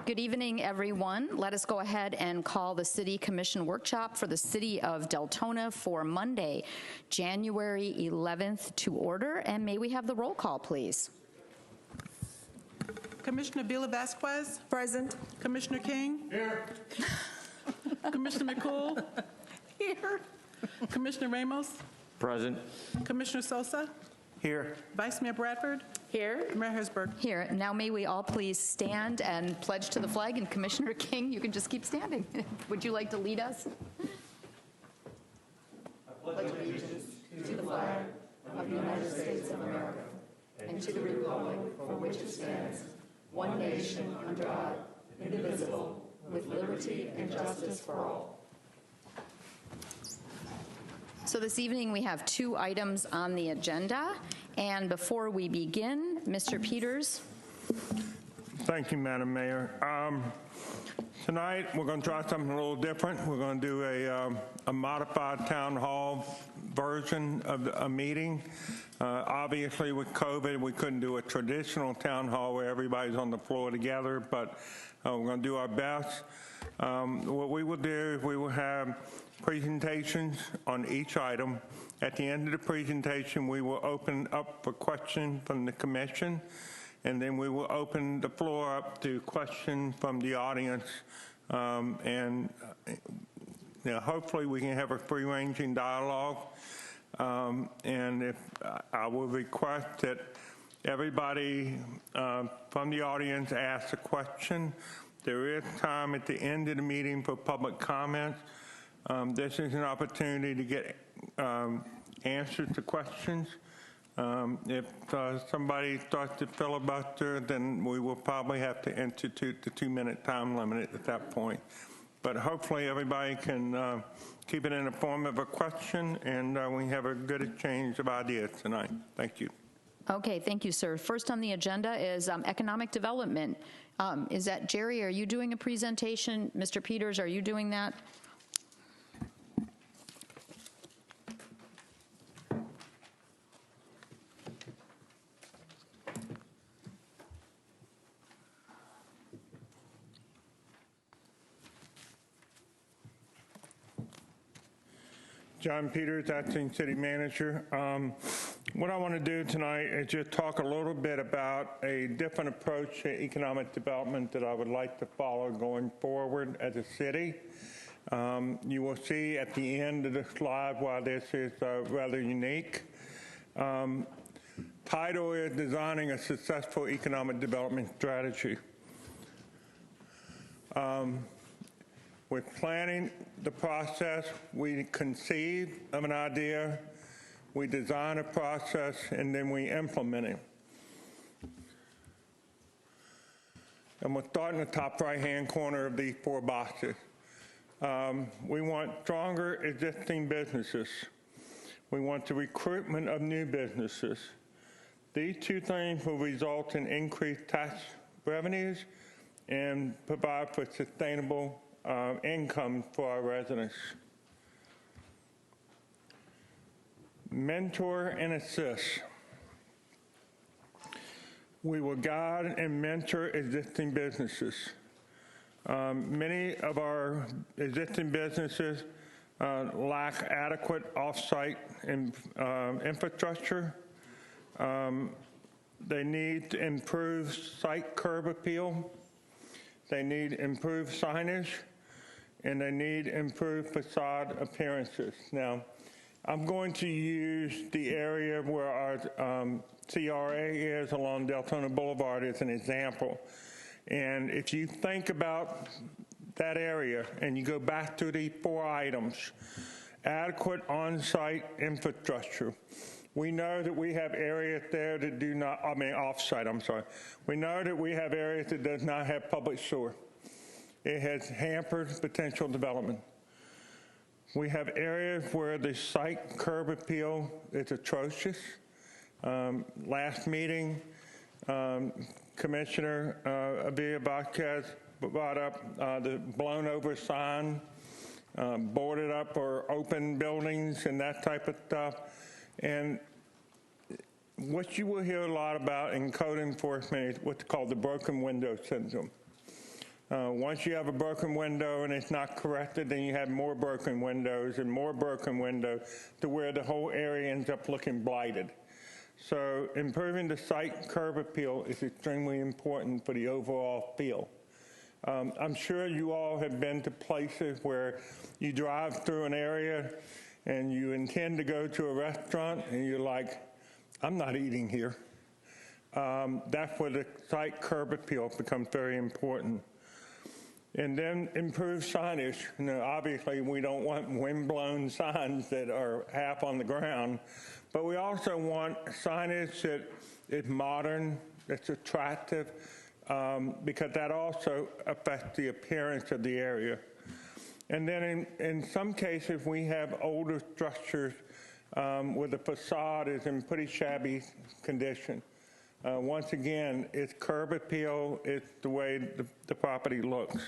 Good evening, everyone. Let us go ahead and call the City Commission workshop for the City of Deltona for Monday, January 11th to order. And may we have the roll call, please? Commissioner Bila Vasquez. Present. Commissioner King. Here. Commissioner McCool. Here. Commissioner Ramos. Present. Commissioner Sosa. Here. Vice Mayor Bradford. Here. Mayor Hersberg. Here. Now may we all please stand and pledge to the flag. And Commissioner King, you can just keep standing. Would you like to lead us? I pledge allegiance to the flag of the United States of America and to the republic for which it stands, one nation under God, indivisible, with liberty and justice for all. So this evening we have 2 items on the agenda. And before we begin, Mr. Peters. Thank you, Madam Mayor. Tonight we're going to try something a little different. We're going to do a modified town hall version of a meeting. Obviously with COVID we couldn't do a traditional town hall where everybody's on the floor together, but we're going to do our best. What we will do is we will have presentations on each item. At the end of the presentation, we will open up for questions from the commission, and then we will open the floor up to questions from the audience. Hopefully we can have a free-ranging dialogue. And if I will request that everybody from the audience ask a question. There is time at the end of the meeting for public comments. This is an opportunity to get answers to questions. If somebody starts to filibuster, then we will probably have to institute the 2-minute time limit at that point. But hopefully everybody can keep it in the form of a question, and we have a good exchange of ideas tonight. Thank you. Okay, thank you, sir. First on the agenda is economic development. Is that Jerry? Are you doing a presentation? Mr. Peters, are you doing that? John Peters, Acting City Manager. What I want to do tonight is just talk a little bit about a different approach to economic development that I would like to follow going forward as a city. You will see at the end of the slide why this is rather unique. Title is Designing a Successful Economic Development Strategy. With planning the process, we conceive of an idea, we design a process, and then we implement it. And we'll start in the top right-hand corner of these 4 boxes. We want stronger existing businesses. We want the recruitment of new businesses. These 2 things will result in increased tax revenues and provide for sustainable income for our residents. Mentor and assist. We will guide and mentor existing businesses. Many of our existing businesses lack adequate off-site infrastructure. They need improved site curb appeal. They need improved signage, and they need improved facade appearances. Now, I'm going to use the area where our CRA is along Deltona Boulevard as an example. And if you think about that area and you go back to the 4 items, adequate on-site infrastructure. We know that we have areas there that do not, off-site, I'm sorry. We know that we have areas that does not have public sewer. It has hampered potential development. We have areas where the site curb appeal is atrocious. Last meeting, Commissioner Avila Vasquez brought up the blown over sign, boarded up or open buildings and that type of stuff. And what you will hear a lot about in code enforcement is what's called the broken window syndrome. Once you have a broken window and it's not corrected, then you have more broken windows and more broken windows to where the whole area ends up looking blighted. So improving the site curb appeal is extremely important for the overall feel. I'm sure you all have been to places where you drive through an area and you intend to go to a restaurant and you're like, I'm not eating here. That's where the site curb appeal becomes very important. And then improve signage. You know, obviously, we don't want windblown signs that are half on the ground, but we also want signage that is modern, that's attractive, because that also affects the appearance of the area. And then in some cases, we have older structures where the facade is in pretty shabby condition. Once again, it's curb appeal, it's the way the property looks.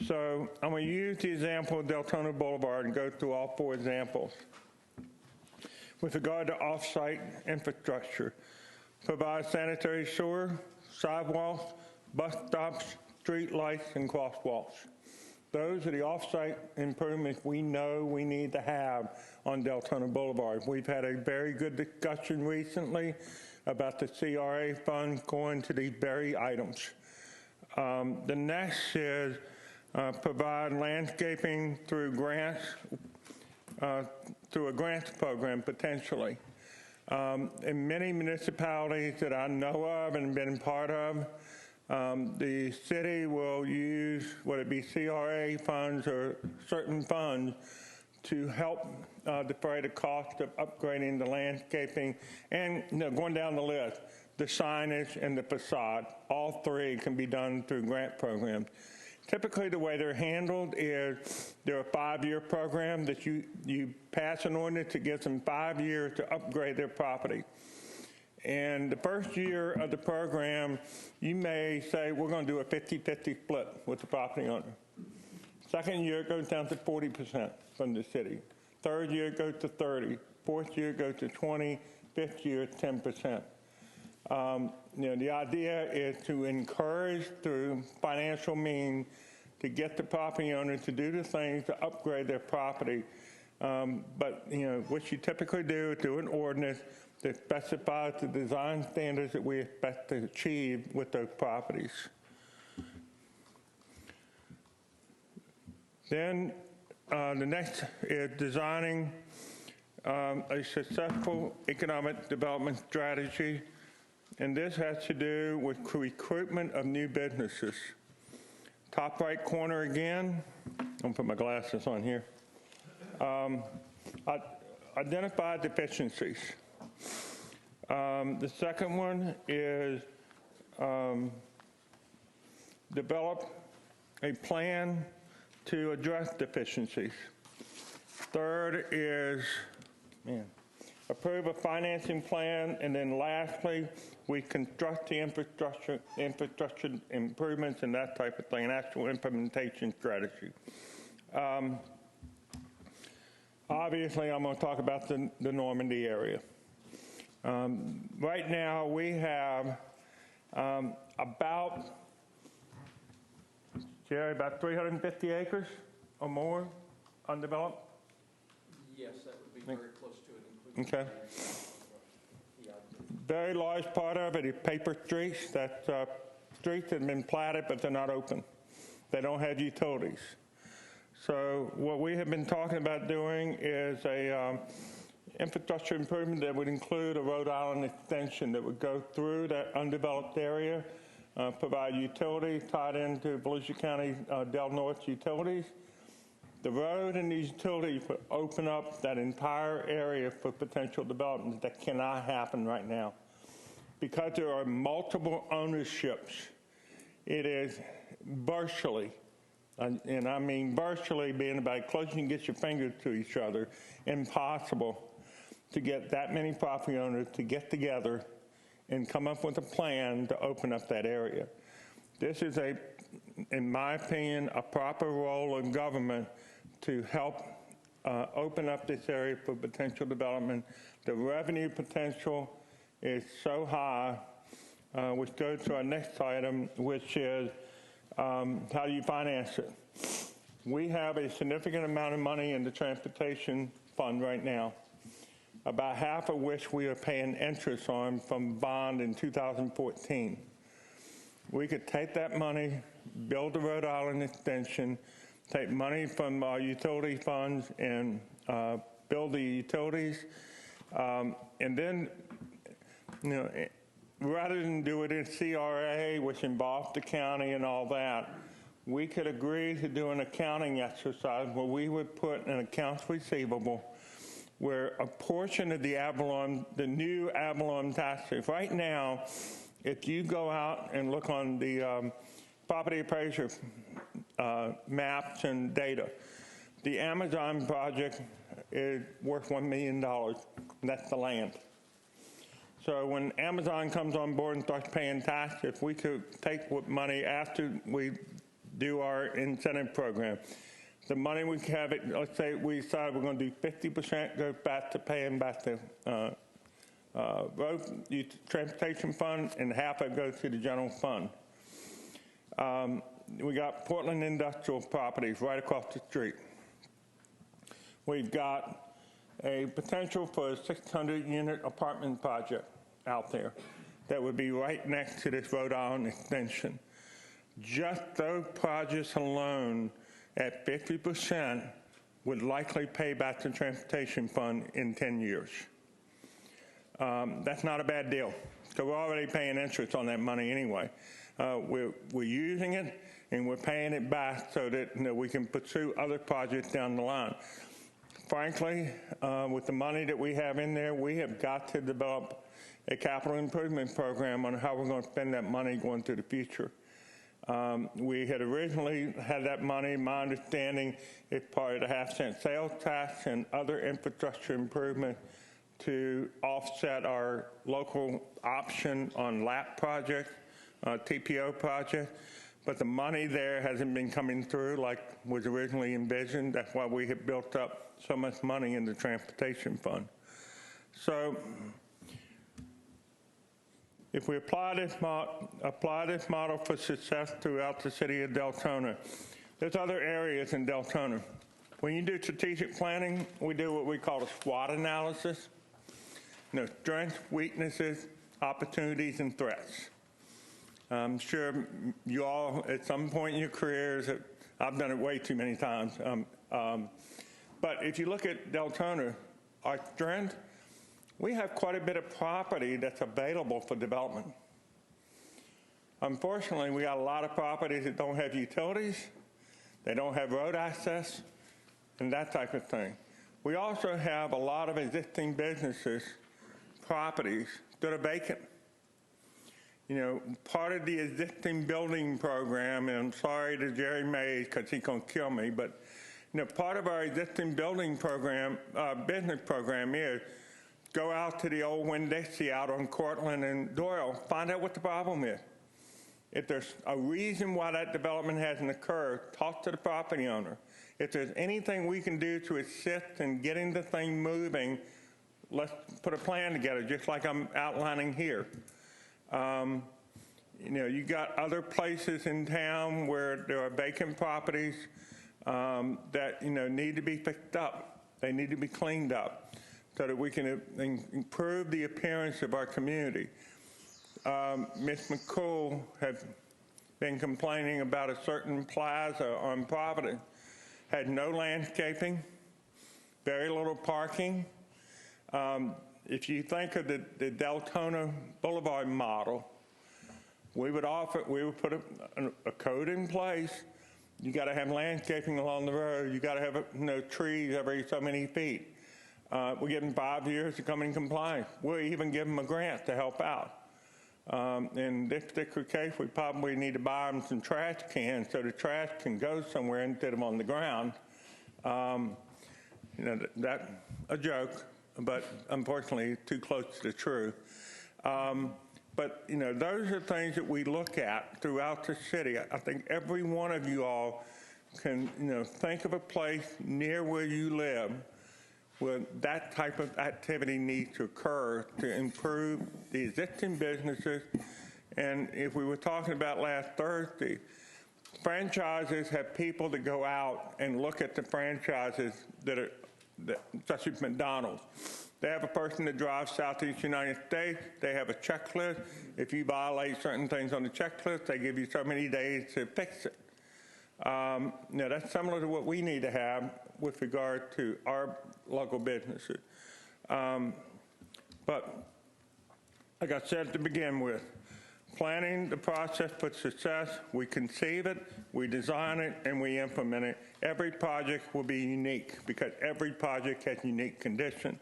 So I'm going to use the example of Deltona Boulevard and go through all 4 examples. With regard to off-site infrastructure, provide sanitary sewer, sidewalks, bus stops, street lights, and crosswalks. Those are the off-site improvements we know we need to have on Deltona Boulevard. We've had a very good discussion recently about the CRA fund going to these very items. The next is provide landscaping through grants, through a grants program potentially. In many municipalities that I know of and been part of, the city will use, whether it be CRA funds or certain funds, to help defray the cost of upgrading the landscaping and, you know, going down the list, the signage and the facade. All 3 can be done through grant programs. Typically, the way they're handled is they're a 5-year program that you pass an ordinance that gives them 5 years to upgrade their property. And the first year of the program, you may say, we're going to do a 50-50 split with the property owner. Second year, it goes down to 40% from the city. Third year, it goes to 30. Fourth year, it goes to 20. Fifth year, 10%. You know, the idea is to encourage through financial means to get the property owner to do the things to upgrade their property. But, you know, what you typically do is do an ordinance that specifies the design standards that we expect to achieve with those properties. Then the next is designing a successful economic development strategy. And this has to do with recruitment of new businesses. Top right corner again. I'm going to put my glasses on here. Identify deficiencies. The second one is develop a plan to address deficiencies. Third is, approve a financing plan. And then lastly, we construct the infrastructure improvements and that type of thing, an actual implementation strategy. Obviously, I'm going to talk about the Normandy area. Right now, we have about 350 acres or more undeveloped. Yes, that would be very close to it, including. Okay. Very large part of it is paper streets. That's streets that have been platted, but they're not open. They don't have utilities. So what we have been talking about doing is a infrastructure improvement that would include a Rhode Island extension that would go through that undeveloped area, provide utilities tied into Volusia County Del Norte utilities. The road and the utilities would open up that entire area for potential development that cannot happen right now. Because there are multiple ownerships, it is virtually, and I mean virtually being about close you can get your fingers to each other, impossible to get that many property owners to get together and come up with a plan to open up that area. This is in my opinion, a proper role of government to help open up this area for potential development. The revenue potential is so high, which goes to our next item, which is How do you finance it? We have a significant amount of money in the transportation fund right now, about half of which we are paying interest on from bond in 2014. We could take that money, build the Rhode Island extension, take money from our utility funds and build the utilities, and then, rather than do it in CRA, which involved the county and all that, we could agree to do an accounting exercise where we would put an accounts receivable where a portion of the new Avalon taxes, right now, if you go out and look on the property appraiser maps and data, the Amazon project is worth $1 million. That's the land. So when Amazon comes on board and starts paying tax, if we could take what money after we do our incentive program, the money we have it, let's say we decide we're going to do 50% goes back to paying back the road transportation fund, and half of it goes to the general fund. We got Portland industrial properties right across the street. We've got a potential for a 600-unit apartment project out there that would be right next to this Rhode Island extension. Just those projects alone at 50% would likely pay back the transportation fund in 10 years. That's not a bad deal, because we're already paying interest on that money anyway. We're using it, and we're paying it back so that we can pursue other projects down the line. Frankly, with the money that we have in there, we have got to develop a capital improvement program on how we're going to spend that money going to the future. We had originally had that money, my understanding, is part of the half-cent sales tax and other infrastructure improvement to offset our local option on LAP project, TPO project. But the money there hasn't been coming through like was originally envisioned. That's why we have built up so much money in the transportation fund. So if we apply this model for success throughout the city of Deltona, there's other areas in Deltona. When you do strategic planning, we do what we call a SWOT analysis. Strengths, weaknesses, opportunities, and threats. I'm sure you all, at some point in your careers, I've done it way too many times. But if you look at Deltona, our strength, we have quite a bit of property that's available for development. Unfortunately, we got a lot of properties that don't have utilities, they don't have road access, and that type of thing. We also have a lot of existing businesses, properties that are vacant. Part of the existing building program, and I'm sorry to Jerry Mays because he's going to kill me, but part of our existing building program, business program is go out to the old Winn-Dixie out on Cortland and Doyle, find out what the problem is. If there's a reason why that development hasn't occurred, talk to the property owner. If there's anything we can do to assist in getting the thing moving, let's put a plan together, just like I'm outlining here. You got other places in town where there are vacant properties that need to be fixed up. They need to be cleaned up so that we can improve the appearance of our community. Ms. McCool has been complaining about a certain plaza on Providence. Had no landscaping, very little parking. If you think of the Deltona Boulevard model, we would put a code in place. You got to have landscaping along the road. You got to have trees every so many feet. We give them 5 years to come in compliance. We'll even give them a grant to help out. In this particular case, we probably need to buy them some trash cans so the trash can go somewhere instead of on the ground. That's a joke, but unfortunately too close to the truth. But those are things that we look at throughout the city. I think every one of you all can think of a place near where you live where that type of activity needs to occur to improve the existing businesses. And if we were talking about last Thursday, franchises have people that go out and look at the franchises such as McDonald's. They have a person that drives Southeast United States. They have a checklist. If you violate certain things on the checklist, they give you so many days to fix it. Now, that's similar to what we need to have with regard to our local businesses. But like I said to begin with, planning the process for success, we conceive it, we design it, and we implement it. Every project will be unique because every project has unique conditions.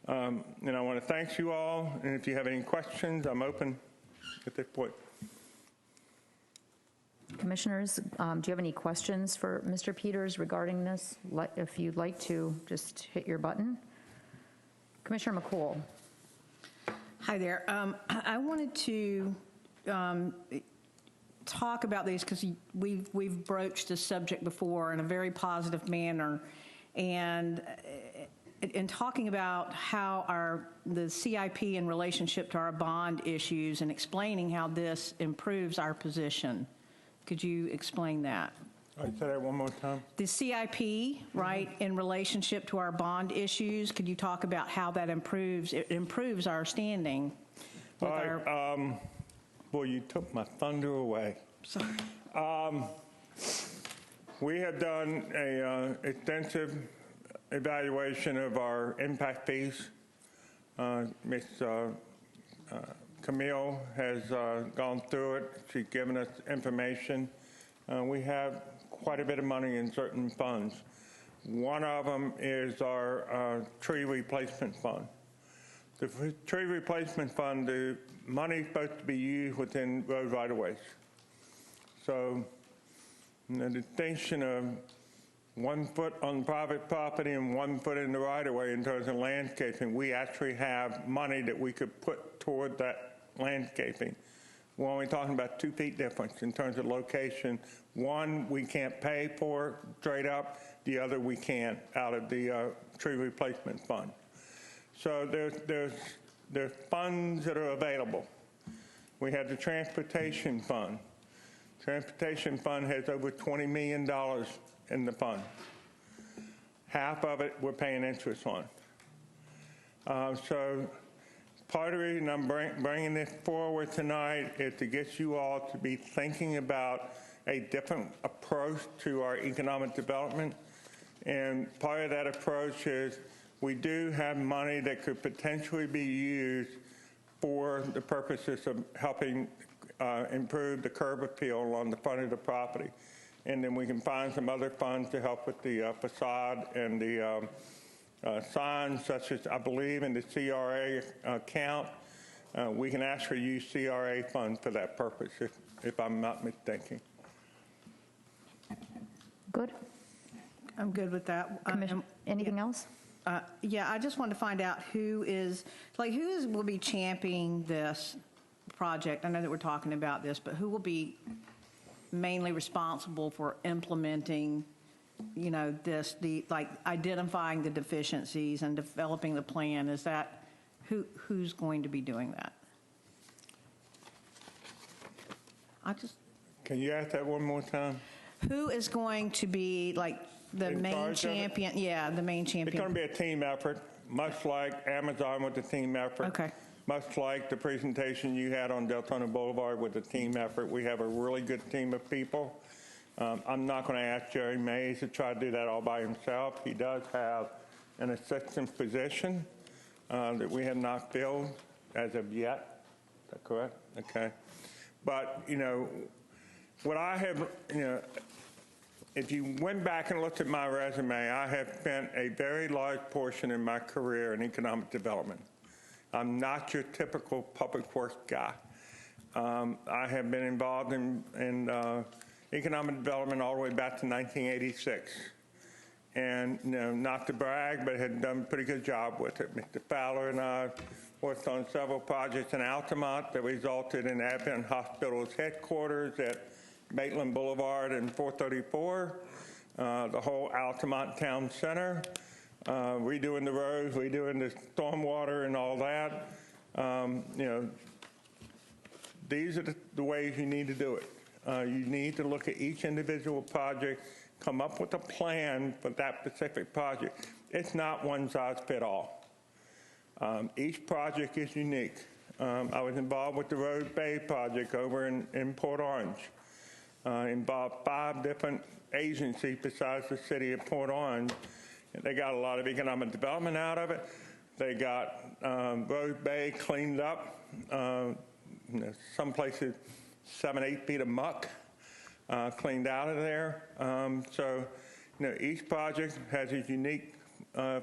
And I want to thank you all, and if you have any questions, I'm open at this point. Commissioners, do you have any questions for Mr. Peters regarding this? If you'd like to, just hit your button. Commissioner McCool. Hi there. I wanted to talk about these because we've broached this subject before in a very positive manner, and in talking about how the CIP in relationship to our bond issues and explaining how this improves our position. Could you explain that? All right, say that one more time. The CIP, right, in relationship to our bond issues, could you talk about how that improves our standing with our... Boy, you took my thunder away. Sorry. We have done a extensive evaluation of our impact fees. Ms. Camille has gone through it. She's given us information. We have quite a bit of money in certain funds. One of them is our tree replacement fund. The tree replacement fund, the money is supposed to be used within road right-of-ways. So the distinction of 1 foot on private property and 1 foot in the right-of-way in terms of landscaping, we actually have money that we could put toward that landscaping. We're only talking about 2 feet difference in terms of location. One we can't pay for straight up, the other we can out of the tree replacement fund. So there's funds that are available. We have the transportation fund. Transportation fund has over $20 million in the fund. Half of it we're paying interest on. So part of the reason I'm bringing this forward tonight is to get you all to be thinking about a different approach to our economic development. And part of that approach is we do have money that could potentially be used for the purposes of helping improve the curb appeal along the front of the property. And then we can find some other funds to help with the facade and the signs, such as, I believe, in the CRA account. We can actually use CRA funds for that purpose, if I'm not mistaken. Good. I'm good with that. Anything else? Yeah, I just wanted to find out who will be championing this project. I know that we're talking about this, but who will be mainly responsible for implementing, you know, identifying the deficiencies and developing the plan? Is that who's going to be doing that? Can you ask that one more time? Who is going to be the main champion? Yeah, the main champion. It's going to be a team effort, much like Amazon with the team effort. Okay. Much like the presentation you had on Deltona Boulevard with the team effort. We have a really good team of people. I'm not going to ask Jerry Mays to try to do that all by himself. He does have an assistant position that we have not filled as of yet. Is that correct? Okay. But, you know, what I have, you know, if you went back and looked at my resume, I have spent a very large portion of my career in economic development. I'm not your typical public works guy. I have been involved in economic development all the way back to 1986. And, you know, not to brag, but had done a pretty good job with it. Mr. Fowler and I worked on several projects in Altamont that resulted in Advent Hospital's headquarters at Maitland Boulevard and 434, the whole Altamont Town Center, redoing the roads, redoing the stormwater and all that. You know, these are the ways you need to do it. You need to look at each individual project, come up with a plan for that specific project. It's not one size fit all. Each project is unique. I was involved with the Road Bay project over in Port Orange. Involved 5 different agencies besides the city of Port Orange. They got a lot of economic development out of it. They got Road Bay cleaned up. Some places 7-8 feet of muck cleaned out of there. So, each project has its unique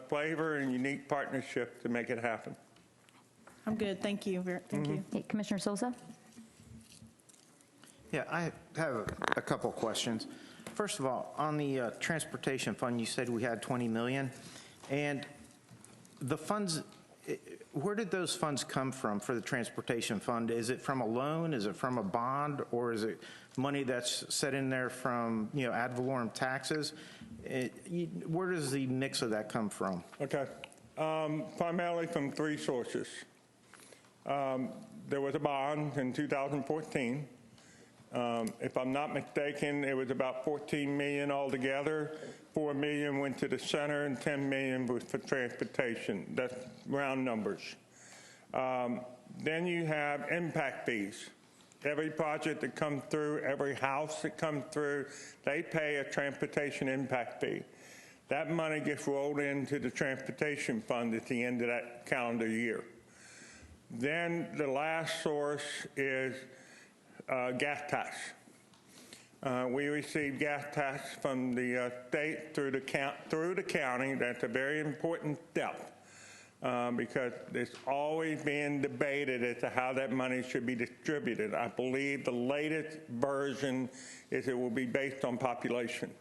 flavor and unique partnership to make it happen. I'm good, thank you. Thank you. Hey, Commissioner Sosa? Yeah, I have a couple questions. First of all, on the transportation fund, you said we had 20 million, and the funds, where did those funds come from for the transportation fund? Is it from a loan, is it from a bond, or is it money that's set in there from, ad valorem taxes? Where does the mix of that come from? Okay. Primarily from 3 sources. There was a bond in 2014. If I'm not mistaken, it was about 14 million altogether. 4 million went to the center and 10 million was for transportation. That's round numbers. Then you have impact fees. Every project that comes through, every house that comes through, they pay a transportation impact fee. That money gets rolled into the transportation fund at the end of that calendar year. Then the last source is gas tax. We receive gas tax from the state through the county. That's a very important step because it's always being debated as to how that money should be distributed. I believe the latest version is it will be based on population,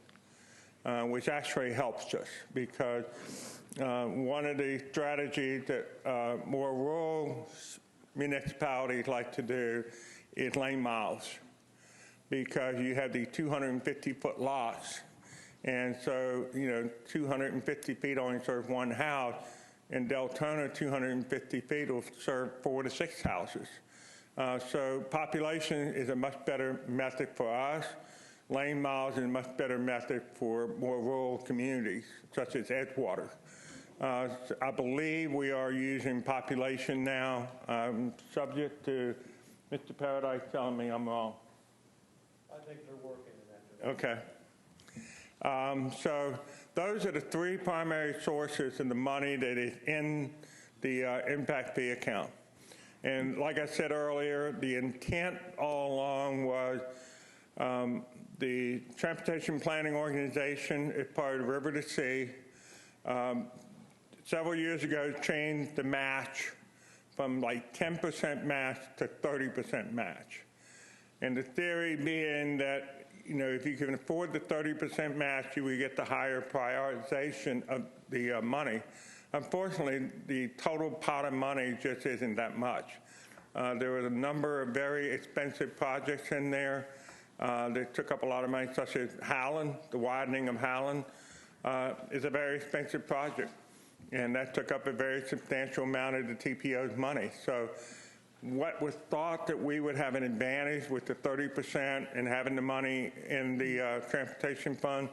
which actually helps us because one of the strategies that more rural municipalities like to do is lane miles, because you have these 250-foot lots, and so 250 feet only serve one house. In Deltona, 250 feet will serve 4 to 6 houses. So population is a much better method for us. Lane miles is a much better method for more rural communities, such as Edgewater. I believe we are using population now, subject to Mr. Paradise telling me I'm wrong. I think they're working in that direction. Okay. So those are the 3 primary sources of the money that is in the impact fee account. And like I said earlier, the intent all along was the Transportation Planning Organization is part of River to Sea. Several years ago, changed the match from like 10% match to 30% match. And the theory being that, if you can afford the 30% match, you will get the higher prioritization of the money. Unfortunately, the total pot of money just isn't that much. There was a number of very expensive projects in there that took up a lot of money, such as Howland. The widening of Howland is a very expensive project. And that took up a very substantial amount of the TPO's money. So what was thought that we would have an advantage with the 30% and having the money in the transportation fund,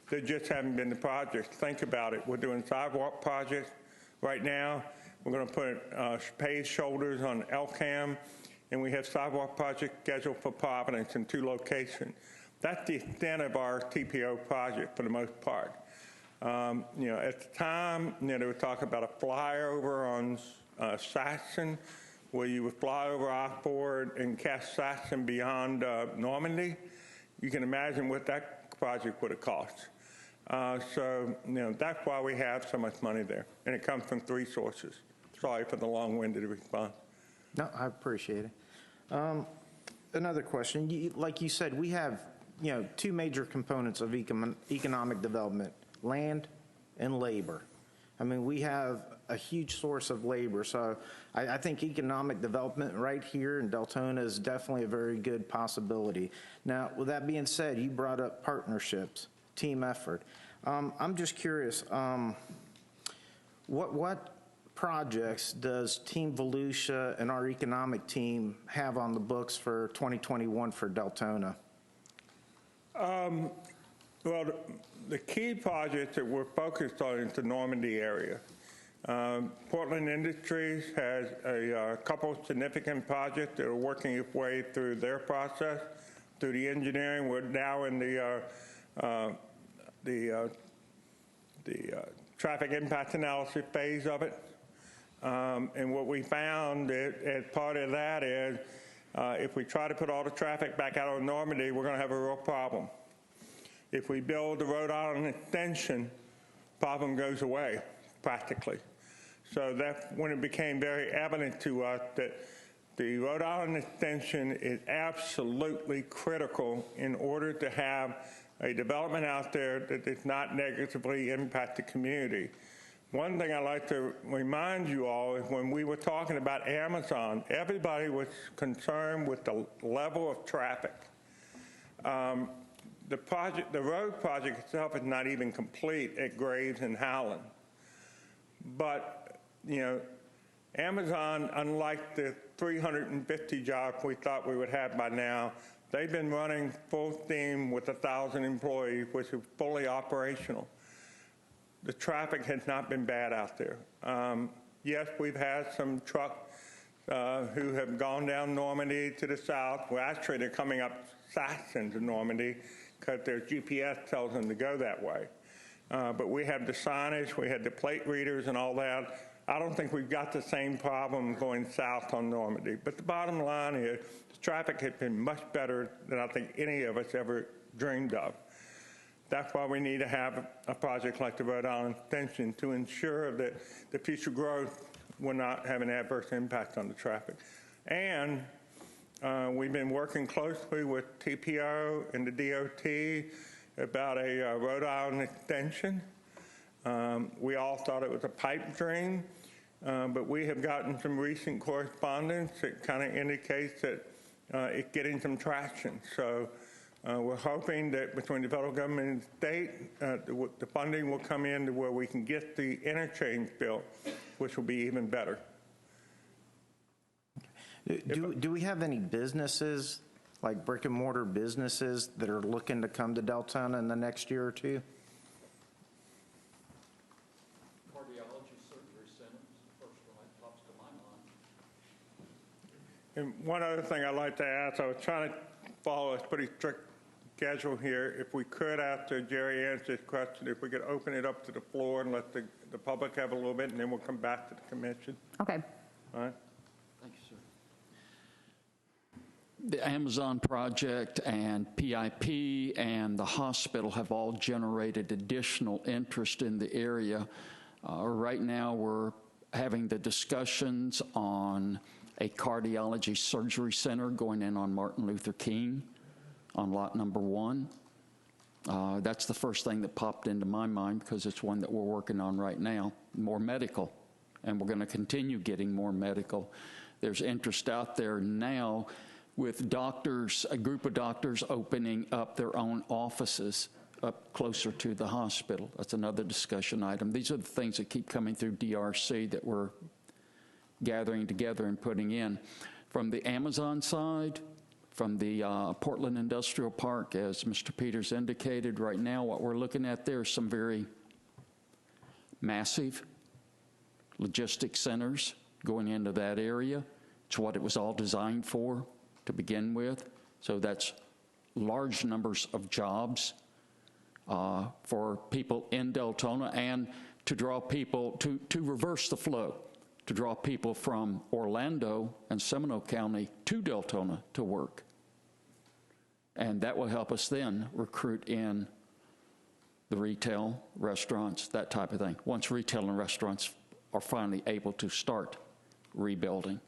there just haven't been the projects. Think about it. We're doing sidewalk projects right now. We're going to put paved shoulders on Elkham, and we have sidewalk projects scheduled for Providence in 2 locations. That's the extent of our TPO project for the most part. At the time, they were talking about a flyover on Saxon, where you would fly over I-4 and cast Saxon beyond Normandy. You can imagine what that project would have cost. So that's why we have so much money there, and it comes from 3 sources. Sorry for the long-winded response. No, I appreciate it. Another question. Like you said, we have 2 major components of economic development: land and labor. I mean, we have a huge source of labor, so I think economic development right here in Deltona is definitely a very good possibility. Now, with that being said, you brought up partnerships, team effort. I'm just curious, what projects does Team Volusia and our economic team have on the books for 2021 for Deltona? Well, the key project that we're focused on is the Normandy area. Portland Industries has a couple of significant projects that are working its way through their process, through the engineering. We're now in the traffic impact analysis phase of it. And what we found as part of that is if we try to put all the traffic back out on Normandy, we're going to have a real problem. If we build the Rhode Island extension, problem goes away practically. So that's when it became very evident to us that the Rhode Island extension is absolutely critical in order to have a development out there that does not negatively impact the community. One thing I'd like to remind you all is when we were talking about Amazon, everybody was concerned with the level of traffic. The road project itself is not even complete at Graves and Howland. But, you know, Amazon, unlike the 350 jobs we thought we would have by now, they've been running full steam with 1,000 employees, which is fully operational. The traffic has not been bad out there. Yes, we've had some trucks who have gone down Normandy to the south. Well, actually, they're coming up Saxon to Normandy because their GPS tells them to go that way. But we have the signage, we had the plate readers and all that. I don't think we've got the same problem going south on Normandy. But the bottom line is the traffic has been much better than I think any of us ever dreamed of. That's why we need to have a project like the Rhode Island extension to ensure that the future growth will not have an adverse impact on the traffic. And we've been working closely with TPO and the DOT about a Rhode Island extension. We all thought it was a pipe dream, but we have gotten some recent correspondence that kind of indicates that it's getting some traction. So we're hoping that between the federal government and the state, the funding will come in to where we can get the interchange built, which will be even better. Do we have any businesses, like brick and mortar businesses, that are looking to come to Deltona in the next year or two? Cardiology surgery center is the first one that pops to my mind. And one other thing I'd like to ask, I was trying to follow a pretty strict schedule here. If we could, after Jerry answers this question, if we could open it up to the floor and let the public have a little bit, and then we'll come back to the commission. Okay. All right? Thank you, sir. The Amazon project and PIP and the hospital have all generated additional interest in the area. Right now, we're having the discussions on a cardiology surgery center going in on Martin Luther King on lot number 1. That's the first thing that popped into my mind because it's one that we're working on right now, more medical, and we're going to continue getting more medical. There's interest out there now with doctors, a group of doctors opening up their own offices up closer to the hospital. That's another discussion item. These are the things that keep coming through DRC that we're gathering together and putting in. From the Amazon side, from the Portland Industrial Park, as Mr. Peters indicated, right now what we're looking at there is some very massive logistics centers going into that area. It's what it was all designed for to begin with. So that's large numbers of jobs for people in Deltona and to draw people, to reverse the flow, to draw people from Orlando and Seminole County to Deltona to work. And that will help us then recruit in the retail, restaurants, that type of thing, once retail and restaurants are finally able to start rebuilding.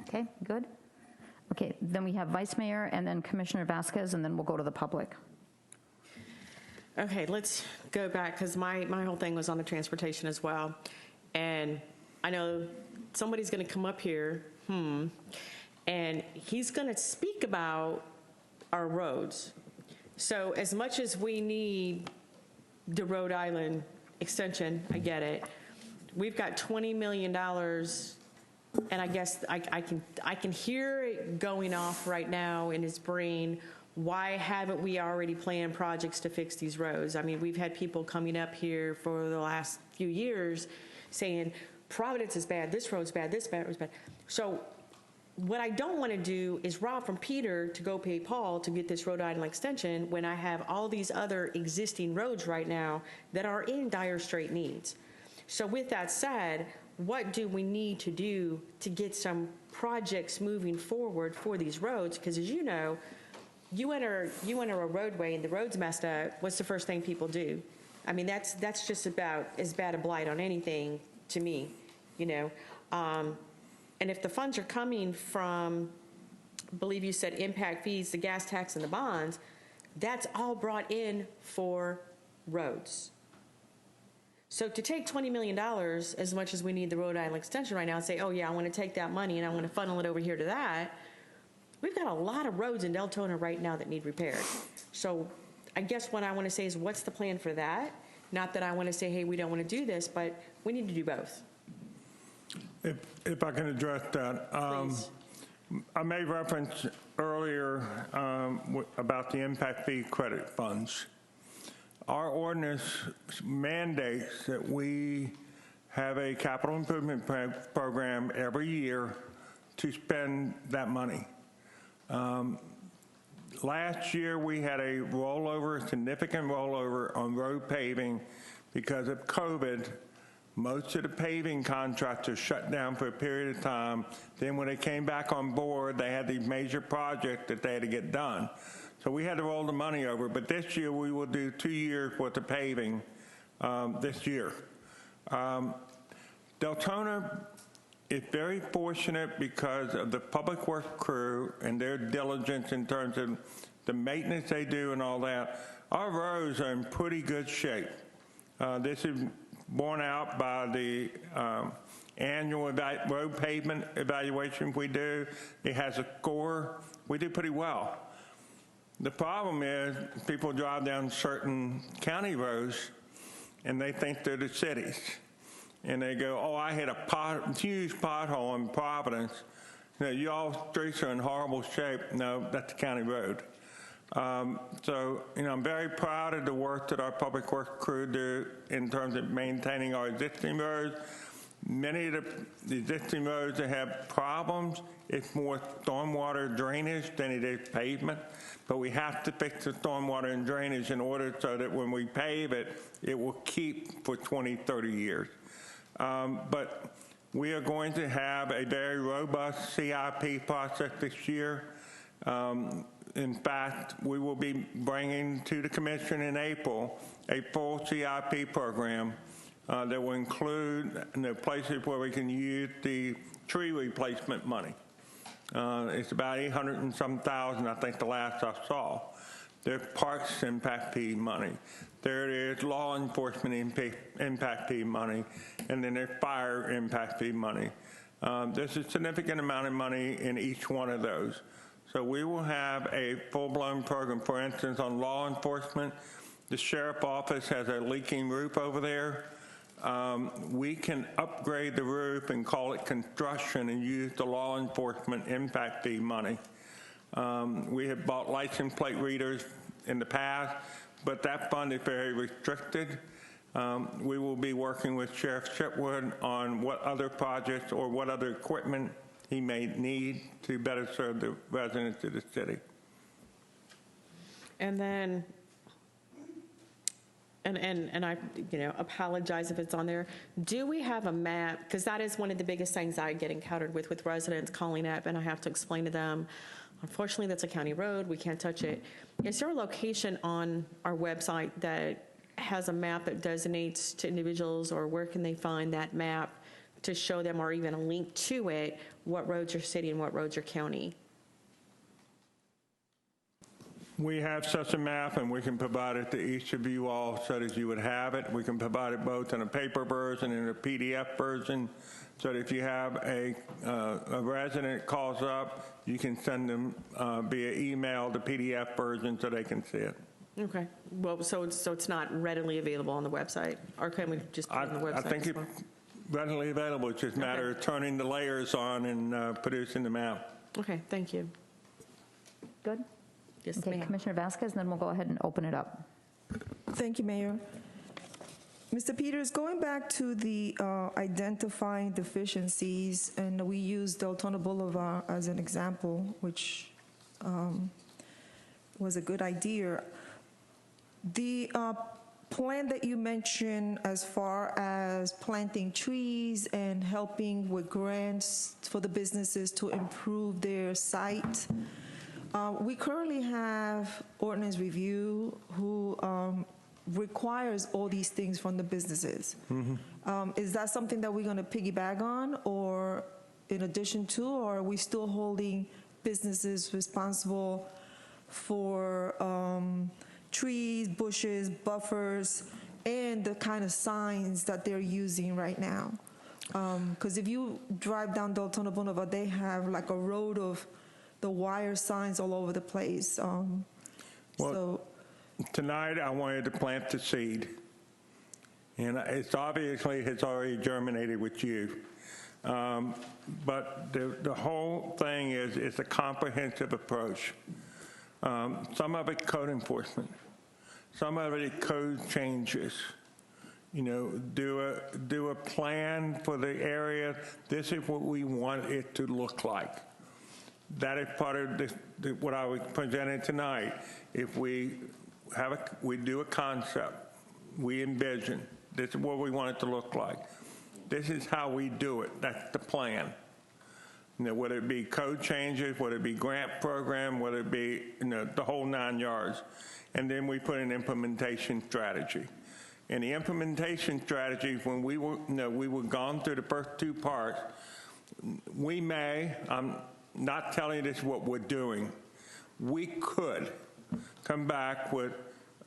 Okay, good. Okay, then we have Vice Mayor and then Commissioner Vasquez, and then we'll go to the public. Okay, let's go back, because my whole thing was on the transportation as well. And I know somebody's going to come up here, and he's going to speak about our roads. So as much as we need the Rhode Island extension, I get it, we've got $20 million And I guess I can hear it going off right now in his brain. Why haven't we already planned projects to fix these roads? I mean, we've had people coming up here for the last few years saying, Providence is bad, this road's bad, this road's bad. So what I don't want to do is rob from Peter to go pay Paul to get this Rhode Island extension when I have all these other existing roads right now that are in dire strait needs. So with that said, what do we need to do to get some projects moving forward for these roads? Because as you know, you enter a roadway and the road's messed up, what's the first thing people do? I mean, that's just about as bad a blight on anything to me, you know. And if the funds are coming from, I believe you said impact fees, the gas tax and the bonds, that's all brought in for roads. So to take $20 million, as much as we need the Rhode Island extension right now, and say, oh yeah, I want to take that money and I want to funnel it over here to that, we've got a lot of roads in Deltona right now that need repaired. So I guess what I want to say is, what's the plan for that? Not that I want to say, hey, we don't want to do this, but we need to do both. If I can address that. Please. I made reference earlier about the impact fee credit funds. Our ordinance mandates that we have a capital improvement program every year to spend that money. Last year we had a significant rollover on road paving because of COVID. Most of the paving contractors shut down for a period of time. Then when they came back on board, they had these major projects that they had to get done. So we had to roll the money over. But this year we will do 2 years worth of paving this year. Deltona is very fortunate because of the public works crew and their diligence in terms of the maintenance they do and all that. Our roads are in pretty good shape. This is borne out by the annual road pavement evaluation we do. It has a score. We do pretty well. The problem is people drive down certain county roads and they think they're the cities. And they go, oh, I hit a huge pothole in Providence. You know, y'all streets are in horrible shape. No, that's a county road. So, you know, I'm very proud of the work that our public works crew do in terms of maintaining our existing roads. Many of the existing roads that have problems, it's more stormwater drainage than it is pavement. But we have to fix the stormwater and drainage in order so that when we pave it, it will keep for 20, 30 years. But we are going to have a very robust CIP process this year. In fact, we will be bringing to the Commission in April a full CIP program that will include places where we can use the tree replacement money. It's about 800 and some thousand, I think the last I saw. There's parks impact fee money. There is law enforcement impact fee money, and then there's fire impact fee money. There's a significant amount of money in each one of those. So we will have a full-blown program. For instance, on law enforcement, the sheriff's office has a leaking roof over there. We can upgrade the roof and call it construction and use the law enforcement impact fee money. We have bought license plate readers in the past, but that fund is very restricted. We will be working with Sheriff Chipwood on what other projects or what other equipment he may need to better serve the residents of the city. And then, and I, you know, apologize if it's on there. Do we have a map? Because that is one of the biggest things I get encountered with residents calling up, and I have to explain to them, unfortunately, that's a county road. We can't touch it. Is there a location on our website that has a map that designates to individuals, or where can they find that map to show them, or even a link to it, what roads are city and what roads are county? We have such a map, and we can provide it to each of you all so that you would have it. We can provide it both in a paper version and a PDF version, so that if you have a resident calls up, you can send them via email the PDF version so they can see it. Okay. Well, so it's not readily available on the website, or can we just put it on the website? I think readily available. It's just a matter of turning the layers on and producing them out. Okay, thank you. Good? Yes, Okay, ma'am. Commissioner Vasquez, and then we'll go ahead and open it up. Thank you, Mayor. Mr. Peters, going back to the identifying deficiencies, and we used Deltona Boulevard as an example, which was a good idea. The plan that you mentioned as far as planting trees and helping with grants for the businesses to improve their site, we currently have ordinance review who requires all these things from the businesses. Is that something that we're going to piggyback on, or in addition to, or are we still holding businesses responsible for trees, bushes, buffers, and the kind of signs that they're using right now? Because if you drive down Deltona Boulevard, they have like a road of the wire signs all over the place. Tonight, I wanted to plant the seed, and it's obviously has already germinated with you. But the whole thing is it's a comprehensive approach. Some of it code enforcement, some of it code changes. You know, do a plan for the area. This is what we want it to look like. That is part of what I was presenting tonight. If we do a concept, we envision, this is what we want it to look like. This is how we do it. That's the plan. You know, whether it be code changes, whether it be grant program, whether it be, you know, the whole 9 yards. And then we put an implementation strategy. And the implementation strategy, when we were gone through the first 2 parts, I'm not telling you this is what we're doing. We could come back with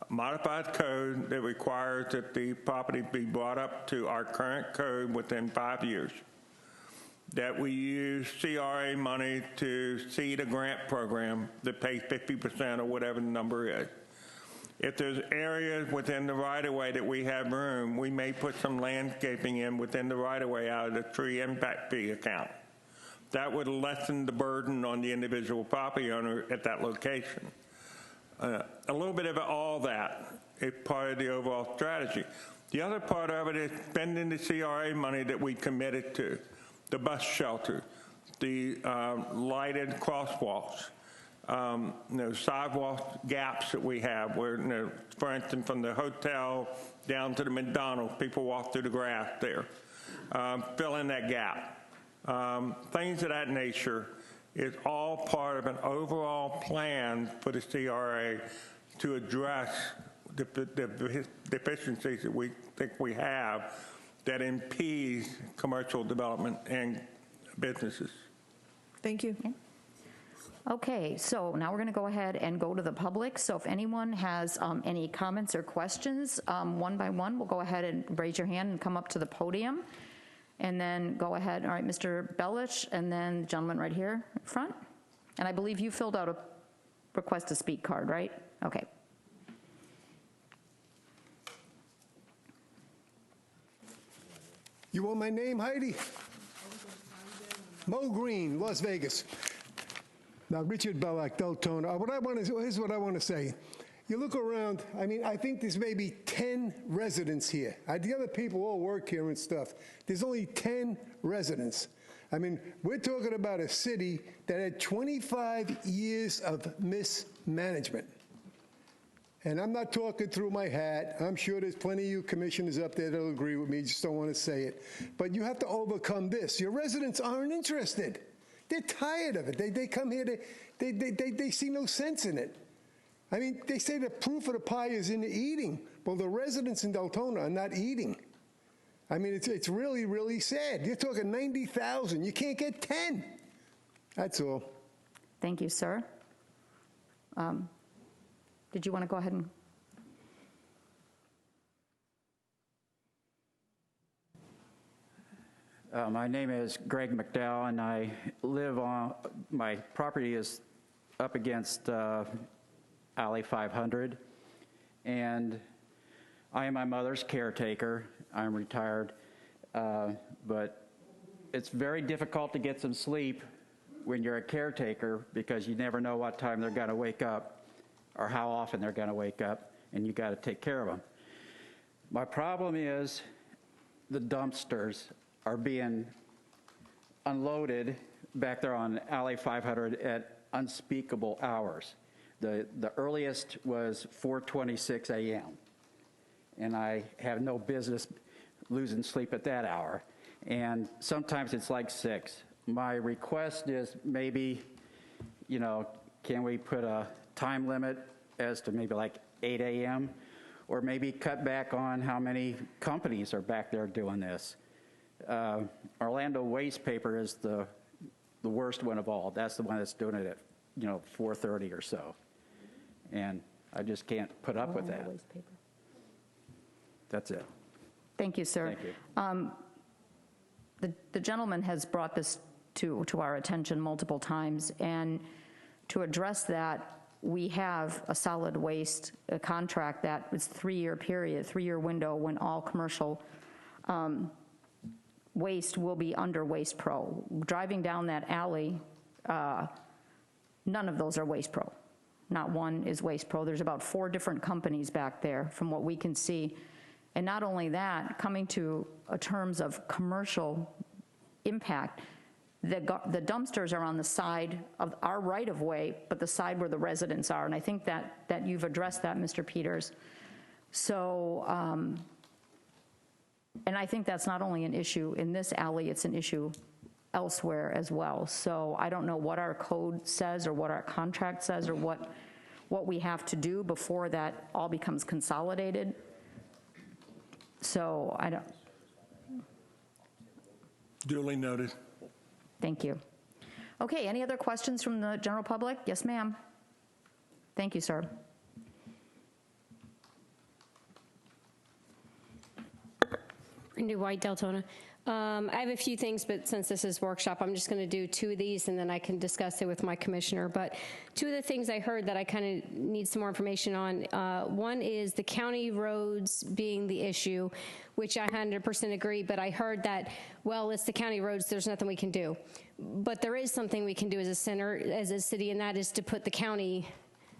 a modified code that requires that the property be brought up to our current code within 5 years. That we use CRA money to seed a grant program that pays 50% or whatever the number is. If there's areas within the right-of-way that we have room, we may put some landscaping in within the right-of-way out of the tree impact fee account. That would lessen the burden on the individual property owner at that location. A little bit of all that is part of the overall strategy. The other part of it is spending the CRA money that we committed to, the bus shelter, the lighted crosswalks, sidewalk gaps that we have where, for instance, from the hotel down to the McDonald's, people walk through the grass there. Fill in that gap. Things of that nature is all part of an overall plan for the CRA to address the deficiencies that we think we have that impedes commercial development and businesses. Thank you. Okay, so now we're going to go ahead and go to the public. So if anyone has any comments or questions, one by one, we'll go ahead and raise your hand and come up to the podium. And then go ahead. All right, Mr. Bellich, and then the gentleman right here in front. And I believe you filled out a request to speak card, right? Okay. You want my name, Heidi? Mo Green, Las Vegas. Now, Richard Belloc, Deltona. Here's what I want to say. You look around, I mean, I think there's maybe 10 residents here. The other people all work here and stuff. There's only 10 residents. I mean, we're talking about a city that had 25 years of mismanagement. And I'm not talking through my hat. I'm sure there's plenty of you commissioners up there that'll agree with me, just don't want to say it. But you have to overcome this. Your residents aren't interested. They're tired of it. They come here, they see no sense in it. I mean, they say the proof of the pie is in the eating. Well, the residents in Deltona are not eating. I mean, it's really, really sad. You're talking 90,000. You can't get 10. That's all. Thank you, sir. Did you want to go ahead and? My name is Greg McDowell, and I live on, my property is up against Alley 500, and I am my mother's caretaker. I'm retired. But it's very difficult to get some sleep when you're a caretaker because you never know what time they're going to wake up or how often they're going to wake up, and you got to take care of them. My problem is the dumpsters are being unloaded back there on Alley 500 at unspeakable hours. The earliest was 4:26 a.m., and I have no business losing sleep at that hour. And sometimes it's like 6. My request is maybe, can we put a time limit as to maybe like 8 a.m., or maybe cut back on how many companies are back there doing this. Orlando Waste Paper is the worst one of all. That's the one that's doing it at 4:30 or so, and I just can't put up with that. That's it. Thank you, sir. Thank you. The gentleman has brought this to our attention multiple times, and to address that, we have a solid waste contract that is 3-year period, 3-year window when all commercial waste will be under Waste Pro. Driving down that alley, none of those are Waste Pro. Not one is Waste Pro. There's about 4 different companies back there from what we can see. And not only that, coming to terms of commercial impact, the dumpsters are on the side of our right-of-way, but the side where the residents are. And I think that you've addressed that, Mr. Peters. So, and I think that's not only an issue in this alley, it's an issue elsewhere as well. So I don't know what our code says or what our contract says or what we have to do before that all becomes consolidated. So I don't. Duly noted. Thank you. Okay, any other questions from the general public? Yes, ma'am. Thank you, sir. New White, Deltona. I have a few things, but since this is workshop, I'm just going to do 2 of these, and then I can discuss it with my commissioner. But 2 of the things I heard that I kind of need some more information on, one is the county roads being the issue, which I 100% agree, but I heard that, well, it's the county roads, there's nothing we can do. But there is something we can do as a city, and that is to put the county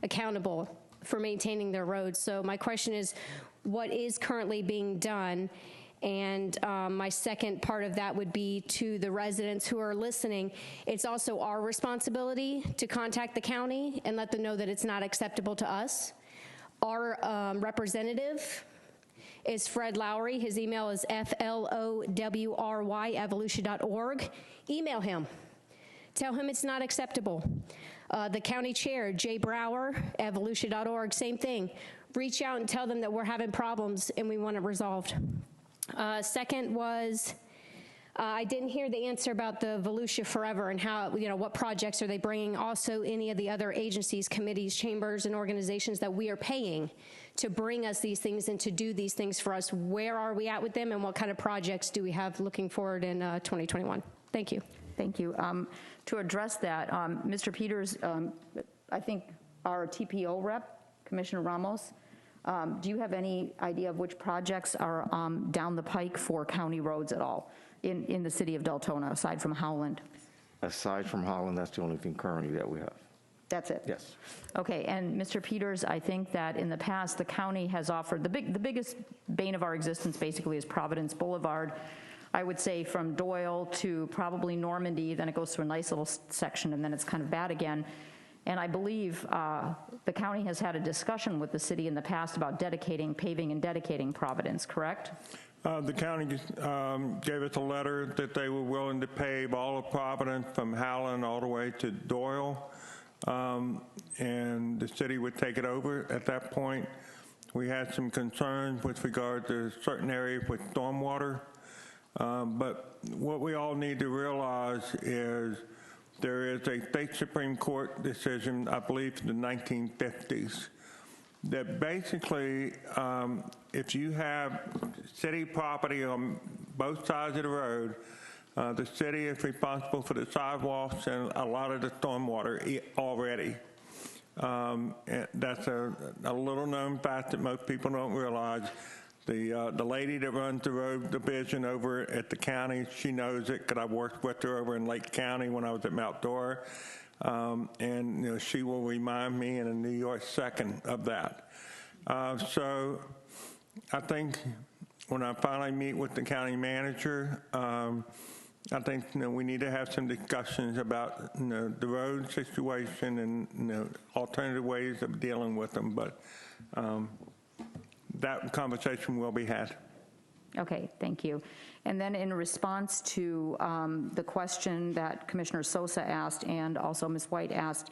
accountable for maintaining their roads. So my question is, what is currently being done? And my second part of that would be to the residents who are listening. It's also our responsibility to contact the county and let them know that it's not acceptable to us. Our representative is Fred Lowry. His email is flowry@volusia.org. Email him. Tell him it's not acceptable. The county chair, Jay Brower, at volusia.org, same thing. Reach out and tell them that we're having problems and we want it resolved. Second was, I didn't hear the answer about the Volusia Forever and how, what projects are they bringing? Also, any of the other agencies, committees, chambers, and organizations that we are paying to bring us these things and to do these things for us. Where are we at with them, and what kind of projects do we have looking forward in 2021? Thank you. Thank you. To address that, Mr. Peters, I think our TPO rep, Commissioner Ramos, do you have any idea of which projects are down the pike for county roads at all in the city of Deltona, aside from Howland? Aside from Howland, that's the only thing currently that we have. That's it? Yes. Okay, and Mr. Peters, I think that in the past, the county has offered, the biggest bane of our existence basically is Providence Boulevard. I would say from Doyle to probably Normandy, then it goes through a nice little section, and then it's kind of bad again. And I believe the county has had a discussion with the city in the past about paving and dedicating Providence, correct? The county gave us a letter that they were willing to pave all of Providence from Howland all the way to Doyle, and the city would take it over at that point. We had some concerns with regard to certain areas with stormwater, but what we all need to realize is there is a state Supreme Court decision, I believe in the 1950s, that basically, if you have city property on both sides of the road, the city is responsible for the sidewalks and a lot of the stormwater already. And that's a little known fact that most people don't realize. The lady that runs the road division over at the county, she knows it because I worked with her over in Lake County when I was at Mount Dora. And you know, she will remind me in a New York second of that. So I think when I finally meet with the county manager, I think we need to have some discussions about the road situation and alternative ways of dealing with them. But that conversation will be had. Okay, thank you. And then in response to the question that Commissioner Sosa asked and also Ms. White asked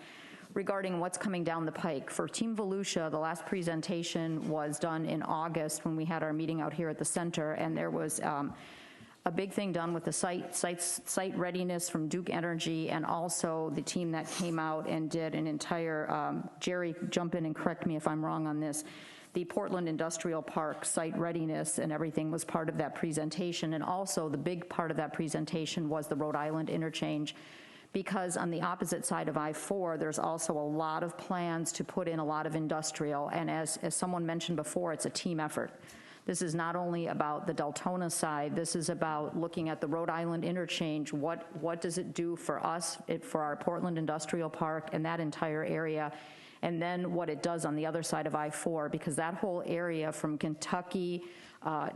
regarding what's coming down the pike, for Team Volusia, the last presentation was done in August when we had our meeting out here at the center, and there was a big thing done with the site readiness from Duke Energy, and also the team that came out and did an entire, Jerry, jump in and correct me if I'm wrong on this, the Portland Industrial Park site readiness and everything was part of that presentation. And also the big part of that presentation was the Rhode Island interchange, because on the opposite side of I-4, there's also a lot of plans to put in a lot of industrial. And as someone mentioned before, it's a team effort. This is not only about the Deltona side, this is about looking at the Rhode Island interchange. What does it do for us, for our Portland Industrial Park and that entire area? And then what it does on the other side of I-4, because that whole area from Kentucky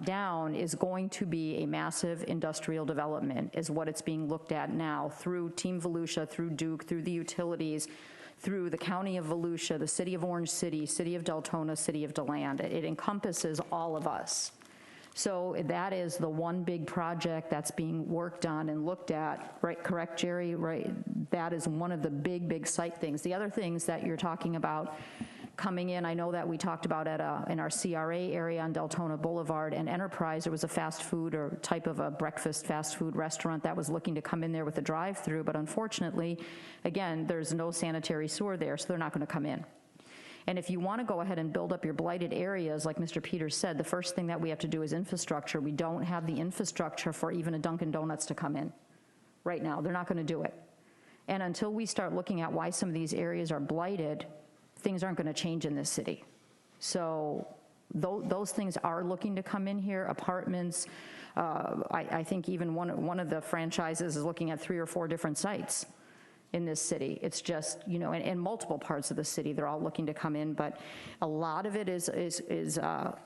down is going to be a massive industrial development, is what it's being looked at now through Team Volusia, through Duke, through the utilities, through the County of Volusia, the City of Orange City, City of Deltona, City of DeLand. It encompasses all of us. So that is the one big project that's being worked on and looked at, right? Correct, Jerry? Right. That is one of the big site things. The other things that you're talking about coming in, I know that we talked about in our CRA area on Deltona Boulevard and Enterprise, there was a fast food or type of a breakfast fast food restaurant that was looking to come in there with a drive-through, but unfortunately, again, there's no sanitary sewer there, so they're not going to come in. And if you want to go ahead and build up your blighted areas, like Mr. Peters said, the first thing that we have to do is infrastructure. We don't have the infrastructure for even a Dunkin' Donuts to come in right now. They're not going to do it. And until we start looking at why some of these areas are blighted, things aren't going to change in this city. So those things are looking to come in here, apartments. I think even one of the franchises is looking at 3 or 4 different sites in this city. It's just, in multiple parts of the city, they're all looking to come in, but a lot of it is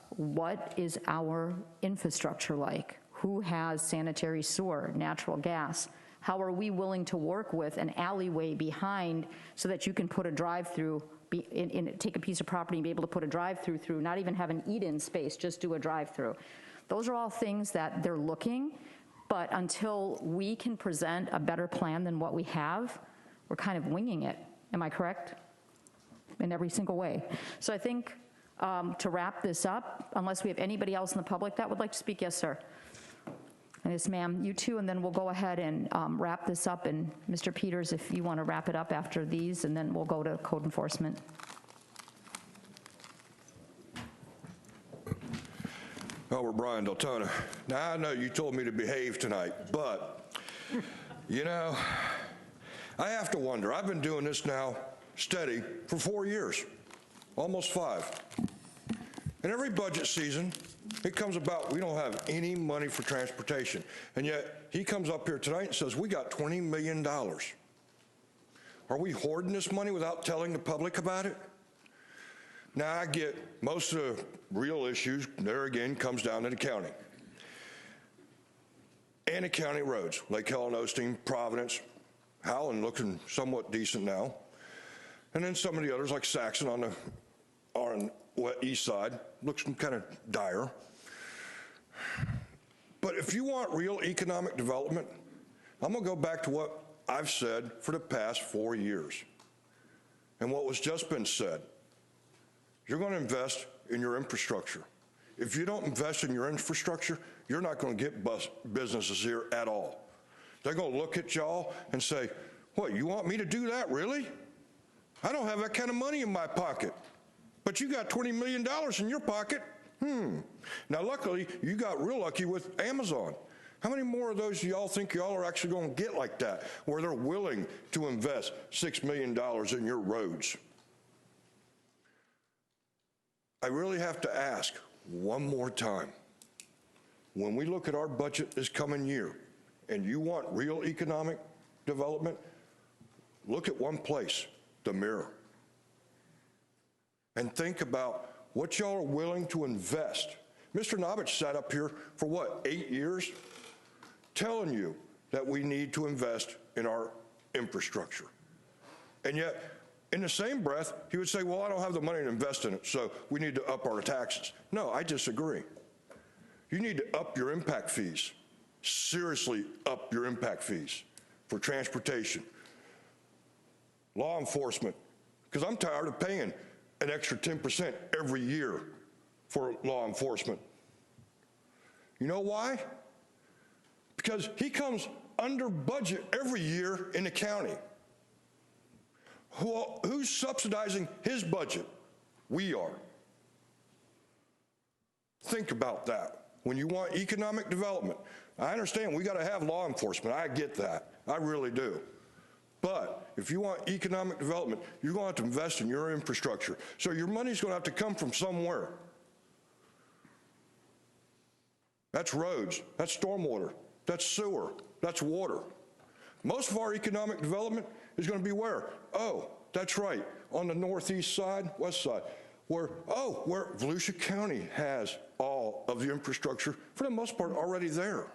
what is our infrastructure like? Who has sanitary sewer, natural gas? How are we willing to work with an alleyway behind so that you can put a drive-through, take a piece of property and be able to put a drive-through through, not even have an eat-in space, just do a drive-through. Those are all things that they're looking, but until we can present a better plan than what we have, we're kind of winging it. Am I correct? In every single way. So I think to wrap this up, unless we have anybody else in the public that would like to speak, yes, sir. And yes, ma'am, you too, and then we'll go ahead and wrap this up. And Mr. Peters, if you want to wrap it up after these, and then we'll go to code enforcement. Albert Bryan, Deltona. Now, I know you told me to behave tonight, but, I have to wonder. I've been doing this now steady for 4 years, almost 5. And every budget season, it comes about, we don't have any money for transportation. And yet, he comes up here tonight and says, we got $20 million. Are we hoarding this money without telling the public about it? Now, I get most of the real issues, there again, comes down to the county. And the county roads, Lake Helen, Osteen, Providence, Howland looking somewhat decent now. And then some of the others, like Saxon on the east side, looks kind of dire. But if you want real economic development, I'm going to go back to what I've said for the past 4 years. And what was just been said. You're going to invest in your infrastructure. If you don't invest in your infrastructure, you're not going to get businesses here at all. They're going to look at y'all and say, what, you want me to do that, really? I don't have that kind of money in my pocket. But you got $20 million in your pocket. Now, luckily, you got real lucky with Amazon. How many more of those do y'all think y'all are actually going to get like that, where they're willing to invest $6 million in your roads? I really have to ask, one more time. When we look at our budget this coming year, and you want real economic development, look at one place, the mirror. And think about what y'all are willing to invest. Mr. Nabich sat up here for what, 8 years? Telling you that we need to invest in our infrastructure. And yet, in the same breath, he would say, well, I don't have the money to invest in it, so we need to up our taxes. No, I disagree. You need to up your impact fees. Seriously up your impact fees for transportation, law enforcement, because I'm tired of paying an extra 10% every year for law enforcement. You know why? Because he comes under budget every year in the county. Who's subsidizing his budget? We are. Think about that. When you want economic development, I understand we got to have law enforcement. I get that. I really do. But if you want economic development, you're going to have to invest in your infrastructure. So your money's going to have to come from somewhere. That's roads, that's stormwater, that's sewer, that's water. Most of our economic development is going to be where? Oh, that's right, on the northeast side, west side, where Volusia County has all of the infrastructure, for the most part, already there.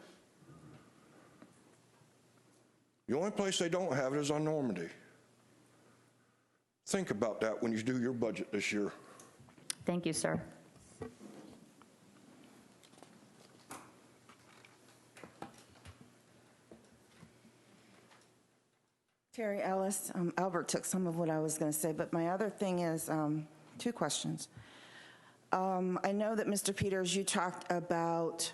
The only place they don't have it is on Normandy. Think about that when you do your budget this year. Thank you, sir. Terry Ellis, Albert took some of what I was going to say, but my other thing is two questions. I know that Mr. Peters, you talked about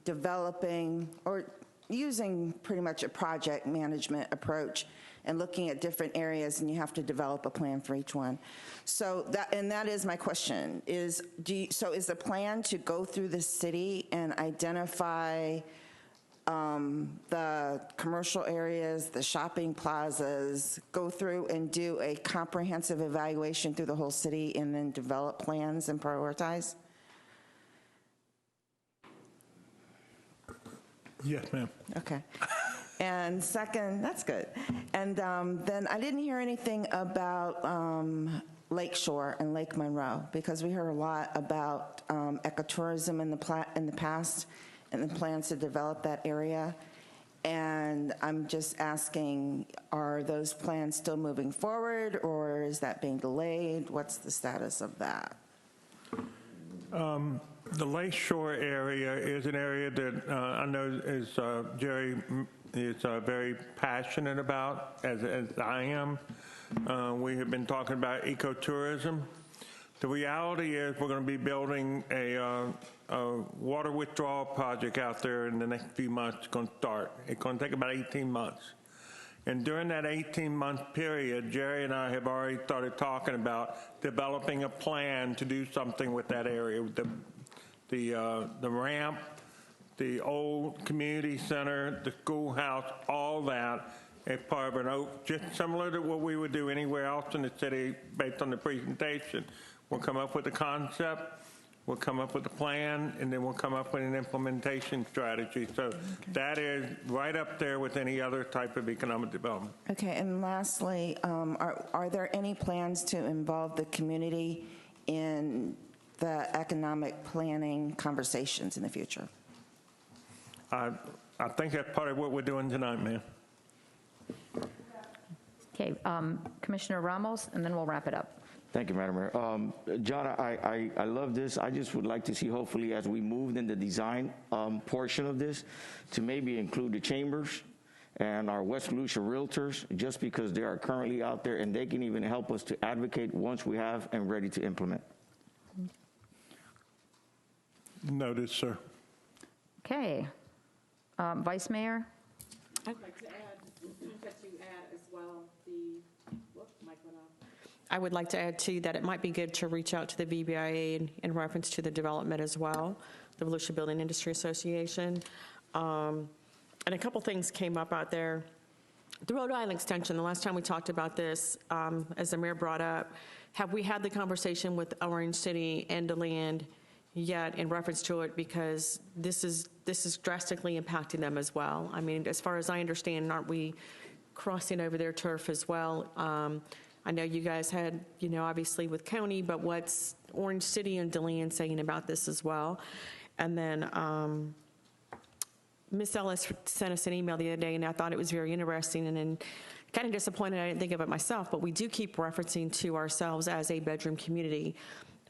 developing or using pretty much a project management approach and looking at different areas, and you have to develop a plan for each one. So that is my question, is is the plan to go through the city and identify the commercial areas, the shopping plazas, go through and do a comprehensive evaluation through the whole city and then develop plans and prioritize? Yes, ma'am. Okay. And second, that's good. And then I didn't hear anything about Lakeshore and Lake Monroe, because we heard a lot about ecotourism in the past and the plans to develop that area. And I'm just asking, are those plans still moving forward, or is that being delayed? What's the status of that? The Lakeshore area is an area that I know is Jerry is very passionate about, as I am. We have been talking about ecotourism. The reality is we're going to be building a water withdrawal project out there in the next few months. It's going to start. It's going to take about 18 months. And during that 18-month period, Jerry and I have already started talking about developing a plan to do something with that area. The ramp, the old community center, the schoolhouse, all that as part of an just similar to what we would do anywhere else in the city based on the presentation. We'll come up with a concept, we'll come up with a plan, and then we'll come up with an implementation strategy. So that is right up there with any other type of economic development. Okay, and lastly, are there any plans to involve the community in the economic planning conversations in the future? I think that's part of what we're doing tonight, ma'am. Okay, Commissioner Ramos, and then we'll wrap it up. Thank you, Madam Mayor. John, I love this. I just would like to see, hopefully, as we move in the design portion of this, to maybe include the chambers and our West Volusia realtors, just because they are currently out there and they can even help us to advocate once we have and ready to implement. Noted, sir. Okay. Vice Mayor? I'd like to add, that you add as well mic went off. I would like to add too that it might be good to reach out to the VBIA in reference to the development as well, the Volusia Building Industry Association. And a couple things came up out there. The Rhode Island extension, the last time we talked about this, as the mayor brought up, have we had the conversation with Orange City and DeLand yet in reference to it, because this is drastically impacting them as well. I mean, as far as I understand, aren't we crossing over their turf as well? I know you guys had, obviously with county, but what's Orange City and DeLeon saying about this as well? And then Ms. Ellis sent us an email the other day, and I thought it was very interesting, and then kind of disappointed I didn't think of it myself, but we do keep referencing to ourselves as a bedroom community,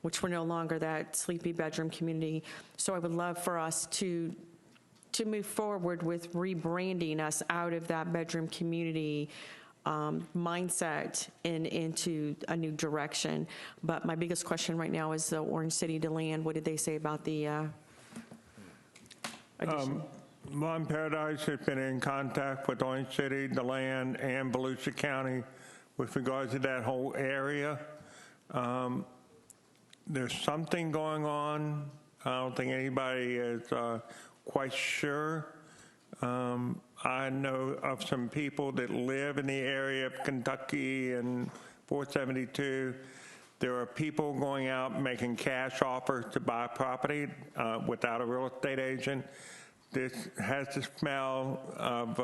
which we're no longer that sleepy bedroom community. So I would love for us to move forward with rebranding us out of that bedroom community mindset and into a new direction. But my biggest question right now is the Orange City DeLeon. What did they say about the addition? Mon Paradise has been in contact with Orange City, DeLeon, and Volusia County with regards to that whole area. There's something going on. I don't think anybody is quite sure. I know of some people that live in the area of Kentucky and 472. There are people going out making cash offers to buy property without a real estate agent. This has the smell of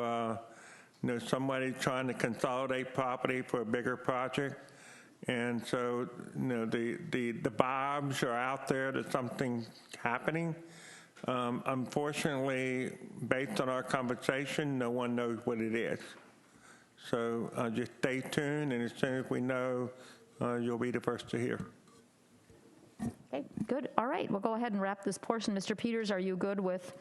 somebody trying to consolidate property for a bigger project. And so, the vibes are out there that something's happening. Unfortunately, based on our conversation, no one knows what it is. So just stay tuned, and as soon as we know, you'll be the first to hear. Okay, good. All right, we'll go ahead and wrap this portion. Mr. Peters, are you good with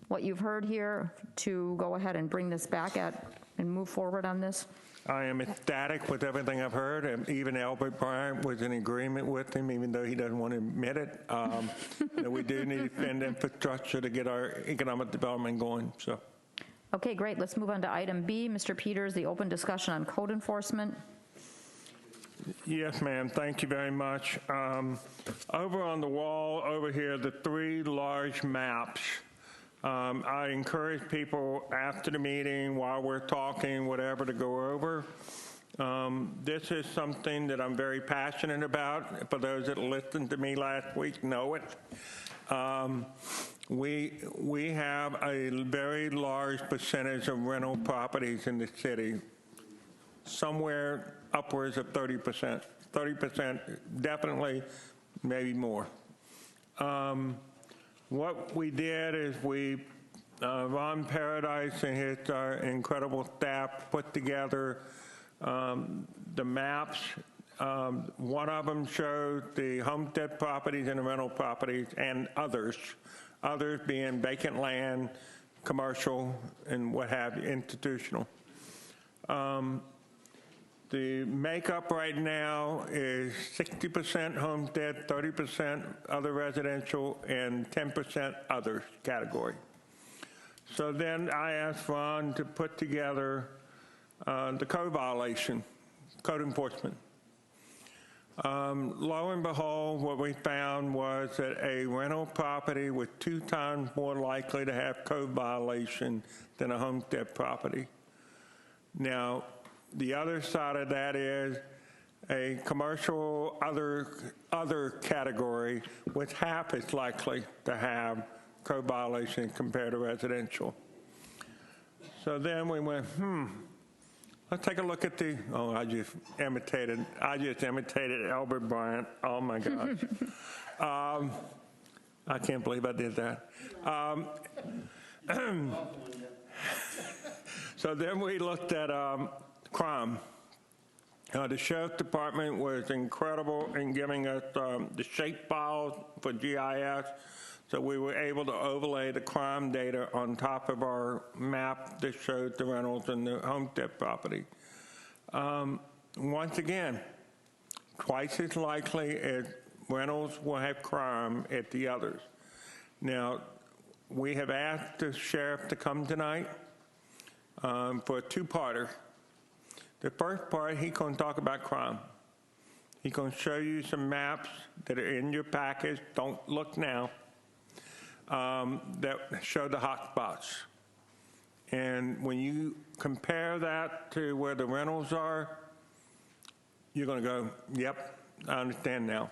what you've heard here to go ahead and bring this back and move forward on this? I am ecstatic with everything I've heard, and even Albert Bryant was in agreement with him, even though he doesn't want to admit it. We do need to spend infrastructure to get our economic development going. So, okay, great. Let's move on to item B. Mr. Peters, the open discussion on code enforcement. Yes, ma'am. Thank you very much. Over on the wall over here, the 3 large maps. I encourage people after the meeting, while we're talking, whatever, to go over. This is something that I'm very passionate about. For those that listened to me last week know it. We have a very large percentage of rental properties in the city, somewhere upwards of 30%. 30% definitely, maybe more. What we did is Ron Paradise and his incredible staff put together the maps. One of them shows the homestead properties and the rental properties and others being vacant land, commercial, and what have you, institutional. The makeup right now is 60% homestead, 30% other residential, and 10% others category. So then I asked Ron to put together the code violation, code enforcement. Lo and behold, what we found was that a rental property was 2 times more likely to have code violation than a homestead property. Now, the other side of that is a commercial other category was half as likely to have code violations compared to residential. So then we went, let's take a look at I just imitated Albert Bryant. Oh my gosh. I can't believe I did that. So then we looked at crime. The Sheriff's Department was incredible in giving us the shape files for GIS, so we were able to overlay the crime data on top of our map that showed the rentals and the homestead property. Once again, twice as likely as rentals will have crime as the others. Now, we have asked the sheriff to come tonight for a 2-parter. The first part, he's going to talk about crime. He's going to show you some maps that are in your package. Don't look now. That show the hot spots. And when you compare that to where the rentals are, you're going to go, yep, I understand now.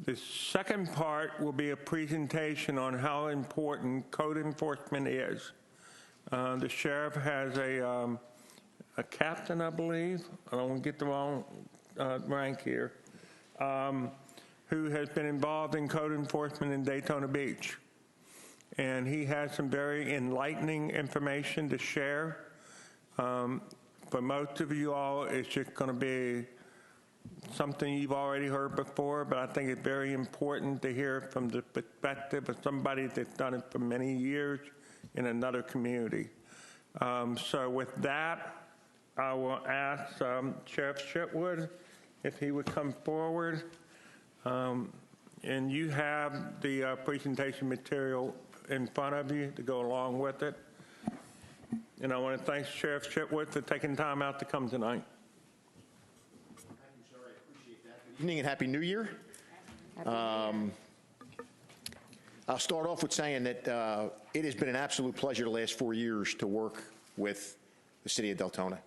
The second part will be a presentation on how important code enforcement is. The sheriff has a captain, I believe, I don't want to get the wrong rank here, who has been involved in code enforcement in Daytona Beach. And he has some very enlightening information to share. For most of you all, it's just going to be something you've already heard before, but I think it's very important to hear from the perspective of somebody that's done it for many years in another community. So with that, I will ask Sheriff Chitwood if he would come forward. And you have the presentation material in front of you to go along with it. And I want to thank Sheriff Chitwood for taking time out to come tonight. Thank you, sir. I appreciate that. Good evening and Happy New Year. I'll start off with saying that it has been an absolute pleasure the last 4 years to work with the city of Deltona.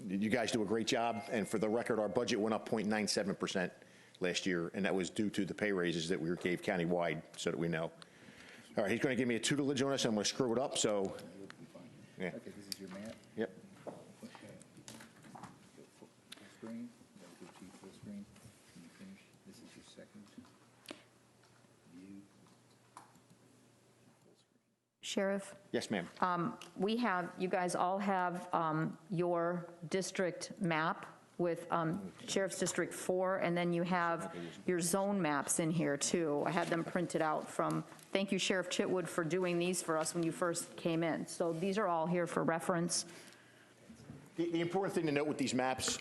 You guys do a great job, and for the record, our budget went up 0.97% last year, and that was due to the pay raises that we gave countywide, so that we know. All right, he's going to give me a tutelage on this, and I'm going to screw it up, so. Yeah. Okay, this is your map. Yep. Okay. Full screen. That'll go to full screen. Can you finish? This is your second view. Sheriff? Yes, ma'am. We have, you guys all have your district map with Sheriff's District 4, and then you have your zone maps in here too. I had them printed out from, thank you Sheriff Chitwood for doing these for us when you first came in. So these are all here for reference. The important thing to note with these maps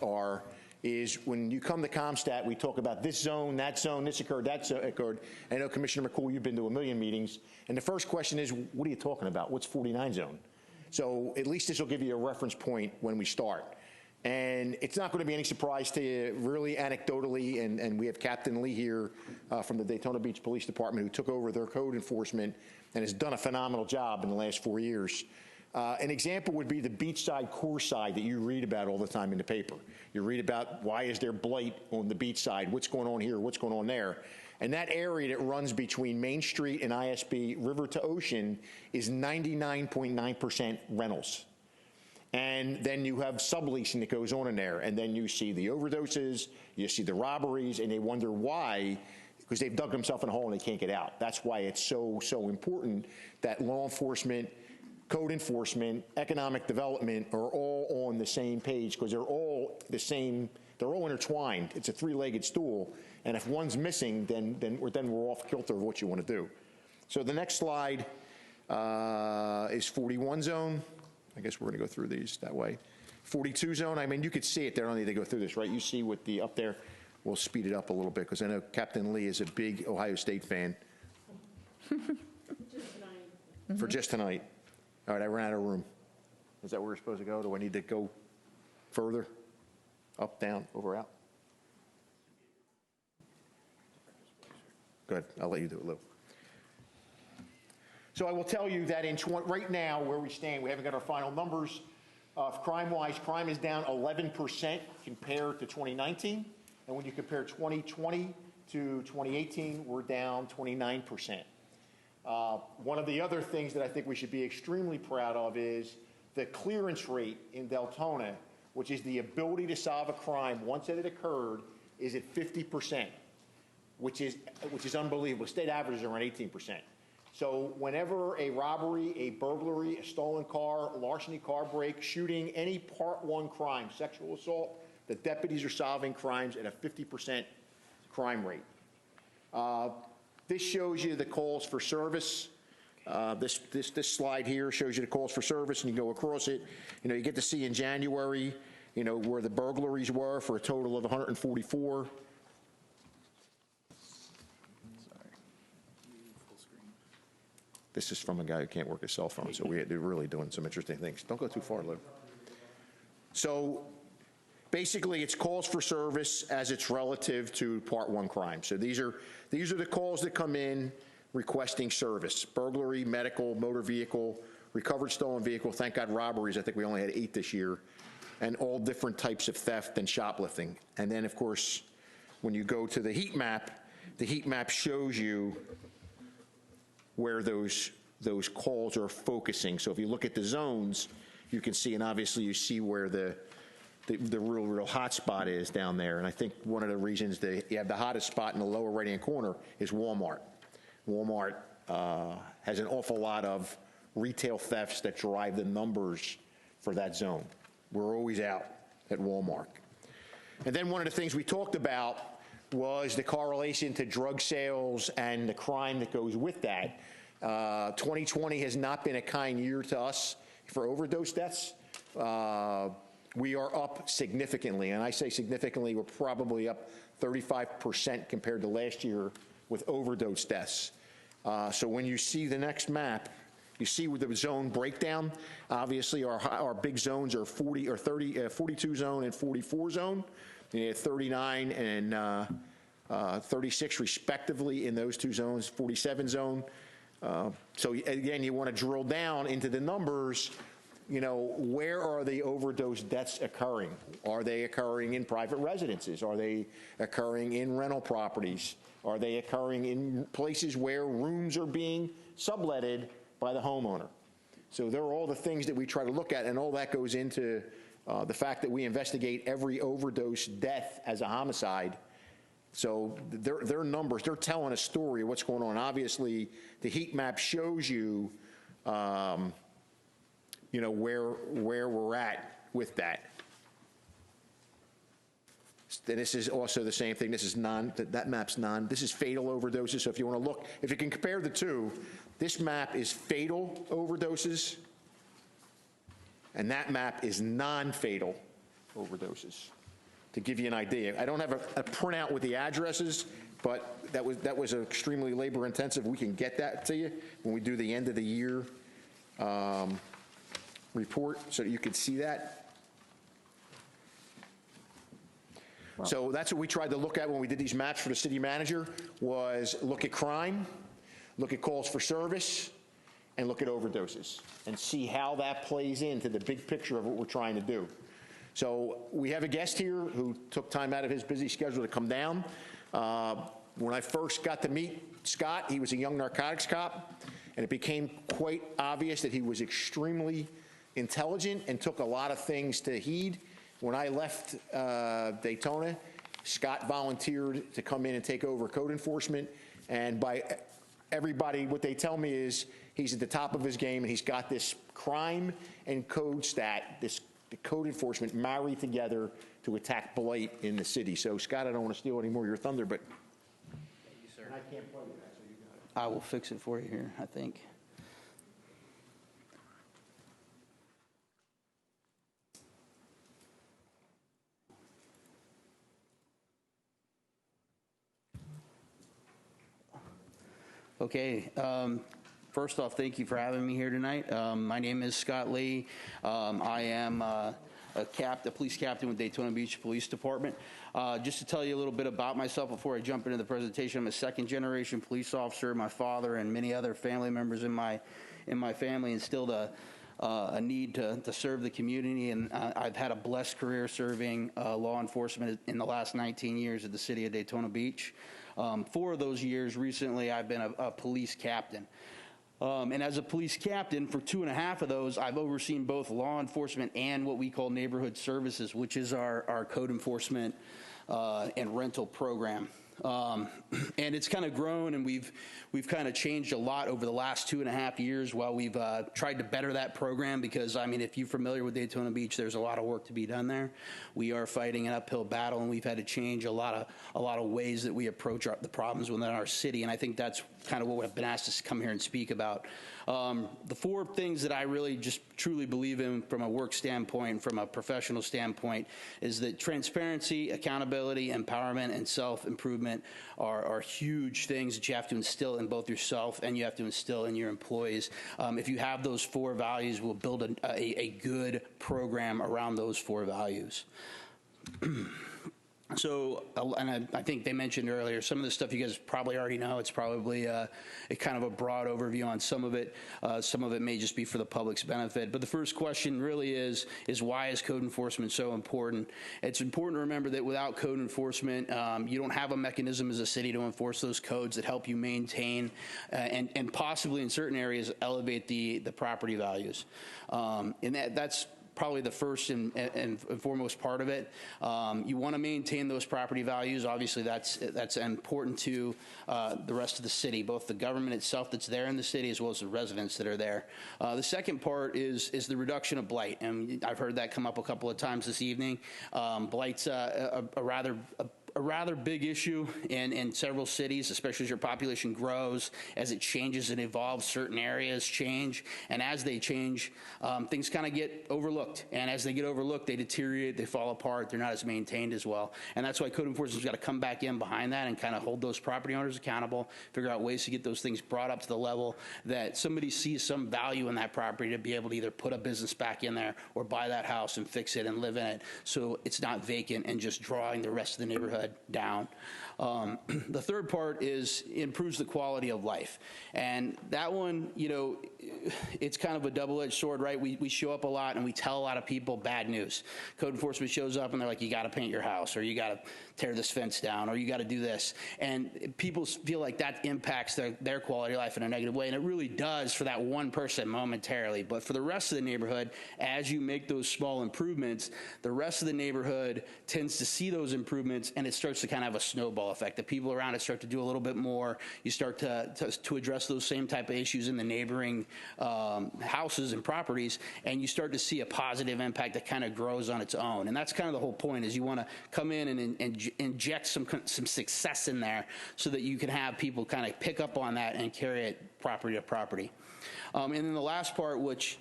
is when you come to ComStat, we talk about this zone, this occurred, that occurred. I know Commissioner McCool, you've been to a million meetings, and the first question is, what are you talking about? What's 49 zone? So at least this will give you a reference point when we start. And it's not going to be any surprise to you, really anecdotally, and we have Captain Lee here from the Daytona Beach Police Department who took over their code enforcement and has done a phenomenal job in the last 4 years. An example would be the beachside core side that you read about all the time in the paper. You read about why is there blight on the beach side, what's going on here, what's going on there. And that area that runs between Main Street and ISB, river to ocean, is 99.9% rentals. And then you have subleasing that goes on in there, and then you see the overdoses, you see the robberies, and they wonder why, because they've dug themselves in a hole and they can't get out. That's why it's so important that law enforcement, code enforcement, economic development are all on the same page, because they're all the same, they're all intertwined. It's a three-legged stool, and if one's missing, then we're off kilter of what you want to do. So the next slide is 41 zone. I guess we're going to go through these that way. 42 zone, I mean, you could see it there. I don't need to go through this, right? You see what the up there, we'll speed it up a little bit because I know Captain Lee is a big Ohio State fan. For just tonight. All right, I ran out of room. Is that where we're supposed to go? Do I need to go further? Up, down, over, out? Good, I'll let you do it, Lou. So I will tell you that right now, where we stand, we haven't got our final numbers. Crime-wise, crime is down 11% compared to 2019. And when you compare 2020 to 2018, we're down 29%. One of the other things that I think we should be extremely proud of is the clearance rate in Deltona, which is the ability to solve a crime once it had occurred, is at 50%, which is unbelievable. State average is around 18%. So whenever a robbery, a burglary, a stolen car, larceny, car break, shooting, any Part 1 crime, sexual assault, the deputies are solving crimes at a 50% crime rate. This shows you the calls for service. This slide here shows you the calls for service, and you go across it. You know, you get to see in January, you know, where the burglaries were for a total of 144. This is from a guy who can't work his cell phone, so we're really doing some interesting things. Don't go too far, Lou. So basically, it's calls for service as it's relative to Part 1 crime. So these are the calls that come in requesting service: burglary, medical, motor vehicle, recovered stolen vehicle. Thank God, robberies. I think we only had 8 this year, and all different types of theft and shoplifting. And then, of course, when you go to the heat map shows you where those calls are focusing. So if you look at the zones, you can see, and obviously you see where the real hot spot is down there. And I think one of the reasons that you have the hottest spot in the lower right-hand corner is Walmart. Walmart has an awful lot of retail thefts that drive the numbers for that zone. We're always out at Walmart. And then one of the things we talked about was the correlation to drug sales and the crime that goes with that. 2020 has not been a kind year to us for overdose deaths. We are up significantly, and I say significantly, we're probably up 35% compared to last year with overdose deaths. So when you see the next map, you see with the zone breakdown, obviously our big zones are 42 zone and 44 zone. You have 39 and 36 respectively in those two zones, 47 zone. So again, you want to drill down into the numbers. You know, where are the overdose deaths occurring? Are they occurring in private residences? Are they occurring in rental properties? Are they occurring in places where rooms are being subletted by the homeowner? So there are all the things that we try to look at, and all that goes into the fact that we investigate every overdose death as a homicide. So their numbers, they're telling a story of what's going on. Obviously, the heat map shows you, you know, where we're at with that. And this is also the same thing. This is that map's this is fatal overdoses. So if you want to look, if you can compare the two, this map is fatal overdoses, and that map is non-fatal overdoses. To give you an idea, I don't have a printout with the addresses, but that was extremely labor intensive. We can get that to you when we do the end of the year report, so that you can see that. Wow. So that's what we tried to look at when we did these maps for the city manager, was look at crime, look at calls for service, and look at overdoses, and see how that plays into the big picture of what we're trying to do. So we have a guest here who took time out of his busy schedule to come down. When I first got to meet Scott, he was a young narcotics cop, and it became quite obvious that he was extremely intelligent and took a lot of things to heed. When I left Daytona, Scott volunteered to come in and take over code enforcement, and by everybody, what they tell me is he's at the top of his game, and he's got this crime and code stat, the code enforcement married together to attack blight in the city. So, Scott, I don't want to steal any more of your thunder, but thank you, sir. And I can't plug that, so you got it. I will fix it for you here, I think. Okay. First off, thank you for having me here tonight. My name is Scott Lee. I am a police captain with Daytona Beach Police Department. Just to tell you a little bit about myself before I jump into the presentation, I'm a second-generation police officer. My father and many other family members in my family instilled a need to serve the community, and I've had a blessed career serving law enforcement in the last 19 years at the city of Daytona Beach. 4 of those years recently, I've been a police captain. And as a police captain, for 2.5 of those, I've overseen both law enforcement and what we call neighborhood services, which is our code enforcement and rental program. And it's kind of grown, and we've kind of changed a lot over the last 2.5 years while we've tried to better that program, because, I mean, if you're familiar with Daytona Beach, there's a lot of work to be done there. We are fighting an uphill battle, and we've had to change a lot of ways that we approach the problems within our city, and I think that's kind of what I've been asked to come here and speak about. The 4 things that I really just truly believe in from a work standpoint, from a professional standpoint, is that transparency, accountability, empowerment, and self-improvement are huge things that you have to instill in both yourself and you have to instill in your employees. If you have those 4 values, we'll build a good program around those 4 values. So, and I think they mentioned earlier, some of the stuff you guys probably already know. It's probably a kind of a broad overview on some of it. Some of it may just be for the public's benefit. But the first question really is why is code enforcement so important? It's important to remember that without code enforcement, you don't have a mechanism as a city to enforce those codes that help you maintain and possibly in certain areas elevate the property values. And that's probably the first and foremost part of it. You want to maintain those property values. Obviously, that's important to the rest of the city, both the government itself that's there in the city as well as the residents that are there. The second part is the reduction of blight, and I've heard that come up a couple of times this evening. Blight's a rather big issue in several cities, especially as your population grows, as it changes and evolves, certain areas change, and as they change, things kind of get overlooked, and as they get overlooked, they deteriorate, they fall apart, they're not as maintained as well, and that's why code enforcement's got to come back in behind that and kind of hold those property owners accountable, figure out ways to get those things brought up to the level that somebody sees some value in that property to be able to either put a business back in there or buy that house and fix it and live in it so it's not vacant and just drawing the rest of the neighborhood down. The third part is improves the quality of life. And that one, it's kind of a double-edged sword, right? We show up a lot and we tell a lot of people bad news. Code enforcement shows up and they're like, you got to paint your house, or you got to tear this fence down, or you got to do this. And people feel like that impacts their quality of life in a negative way. And it really does for that one person momentarily. But for the rest of the neighborhood, as you make those small improvements, the rest of the neighborhood tends to see those improvements and it starts to kind of have a snowball effect. The people around it start to do a little bit more. You start to address those same type of issues in the neighboring houses and properties, and you start to see a positive impact that kind of grows on its own. And that's kind of the whole point, is you want to come in and inject some success in there so that you can have people kind of pick up on that and carry it property to property. And then the last part, which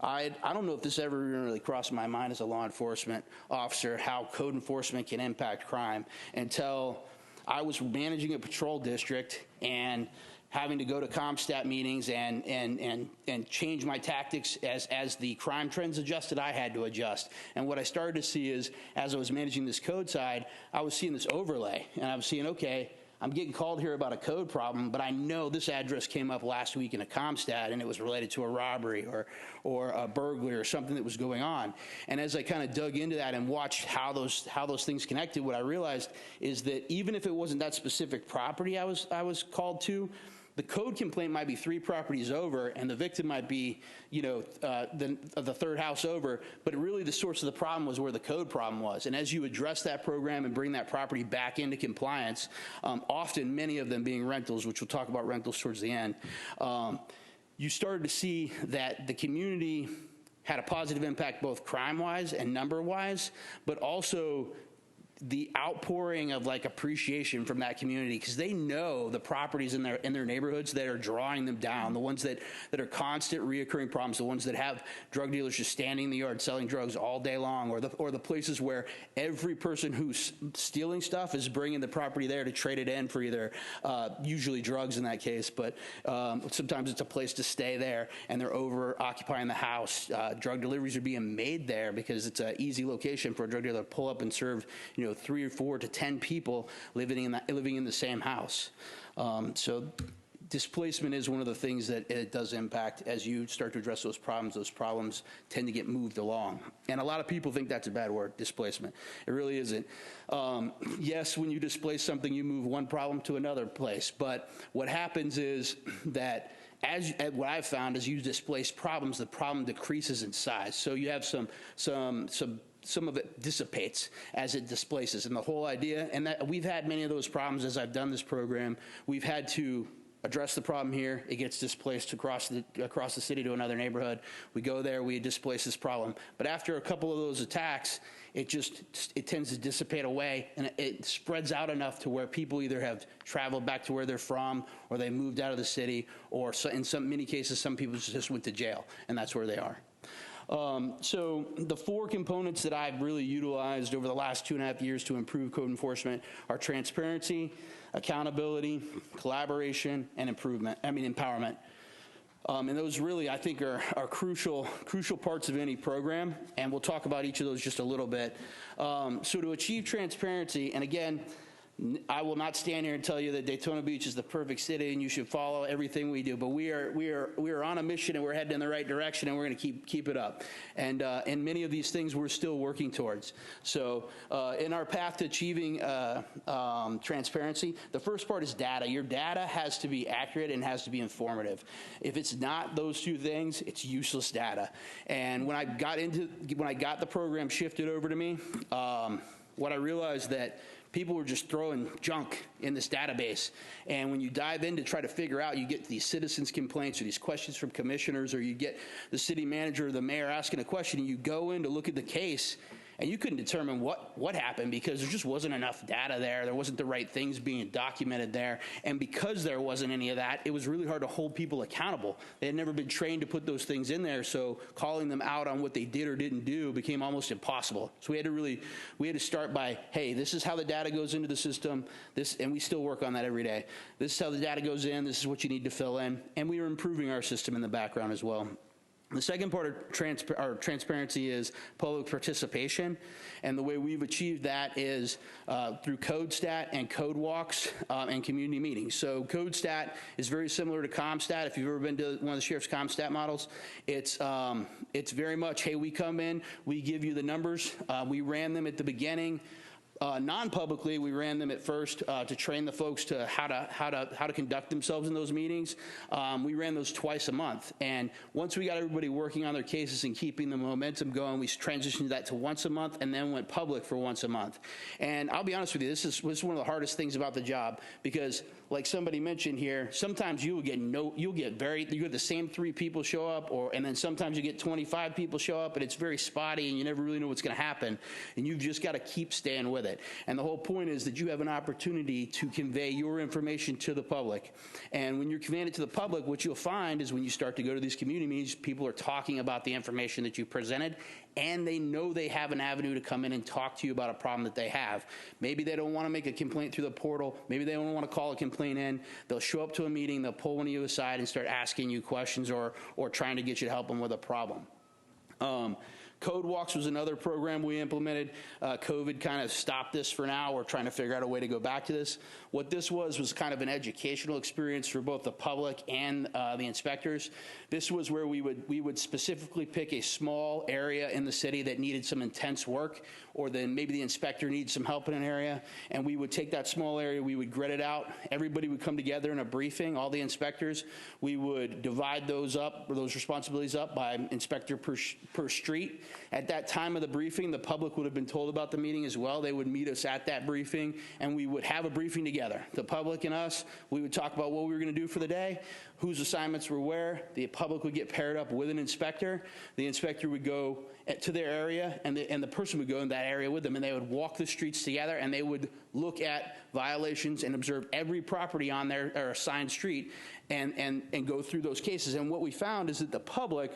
I don't know if this ever really crossed my mind as a law enforcement officer, how code enforcement can impact crime, until I was managing a patrol district and having to go to CompStat meetings and change my tactics as the crime trends adjusted. I had to adjust. And what I started to see is, as I was managing this code side, I was seeing this overlay, and I was seeing, okay, I'm getting called here about a code problem, but I know this address came up last week in a CompStat and it was related to a robbery or a burglary or something that was going on. And as I kind of dug into that and watched how those things connected, what I realized is that even if it wasn't that specific property I was called to, the code complaint might be 3 properties over, and the victim might be, the third house over, but really the source of the problem was where the code problem was. And as you address that program and bring that property back into compliance, often many of them being rentals, which we'll talk about rentals towards the end, you started to see that the community had a positive impact both crime-wise and number-wise, but also the outpouring of appreciation from that community, because they know the properties in their neighborhoods that are drawing them down, the ones that are constant reoccurring problems, the ones that have drug dealers just standing in the yard selling drugs all day long, or the places where every person who's stealing stuff is bringing the property there to trade it in for either usually drugs in that case, but sometimes it's a place to stay there, and they're over occupying the house. Drug deliveries are being made there because it's an easy location for a drug dealer to pull up and serve 3 or 4 to 10 people living in the same house. So displacement is one of the things that it does impact. As you start to address those problems tend to get moved along. And a lot of people think that's a bad word, displacement. It really isn't. Yes, when you displace something, you move one problem to another place. But what happens is that what I've found is you displace problems, the problem decreases in size. So you have some of it dissipates as it displaces. And the whole idea, and that we've had many of those problems as I've done this program, we've had to address the problem here, it gets displaced across the city to another neighborhood. We go there, we displace this problem. But after a couple of those attacks, it tends to dissipate away, and it spreads out enough to where people either have traveled back to where they're from, or they moved out of the city, or in many cases, some people just went to jail, and that's where they are. So the 4 components that I've really utilized over the last 2.5 years to improve code enforcement are transparency, accountability, collaboration, and empowerment. And those really, I think, are crucial parts of any program, and we'll talk about each of those just a little bit. So to achieve transparency, and again, I will not stand here and tell you that Daytona Beach is the perfect city and you should follow everything we do, but we are on a mission and we're heading in the right direction and we're going to keep it up. And many of these things we're still working towards. So in our path to achieving transparency, the first part is data. Your data has to be accurate and has to be informative. If it's not those two things, it's useless data. And when I got the program shifted over to me, what I realized that people were just throwing junk in this database. And when you dive in to try to figure out, you get these citizens' complaints or these questions from commissioners, or you get the city manager or the mayor asking a question, and you go in to look at the case, and you couldn't determine what happened because there just wasn't enough data there. There wasn't the right things being documented there. And because there wasn't any of that, it was really hard to hold people accountable. They had never been trained to put those things in there, so calling them out on what they did or didn't do became almost impossible. So we had to start by, hey, this is how the data goes into the system, and we still work on that every day. This is how the data goes in, this is what you need to fill in, and we are improving our system in the background as well. The second part of transparency is public participation, and the way we've achieved that is through CodeStat and code walks and community meetings. So CodeStat is very similar to ComStat. If you've ever been to one of the sheriff's ComStat models, it's very much, hey, we come in, we give you the numbers, we ran them at the beginning. Non-publicly, we ran them at first to train the folks to how to conduct themselves in those meetings. We ran those twice a month, and once we got everybody working on their cases and keeping the momentum going, we transitioned that to once a month, and then went public for once a month. And I'll be honest with you, this is one of the hardest things about the job, because like somebody mentioned here, sometimes you get the same 3 people show up, and then sometimes you get 25 people show up, and it's very spotty, and you never really know what's going to happen, and you've just got to keep staying with it. And the whole point is that you have an opportunity to convey your information to the public. And when you're conveying it to the public, what you'll find is when you start to go to these community meetings, people are talking about the information that you presented, and they know they have an avenue to come in and talk to you about a problem that they have. Maybe they don't want to make a complaint through the portal. Maybe they don't want to call a complaint in. They'll show up to a meeting, they'll pull one of you aside and start asking you questions or trying to get you to help them with a problem. Code Walks was another program we implemented. COVID kind of stopped this for now. We're trying to figure out a way to go back to this. What this was kind of an educational experience for both the public and the inspectors. This was where we would specifically pick a small area in the city that needed some intense work, or then maybe the inspector needs some help in an area, and we would take that small area, we would grid it out. Everybody would come together in a briefing, all the inspectors. We would divide those responsibilities up by inspector per street. At that time of the briefing, the public would have been told about the meeting as well. They would meet us at that briefing, and we would have a briefing together. The public and us, we would talk about what we were going to do for the day, whose assignments were where. The public would get paired up with an inspector. The inspector would go to their area, and the person would go in that area with them, and they would walk the streets together, and they would look at violations and observe every property on their assigned street and go through those cases. And what we found is that the public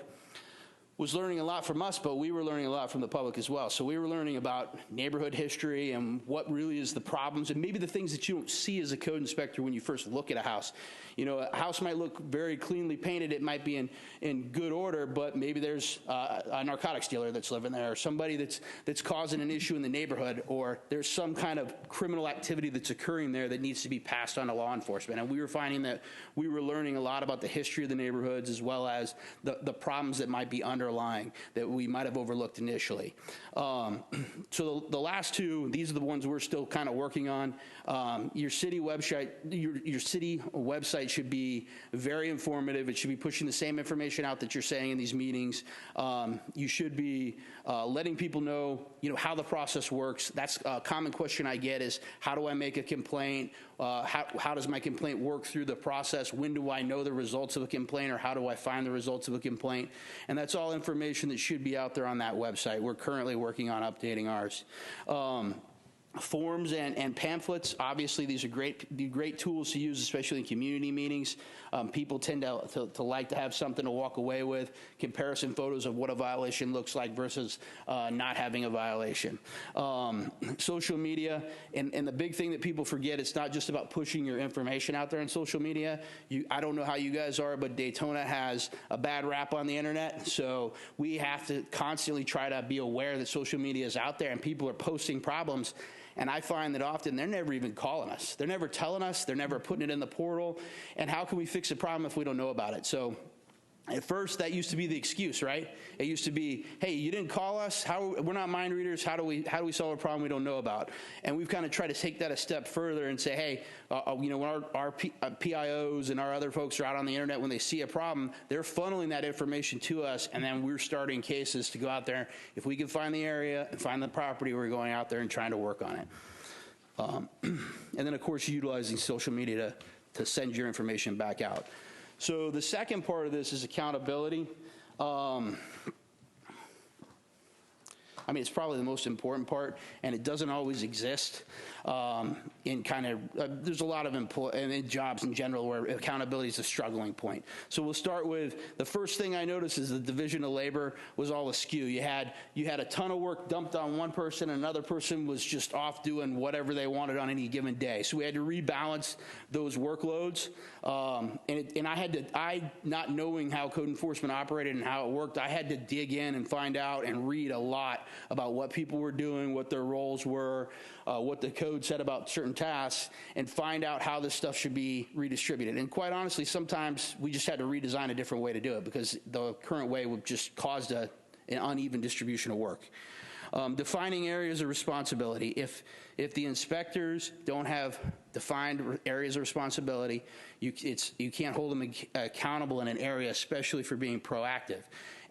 was learning a lot from us, but we were learning a lot from the public as well. So we were learning about neighborhood history and what really is the problems, and maybe the things that you don't see as a code inspector when you first look at a house. You know, a house might look very cleanly painted, it might be in good order, but maybe there's a narcotics dealer that's living there, or somebody that's causing an issue in the neighborhood, or there's some kind of criminal activity that's occurring there that needs to be passed on to law enforcement. And we were finding that we were learning a lot about the history of the neighborhoods, as well as the problems that might be underlying that we might have overlooked initially. So the last two, these are the ones we're still kind of working on. Your city website, your city website should be very informative. It should be pushing the same information out that you're saying in these meetings. You should be letting people know, how the process works. That's a common question I get is, how do I make a complaint? How does my complaint work through the process? When do I know the results of a complaint, or how do I find the results of a complaint? And that's all information that should be out there on that website. We're currently working on updating ours. Forms and pamphlets, obviously these are great tools to use, especially in community meetings. People tend to like to have something to walk away with, comparison photos of what a violation looks like versus not having a violation. Social media, and the big thing that people forget, it's not just about pushing your information out there on social media. I don't know how you guys are, but Daytona has a bad rap on the internet, so we have to constantly try to be aware that social media is out there and people are posting problems. And I find that often they're never even calling us. They're never telling us. They're never putting it in the portal. And how can we fix a problem if we don't know about it? So at first, that used to be the excuse, right? It used to be, hey, you didn't call us. We're not mind readers. How do we solve a problem we don't know about? And we've kind of tried to take that a step further and say, hey, when our PIOs and our other folks are out on the internet, when they see a problem, they're funneling that information to us, and then we're starting cases to go out there. If we can find the area and find the property, we're going out there and trying to work on it. And then, of course, utilizing social media to send your information back out. So the second part of this is accountability. I mean, it's probably the most important part, and it doesn't always exist in kind of, there's a lot of in jobs in general where accountability is a struggling point. So we'll start with, the first thing I noticed is the division of labor was all askew. You had a ton of work dumped on one person, and another person was just off doing whatever they wanted on any given day. So we had to rebalance those workloads. And I not knowing how code enforcement operated and how it worked, I had to dig in and find out and read a lot about what people were doing, what their roles were, what the code said about certain tasks, and find out how this stuff should be redistributed. And quite honestly, sometimes we just had to redesign a different way to do it because the current way would just caused an uneven distribution of work. Defining areas of responsibility. If the inspectors don't have defined areas of responsibility, you can't hold them accountable in an area, especially for being proactive.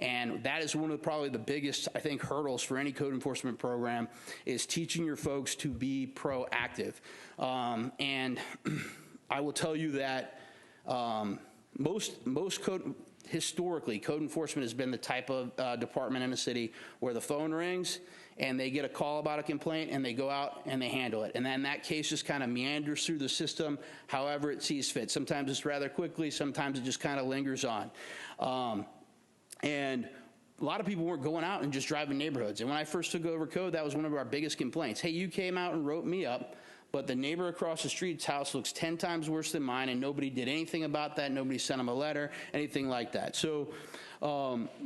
And that is one of probably the biggest, I think, hurdles for any code enforcement program is teaching your folks to be proactive. And I will tell you that historically, code enforcement has been the type of department in the city where the phone rings and they get a call about a complaint and they go out and they handle it. And then that case just kind of meanders through the system however it sees fit. Sometimes it's rather quickly, sometimes it just kind of lingers on. And a lot of people weren't going out and just driving neighborhoods. And when I first took over code, that was one of our biggest complaints. Hey, you came out and wrote me up, but the neighbor across the street's house looks 10 times worse than mine, and nobody did anything about that. Nobody sent them a letter, anything like that. So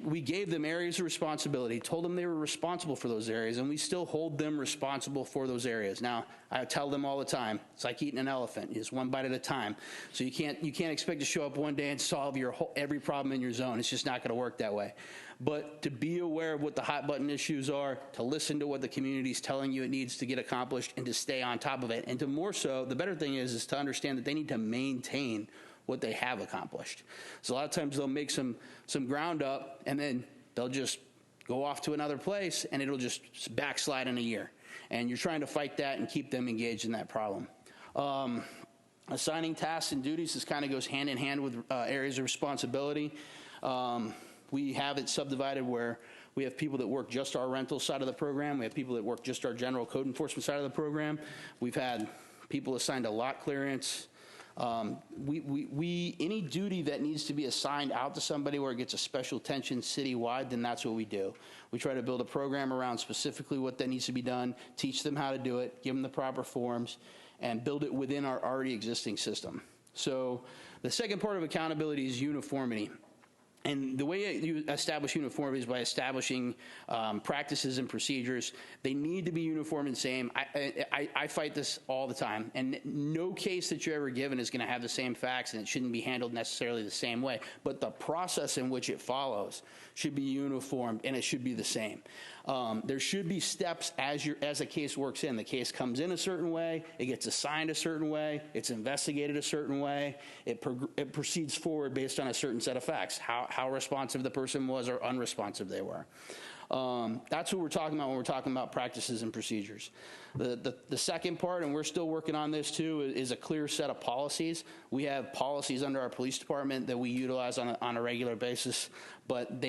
we gave them areas of responsibility, told them they were responsible for those areas, and we still hold them responsible for those areas. Now, I tell them all the time, it's like eating an elephant. It's one bite at a time. So you can't expect to show up one day and solve every problem in your zone. It's just not going to work that way. But to be aware of what the hot button issues are, to listen to what the community is telling you it needs to get accomplished, and to stay on top of it. And to more so, the better thing is to understand that they need to maintain what they have accomplished. So a lot of times they'll make some ground up, and then they'll just go off to another place, and it'll just backslide in a year. And you're trying to fight that and keep them engaged in that problem. Assigning tasks and duties, this kind of goes hand in hand with areas of responsibility. We have it subdivided where we have people that work just our rental side of the program. We have people that work just our general code enforcement side of the program. We've had people assigned to lot clearance. Any duty that needs to be assigned out to somebody where it gets a special attention citywide, then that's what we do. We try to build a program around specifically what that needs to be done, teach them how to do it, give them the proper forms, and build it within our already existing system. So the second part of accountability is uniformity. And the way you establish uniformity is by establishing practices and procedures. They need to be uniform and same. I fight this all the time. And no case that you're ever given is going to have the same facts, and it shouldn't be handled necessarily the same way. But the process in which it follows should be uniform, and it should be the same. There should be steps as a case works in. The case comes in a certain way, it gets assigned a certain way, it's investigated a certain way, it proceeds forward based on a certain set of facts, how responsive the person was or unresponsive they were. That's what we're talking about when we're talking about practices and procedures. The second part, and we're still working on this too, is a clear set of policies. We have policies under our police department that we utilize on a regular basis, but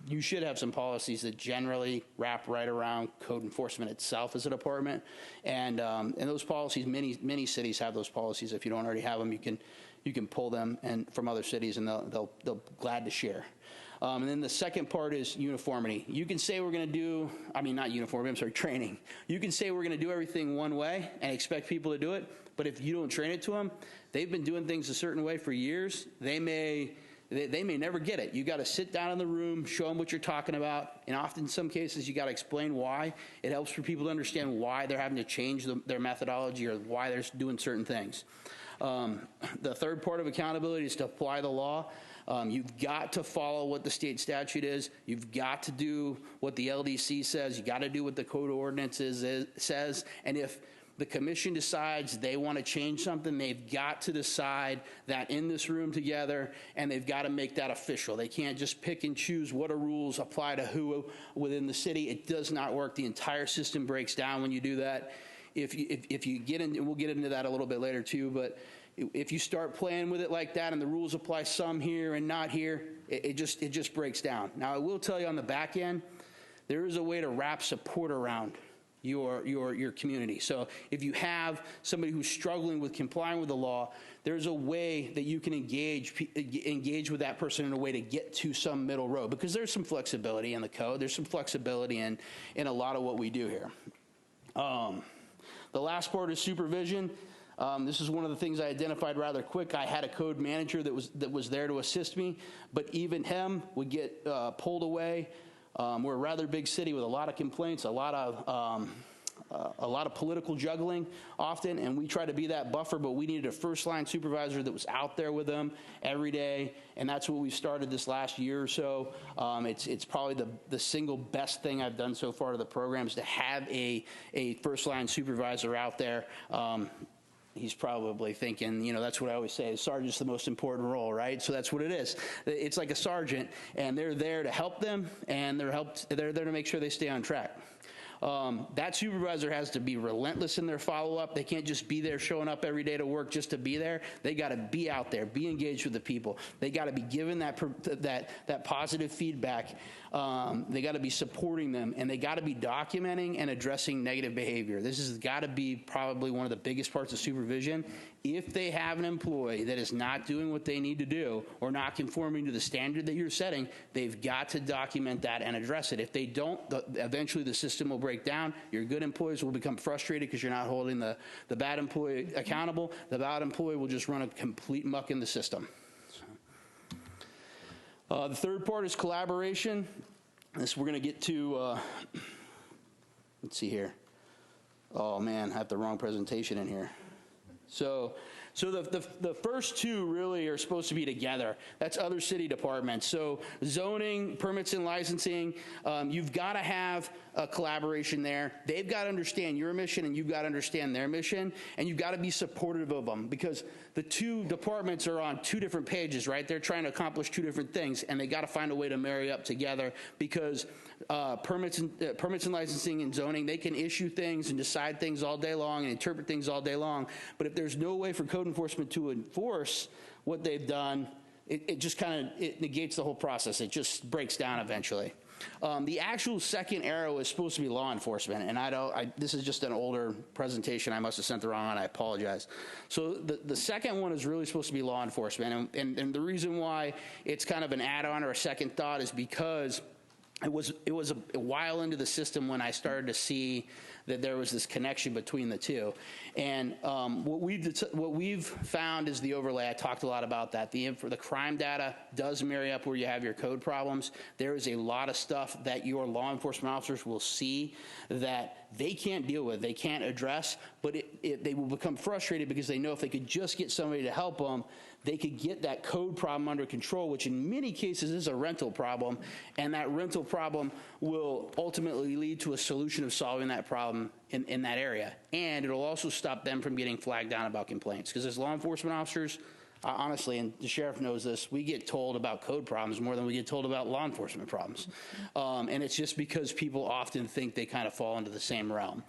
you should have some policies that generally wrap right around code enforcement itself as a department. And those policies, many cities have those policies. If you don't already have them, you can pull them from other cities, and they'll glad to share. And then the second part is uniformity. You can say we're going to do, not uniformity, I'm sorry, training. You can say we're going to do everything one way and expect people to do it, but if you don't train it to them, they've been doing things a certain way for years. They may never get it. You got to sit down in the room, show them what you're talking about, and often in some cases you got to explain why. It helps for people to understand why they're having to change their methodology or why they're doing certain things. The third part of accountability is to apply the law. You've got to follow what the state statute is. You've got to do what the LDC says. You got to do what the code of ordinances says. And if the commission decides they want to change something, they've got to decide that in this room together, and they've got to make that official. They can't just pick and choose what rules apply to who within the city. It does not work. The entire system breaks down when you do that. If you get in, and we'll get into that a little bit later too, but if you start playing with it like that and the rules apply some here and not here, it just breaks down. Now, I will tell you on the back end, there is a way to wrap support around your community. So if you have somebody who's struggling with complying with the law, there's a way that you can engage with that person in a way to get to some middle road, because there's some flexibility in the code. There's some flexibility in a lot of what we do here. The last part is supervision. This is one of the things I identified rather quick. I had a code manager that was there to assist me, but even him would get pulled away. We're a rather big city with a lot of complaints, a lot of political juggling often, and we try to be that buffer, but we needed a first-line supervisor that was out there with them every day, and that's what we started this last year or so. It's probably the single best thing I've done so far to the program is to have a first-line supervisor out there. He's probably thinking, that's what I always say, sergeant's the most important role, right? So that's what it is. It's like a sergeant, and they're there to help them, and they're there to make sure they stay on track. That supervisor has to be relentless in their follow-up. They can't just be there showing up every day to work just to be there. They got to be out there, be engaged with the people. They got to be given that positive feedback. They got to be supporting them, and they got to be documenting and addressing negative behavior. This has got to be probably one of the biggest parts of supervision. If they have an employee that is not doing what they need to do or not conforming to the standard that you're setting, they've got to document that and address it. If they don't, eventually the system will break down. Your good employees will become frustrated because you're not holding the bad employee accountable. The bad employee will just run a complete muck in the system. The third part is collaboration. This we're going to get to, let's see here. Oh man, I have the wrong presentation in here. So the first two really are supposed to be together. That's other city departments. So zoning, permits and licensing, you've got to have a collaboration there. They've got to understand your mission and you've got to understand their mission, and you've got to be supportive of them, because the two departments are on two different pages, right? They're trying to accomplish two different things, and they got to find a way to marry up together, because permits and licensing and zoning, they can issue things and decide things all day long and interpret things all day long, but if there's no way for code enforcement to enforce what they've done, it just kind of negates the whole process. It just breaks down eventually. The actual second arrow is supposed to be law enforcement, and this is just an older presentation. I must have sent the wrong one. I apologize. So the second one is really supposed to be law enforcement, and the reason why it's kind of an add-on or a second thought is because it was a while into the system when I started to see that there was this connection between the two. And what we've found is the overlay. I talked a lot about that. The crime data does marry up where you have your code problems. There is a lot of stuff that your law enforcement officers will see that they can't deal with, they can't address, but they will become frustrated because they know if they could just get somebody to help them, they could get that code problem under control, which in many cases is a rental problem, and that rental problem will ultimately lead to a solution of solving that problem in that area. And it'll also stop them from getting flagged down about complaints, because as law enforcement officers, honestly, and the sheriff knows this, we get told about code problems more than we get told about law enforcement problems. And it's just because people often think they kind of fall into the same realm.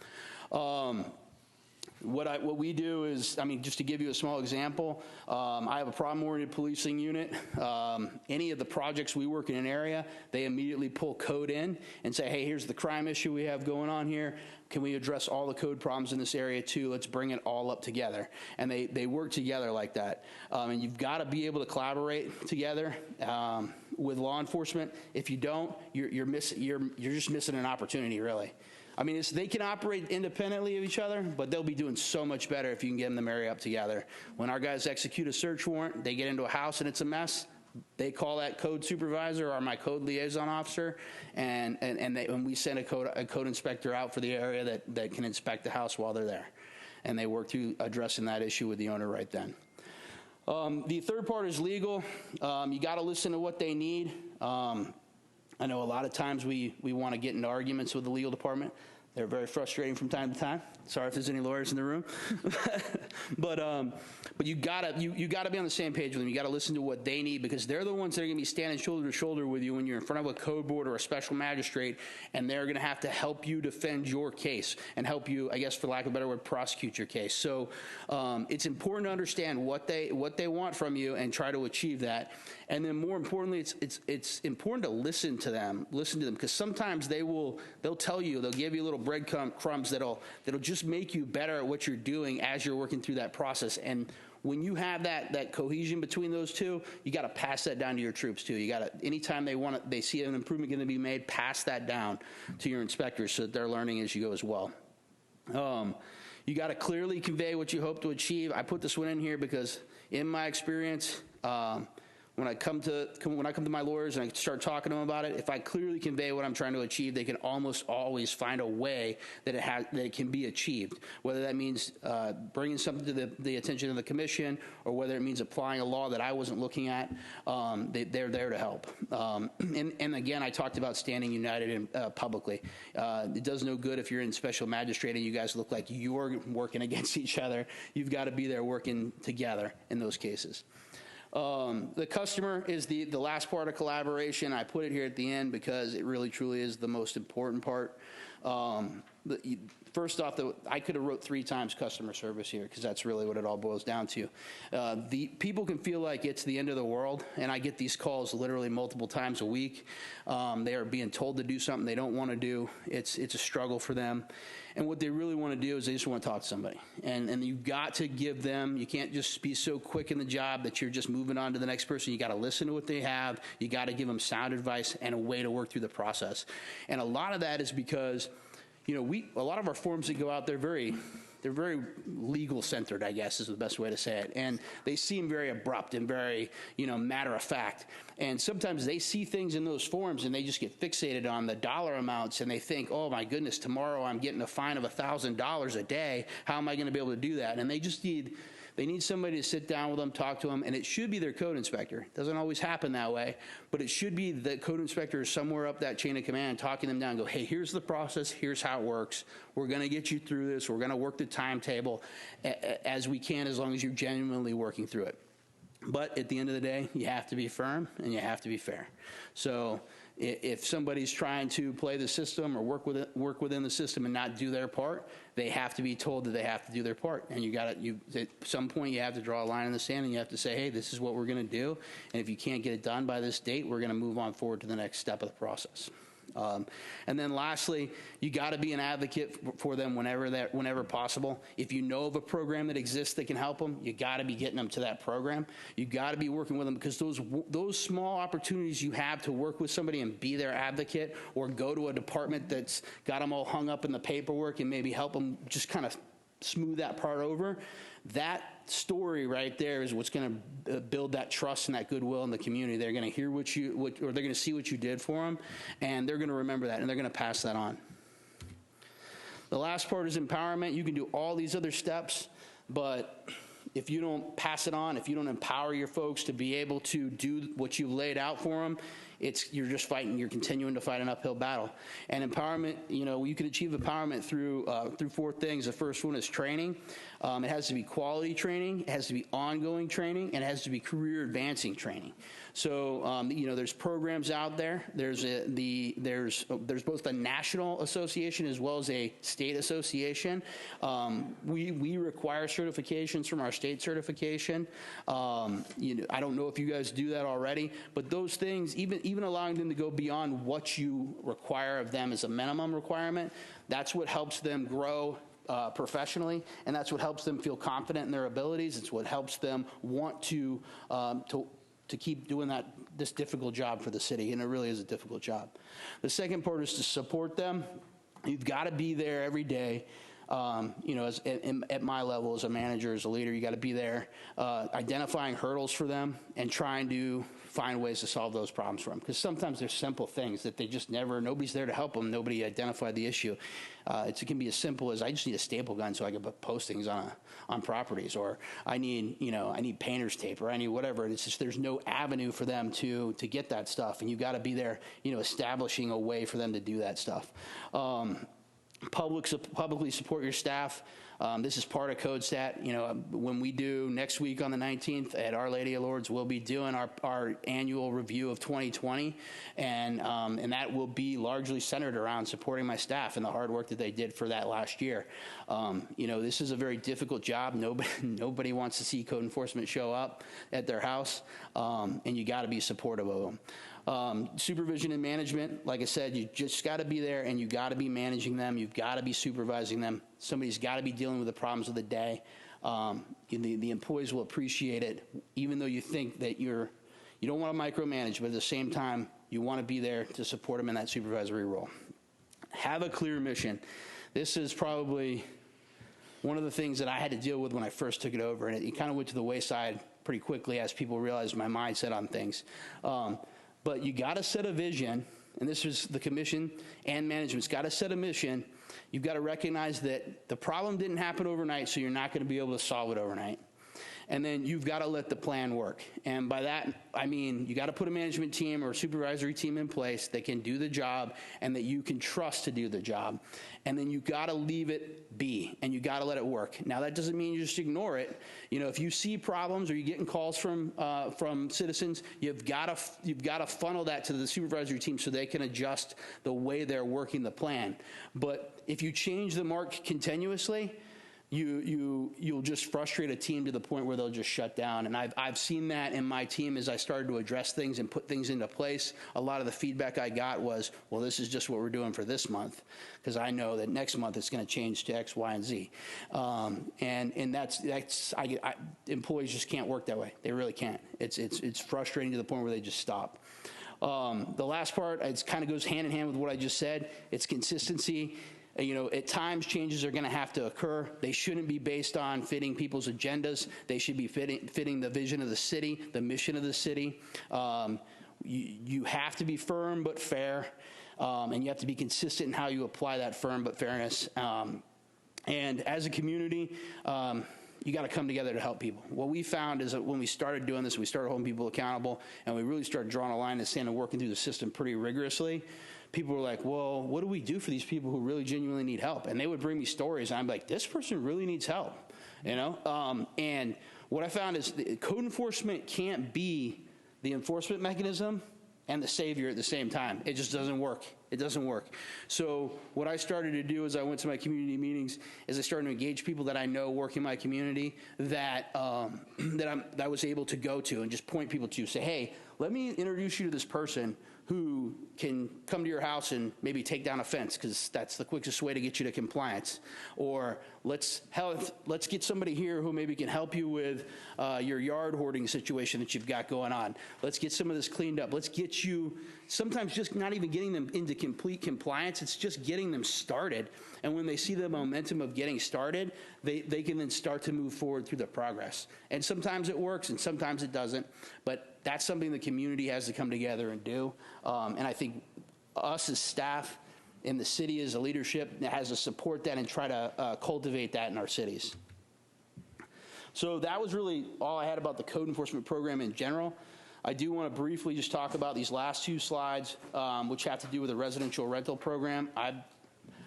What we do is, I mean, just to give you a small example, I have a problem-oriented policing unit. Any of the projects we work in an area, they immediately pull code in and say, hey, here's the crime issue we have going on here. Can we address all the code problems in this area too? Let's bring it all up together. And they work together like that. And you've got to be able to collaborate together with law enforcement. If you don't, you're just missing an opportunity, really. I mean, they can operate independently of each other, but they'll be doing so much better if you can get them to marry up together. When our guys execute a search warrant, they get into a house and it's a mess, they call that code supervisor or my code liaison officer, and we send a code inspector out for the area that can inspect the house while they're there. And they work through addressing that issue with the owner right then. The third part is legal. You got to listen to what they need. I know a lot of times we want to get into arguments with the legal department. They're very frustrating from time to time. Sorry if there's any lawyers in the room. But you gotta be on the same page with them. You gotta listen to what they need, because they're the ones that are gonna be standing shoulder to shoulder with you when you're in front of a code board or a special magistrate, and they're gonna have to help you defend your case and help you, I guess for lack of a better word, prosecute your case. So it's important to understand what they want from you and try to achieve that. And then more importantly, it's important to listen to them, because sometimes they'll tell you, they'll give you little breadcrumbs that'll just make you better at what you're doing as you're working through that process. And when you have that cohesion between those two, you got to pass that down to your troops too. You got to, anytime they see an improvement going to be made, pass that down to your inspectors so that they're learning as you go as well. You got to clearly convey what you hope to achieve. I put this one in here because in my experience, when I come to my lawyers and I start talking to them about it, if I clearly convey what I'm trying to achieve, they can almost always find a way that it can be achieved. Whether that means bringing something to the attention of the commission, or whether it means applying a law that I wasn't looking at, they're there to help. And again, I talked about standing united publicly. It does no good if you're in special magistrate and you guys look like you're working against each other. You've got to be there working together in those cases. The customer is the last part of collaboration. I put it here at the end because it really truly is the most important part. First off, I could have wrote 3 times customer service here, because that's really what it all boils down to. The people can feel like it's the end of the world, and I get these calls literally multiple times a week. They are being told to do something they don't want to do. It's a struggle for them. And what they really want to do is they just want to talk to somebody. And you've got to give them, you can't just be so quick in the job that you're just moving on to the next person. You got to listen to what they have. You got to give them sound advice and a way to work through the process. And a lot of that is because, a lot of our forms that go out, they're very legal centered, I guess is the best way to say it. And they seem very abrupt and very, matter of fact. And sometimes they see things in those forms and they just get fixated on the dollar amounts, and they think, oh my goodness, tomorrow I'm getting a fine of $1,000 a day. How am I going to be able to do that? And they need somebody to sit down with them, talk to them, and it should be their code inspector. It doesn't always happen that way, but it should be the code inspector somewhere up that chain of command, talking them down and go, hey, here's the process, here's how it works. We're going to get you through this. We're going to work the timetable as we can, as long as you're genuinely working through it. But at the end of the day, you have to be firm and you have to be fair. So if somebody's trying to play the system or work within the system and not do their part, they have to be told that they have to do their part. And at some point you have to draw a line in the sand and you have to say, hey, this is what we're going to do. And if you can't get it done by this date, we're going to move on forward to the next step of the process. And then lastly, you got to be an advocate for them whenever possible. If you know of a program that exists that can help them, you got to be getting them to that program. You got to be working with them, because those small opportunities you have to work with somebody and be their advocate, or go to a department that's got them all hung up in the paperwork and maybe help them just kind of smooth that part over. That story right there is what's going to build that trust and that goodwill in the community. They're going to hear or they're going to see what you did for them, and they're going to remember that, and they're going to pass that on. The last part is empowerment. You can do all these other steps, but if you don't pass it on, if you don't empower your folks to be able to do what you've laid out for them, you're just fighting. You're continuing to fight an uphill battle. And empowerment, you can achieve empowerment through 4 things. The first one is training. It has to be quality training, it has to be ongoing training, and it has to be career advancing training. So, there's programs out there. There's both a national association as well as a state association. We require certifications from our state certification. I don't know if you guys do that already, but those things, even allowing them to go beyond what you require of them as a minimum requirement, that's what helps them grow professionally, and that's what helps them feel confident in their abilities. It's what helps them want to keep doing this difficult job for the city, and it really is a difficult job. The second part is to support them. You've got to be there every day. At my level as a manager, as a leader, you got to be there identifying hurdles for them and trying to find ways to solve those problems for them. Because sometimes there's simple things that they just nobody's there to help them. Nobody identified the issue. It can be as simple as, I just need a staple gun so I can put postings on properties, or I need painter's tape, or I need whatever. It's just there's no avenue for them to get that stuff, and you got to be there, establishing a way for them to do that stuff. Publicly support your staff. This is part of CodeStat. When we do next week on the 19th at Our Lady of Lourdes, we'll be doing our annual review of 2020, and that will be largely centered around supporting my staff and the hard work that they did for that last year. This is a very difficult job. Nobody wants to see code enforcement show up at their house, and you got to be supportive of them. Supervision and management, like I said, you just got to be there, and you got to be managing them. You've got to be supervising them. Somebody's got to be dealing with the problems of the day. The employees will appreciate it, even though you think that you don't want to micromanage, but at the same time, you want to be there to support them in that supervisory role. Have a clear mission. This is probably one of the things that I had to deal with when I first took it over, and it kind of went to the wayside pretty quickly as people realized my mindset on things. But you got to set a vision, and this is the commission and management's got to set a mission. You've got to recognize that the problem didn't happen overnight, so you're not going to be able to solve it overnight. And then you've got to let the plan work. And by that, I mean you got to put a management team or a supervisory team in place that can do the job and that you can trust to do the job. And then you got to leave it be, and you got to let it work. Now, that doesn't mean you just ignore it. If you see problems or you're getting calls from citizens, you've got to funnel that to the supervisory team so they can adjust the way they're working the plan. But if you change the mark continuously, you'll just frustrate a team to the point where they'll just shut down. And I've seen that in my team as I started to address things and put things into place. A lot of the feedback I got was, well, this is just what we're doing for this month, because I know that next month it's going to change to X, Y, and Z. And employees just can't work that way. They really can't. It's frustrating to the point where they just stop. The last part, it kind of goes hand in hand with what I just said. It's consistency. At times changes are going to have to occur. They shouldn't be based on fitting people's agendas. They should be fitting the vision of the city, the mission of the city. You have to be firm but fair, and you have to be consistent in how you apply that firm but fairness. And as a community, you got to come together to help people. What we found is that when we started doing this, we started holding people accountable, and we really started drawing a line in the sand and working through the system pretty rigorously. People were like, well, what do we do for these people who really genuinely need help? And they would bring me stories, and I'm like, this person really needs help, And what I found is code enforcement can't be the enforcement mechanism and the savior at the same time. It just doesn't work. It doesn't work. So what I started to do as I went to my community meetings is I started to engage people that I know work in my community that I was able to go to and just point people to, say, hey, let me introduce you to this person who can come to your house and maybe take down a fence, because that's the quickest way to get you to compliance. Or let's get somebody here who maybe can help you with your yard hoarding situation that you've got going on. Let's get some of this cleaned up. Let's get you, sometimes just not even getting them into complete compliance, it's just getting them started. And when they see the momentum of getting started, they can then start to move forward through the progress. And sometimes it works and sometimes it doesn't, but that's something the community has to come together and do. And I think us as staff and the city as a leadership has to support that and try to cultivate that in our cities. So that was really all I had about the code enforcement program in general. I do want to briefly just talk about these last two slides, which have to do with the residential rental program.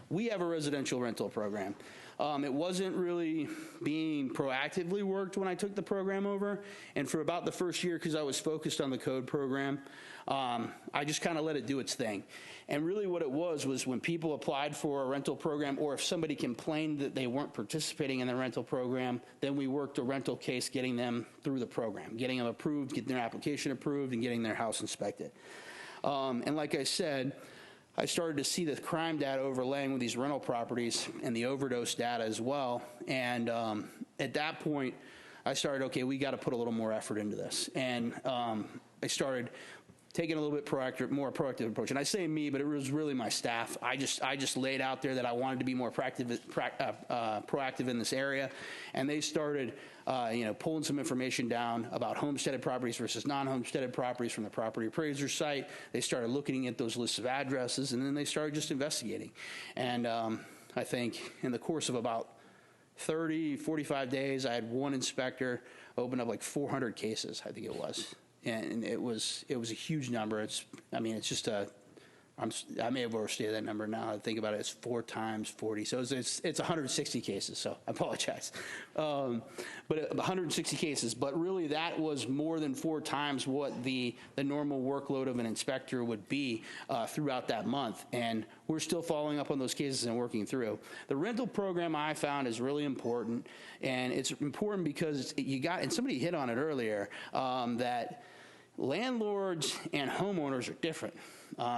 We have a residential rental program. It wasn't really being proactively worked when I took the program over, and for about the first year, because I was focused on the code program, I just kind of let it do its thing. And really what it was when people applied for a rental program, or if somebody complained that they weren't participating in the rental program, then we worked a rental case getting them through the program, getting them approved, getting their application approved, and getting their house inspected. And like I said, I started to see the crime data overlaying with these rental properties and the overdose data as well. And at that point, I started, okay, we got to put a little more effort into this. And I started taking a little bit more proactive approach. And I say me, but it was really my staff. I just laid out there that I wanted to be more proactive in this area. And they started pulling some information down about homesteaded properties versus non-homesteaded properties from the property appraiser site. They started looking at those lists of addresses, and then they started just investigating. And I think in the course of about 30, 45 days, I had one inspector open up like 400 cases, I think it was. And it was a huge number. I may have overstated that number now. I think about it, it's 4 times 40. So it's 160 cases, so I apologize. But 160 cases, but really that was more than 4 times what the normal workload of an inspector would be throughout that month. And we're still following up on those cases and working through. The rental program I found is really important, and it's important because and somebody hit on it earlier, that landlords and homeowners are different.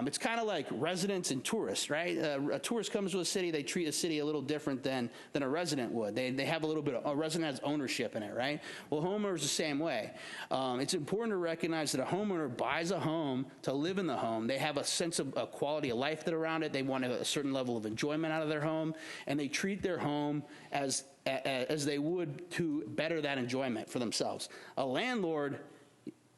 It's kind of like residents and tourists, right? A tourist comes to a city, they treat a city a little different than a resident would. They have a little bit of, a resident has ownership in it, right? Well, homeowners the same way. It's important to recognize that a homeowner buys a home to live in the home. They have a sense of a quality of life that around it. They want a certain level of enjoyment out of their home, and they treat their home as they would to better that enjoyment for themselves. A landlord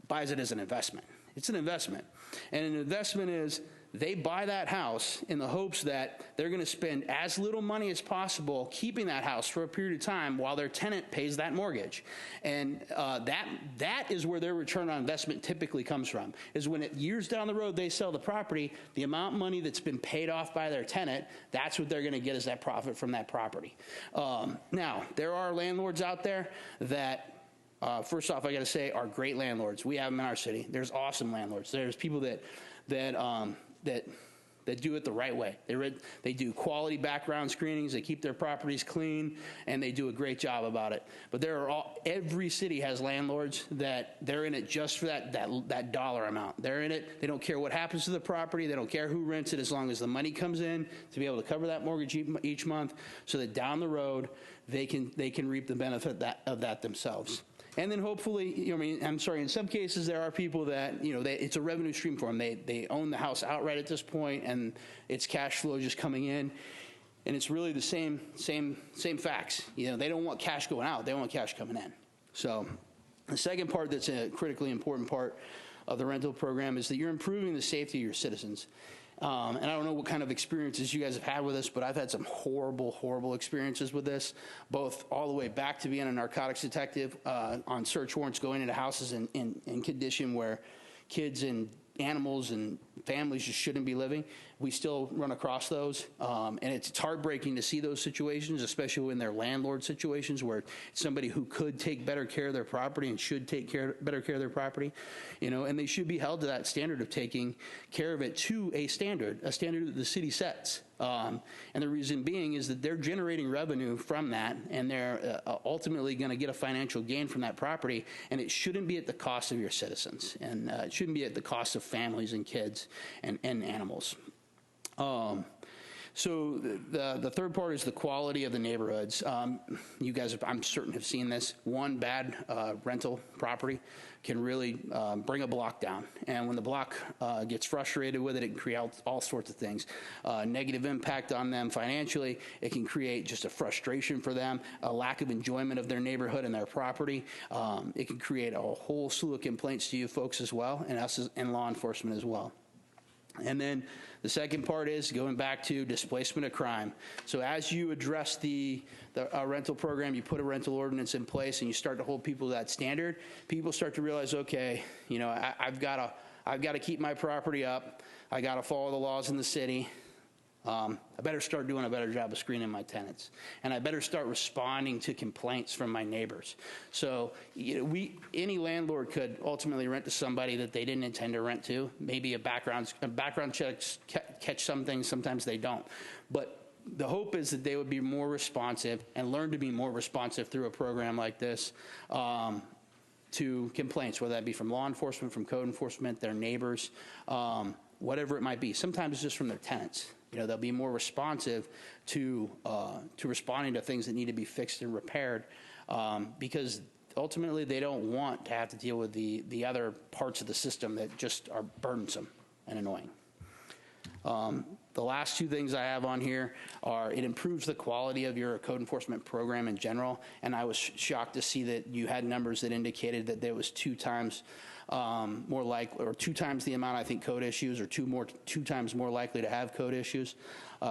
buys it as an investment. It's an investment. And an investment is they buy that house in the hopes that they're going to spend as little money as possible keeping that house for a period of time while their tenant pays that mortgage. And that is where their return on investment typically comes from, is when years down the road they sell the property, the amount of money that's been paid off by their tenant, that's what they're going to get as that profit from that property. Now, there are landlords out there that first off, I got to say, are great landlords. We have them in our city. There's awesome landlords. There's people that do it the right way. They do quality background screenings. They keep their properties clean, and they do a great job about it. But every city has landlords that they're in it just for that dollar amount. They're in it. They don't care what happens to the property. They don't care who rents it, as long as the money comes in to be able to cover that mortgage each month, so that down the road they can reap the benefit of that themselves. And then hopefully, in some cases there are people that, it's a revenue stream for them. They own the house outright at this point, and it's cash flow just coming in. And it's really the same facts. They don't want cash going out. They want cash coming in. So the second part that's a critically important part of the rental program is that you're improving the safety of your citizens. And I don't know what kind of experiences you guys have had with this, but I've had some horrible, horrible experiences with this, both all the way back to being a narcotics detective on search warrants, going into houses in condition where kids and animals and families just shouldn't be living. We still run across those, and it's heartbreaking to see those situations, especially when they're landlord situations where somebody who could take better care of their property and should take better care of their property, and they should be held to that standard of taking care of it to a standard that the city sets. And the reason being is that they're generating revenue from that, and they're ultimately going to get a financial gain from that property, and it shouldn't be at the cost of your citizens, and it shouldn't be at the cost of families and kids and animals. So the third part is the quality of the neighborhoods. You guys, I'm certain, have seen this. One bad rental property can really bring a block down. And when the block gets frustrated with it, it can create all sorts of things. Negative impact on them financially. It can create just a frustration for them, a lack of enjoyment of their neighborhood and their property. It can create a whole slew of complaints to you folks as well, and us and law enforcement as well. And then the second part is going back to displacement of crime. So as you address the rental program, you put a rental ordinance in place and you start to hold people to that standard, people start to realize, okay, you know, I've got to keep my property up. I got to follow the laws in the city. I better start doing a better job of screening my tenants, and I better start responding to complaints from my neighbors. So, you know, any landlord could ultimately rent to somebody that they didn't intend to rent to. Maybe a background checks catch some things, sometimes they don't. But the hope is that they would be more responsive and learn to be more responsive through a program like this to complaints, whether that be from law enforcement, from code enforcement, their neighbors, whatever it might be. Sometimes it's just from their tenants. You know, they'll be more responsive to responding to things that need to be fixed and repaired, because ultimately they don't want to have to deal with the other parts of the system that just are burdensome and annoying. The last two things I have on here are it improves the quality of your code enforcement program in general, and I was shocked to see that you had numbers that indicated that there was 2 times more likely, or 2 times the amount, I think, code issues, or 2 times more likely to have code issues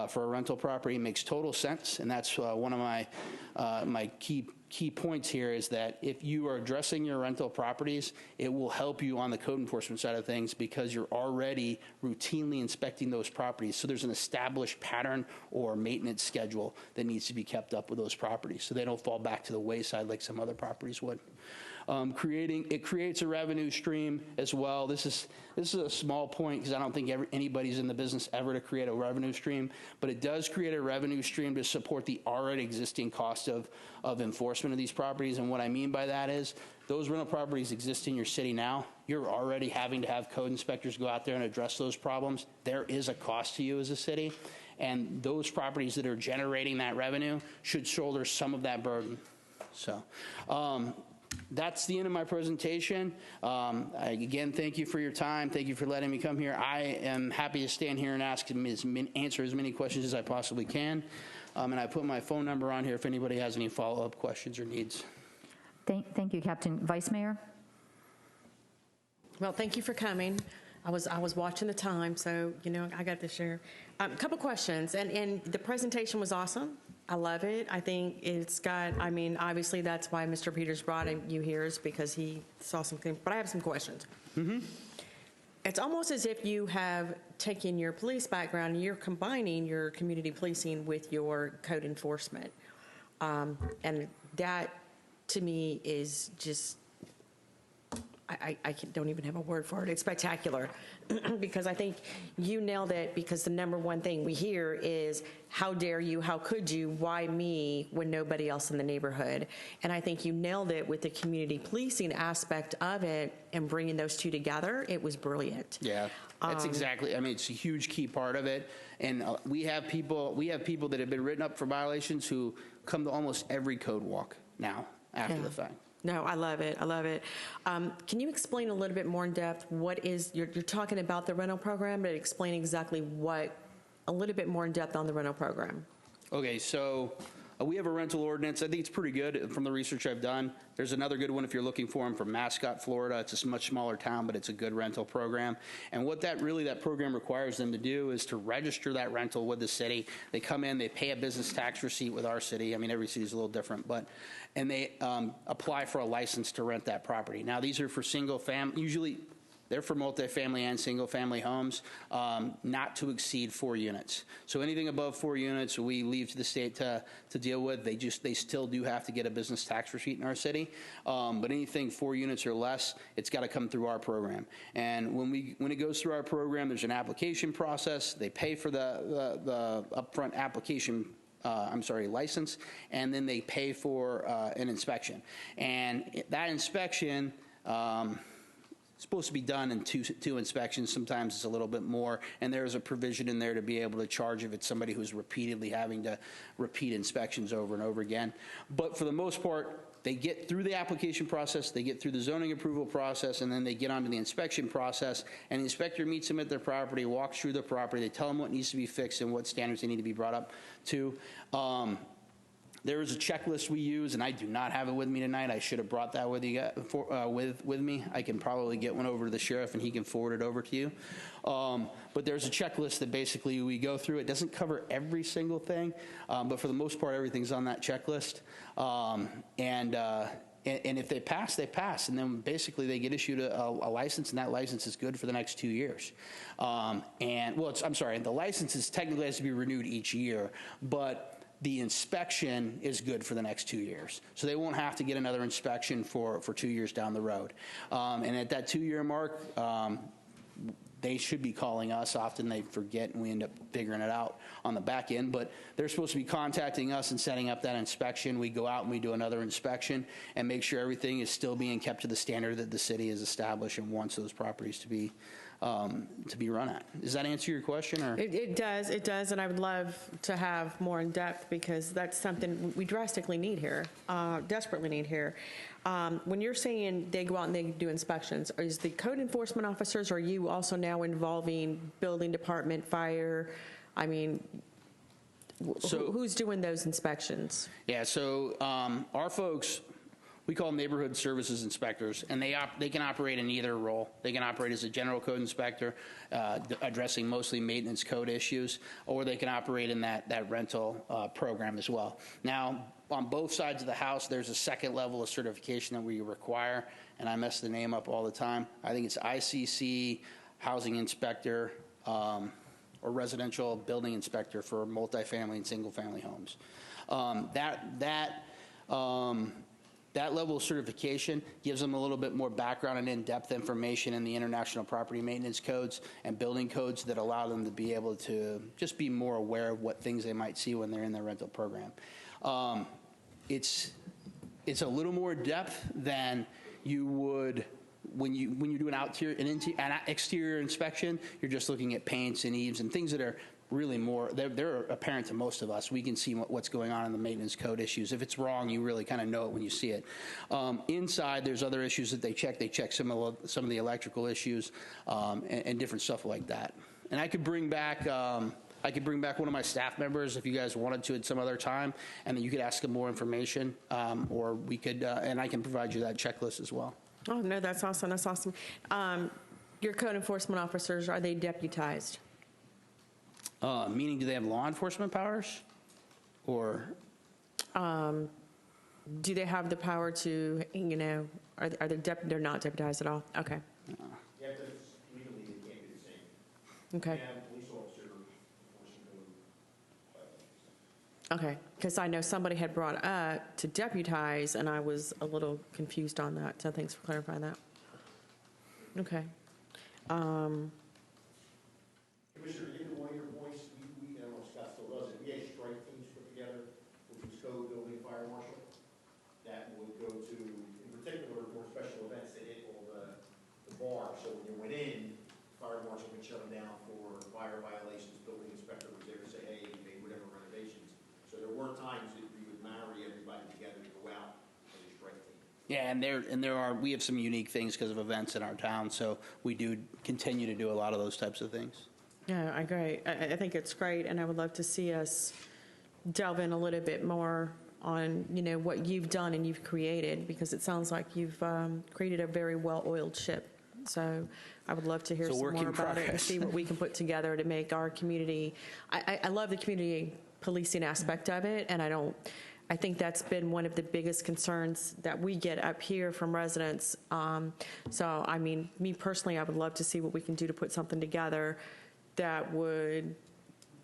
for a rental property. It makes total sense, and that's one of my key points here is that if you are addressing your rental properties, it will help you on the code enforcement side of things because you're already routinely inspecting those properties. So there's an established pattern or maintenance schedule that needs to be kept up with those properties so they don't fall back to the wayside like some other properties would. It creates a revenue stream as well. This is a small point because I don't think anybody's in the business ever to create a revenue stream, but it does create a revenue stream to support the already existing cost of enforcement of these properties. And what I mean by that is those rental properties exist in your city now. You're already having to have code inspectors go out there and address those problems. There is a cost to you as a city, and those properties that are generating that revenue should shoulder some of that burden. So, that's the end of my presentation. Again, thank you for your time. Thank you for letting me come here. I am happy to stand here and answer as many questions as I possibly can. And I put my phone number on here if anybody has any follow-up questions or needs. Thank you, Captain. Vice Mayor? Well, thank you for coming. I was watching the time, so, you know, I got to share. A couple questions, and the presentation was awesome. I love it. I think it's got, I mean, obviously that's why Mr. Peters brought you here is because he saw something, but I have some questions. Mm-hmm. It's almost as if you have taken your police background and you're combining your community policing with your code enforcement. And that, to me, is just, I don't even have a word for it. It's spectacular because I think you nailed it, because the number one thing we hear is, how dare you, how could you, why me when nobody else in the neighborhood? And I think you nailed it with the community policing aspect of it and bringing those two together. It was brilliant. Yeah, that's exactly, I mean, it's a huge key part of it. And we have people that have been written up for violations who come to almost every code walk now after the fact. No, I love it. I love it. Can you explain a little bit more in depth what is, you're talking about the rental program, but explain exactly what, a little bit more in depth on the rental program. Okay, so we have a rental ordinance. I think it's pretty good from the research I've done. There's another good one if you're looking for them from Mascot, Florida. It's a much smaller town, but it's a good rental program. And what that program requires them to do is to register that rental with the city. They come in, they pay a business tax receipt with our city. I mean, every city is a little different, and they apply for a license to rent that property. Now, these are for single family, usually they're for multifamily and single family homes, not to exceed 4 units. So anything above 4 units, we leave to the state to deal with. They still do have to get a business tax receipt in our city. But anything 4 units or less, it's got to come through our program. And when it goes through our program, there's an application process. They pay for the upfront application license, and then they pay for an inspection. And that inspection, supposed to be done in two inspections. Sometimes it's a little bit more, and there's a provision in there to be able to charge if it's somebody who's repeatedly having to repeat inspections over and over again. But for the most part, they get through the application process, they get through the zoning approval process, and then they get onto the inspection process, and the inspector meets them at their property, walks through the property, they tell them what needs to be fixed and what standards they need to be brought up to. There is a checklist we use, and I do not have it with me tonight. I should have brought that with with me. I can probably get one over to the sheriff, and he can forward it over to you. But there's a checklist that basically we go through. It doesn't cover every single thing, but for the most part, everything's on that checklist. And if they pass, they pass. And then basically they get issued a license, and that license is good for the next 2 years. I'm sorry, the license is technically has to be renewed each year, but the inspection is good for the next 2 years. So they won't have to get another inspection for 2 years down the road. And at that 2-year mark, they should be calling us. Often they forget, and we end up figuring it out on the back end. But they're supposed to be contacting us and setting up that inspection. We go out and we do another inspection and make sure everything is still being kept to the standard that the city has established and wants those properties to be run at. Does that answer your question? Or? It does, and I would love to have more in depth, because that's something we drastically need here, desperately need here. When you're saying they go out and they do inspections, is the code enforcement officers, or are you also now involving building department, fire? I mean, who's doing those inspections? Yeah, so our folks, we call them neighborhood services inspectors, and they can operate in either role. They can operate as a general code inspector, addressing mostly maintenance code issues, or they can operate in that rental program as well. Now, on both sides of the house, there's a second level of certification that we require, and I mess the name up all the time. I think it's ICC Housing Inspector, or Residential Building Inspector for multifamily and single-family homes. That level of certification gives them a little bit more background and in-depth information in the international property maintenance codes and building codes that allow them to be able to just be more aware of what things they might see when they're in their rental program. It's a little more depth than you would when you do an exterior inspection. You're just looking at paints and eaves and things that are really more, they're apparent to most of us. We can see what's going on in the maintenance code issues. If it's wrong, you really kind of know it when you see it. Inside, there's other issues that they check. They check some of the electrical issues and different stuff like that. And I could bring back one of my staff members if you guys wanted to at some other time, and then you could ask them more information, or we could, and I can provide you that checklist as well. Oh, no, that's awesome. That's awesome. Your code enforcement officers, are they deputized? Meaning, do they have law enforcement powers, or? Do they have the power to, are they they're not deputized at all? Okay. Yeah, because legally they can't do the same. Okay. And police officer enforcement code. Okay, because I know somebody had brought up to deputize, and I was a little confused on that, so thanks for clarifying that. Okay. Commissioner, in one of your points, we I don't know if Scott still does it, we had strike teams put together, which was code, building, fire marshal, that would go to, in particular, more special events that hit all the bars. So when you went in, fire marshal would shut them down for fire violations, building inspector was there to say, hey, you made whatever renovations. So there were times that we would marry everybody together to go out as a strike team. Yeah, we have some unique things because of events in our town, so we do continue to do a lot of those types of things. Yeah, I agree. I think it's great, and I would love to see us delve in a little bit more on, what you've done and you've created, because it sounds like you've created a very well-oiled ship. So I would love to hear some more about it and see what we can put together to make our community. I love the community policing aspect of it, and I think that's been one of the biggest concerns that we get up here from residents. So, I mean, me personally, I would love to see what we can do to put something together that would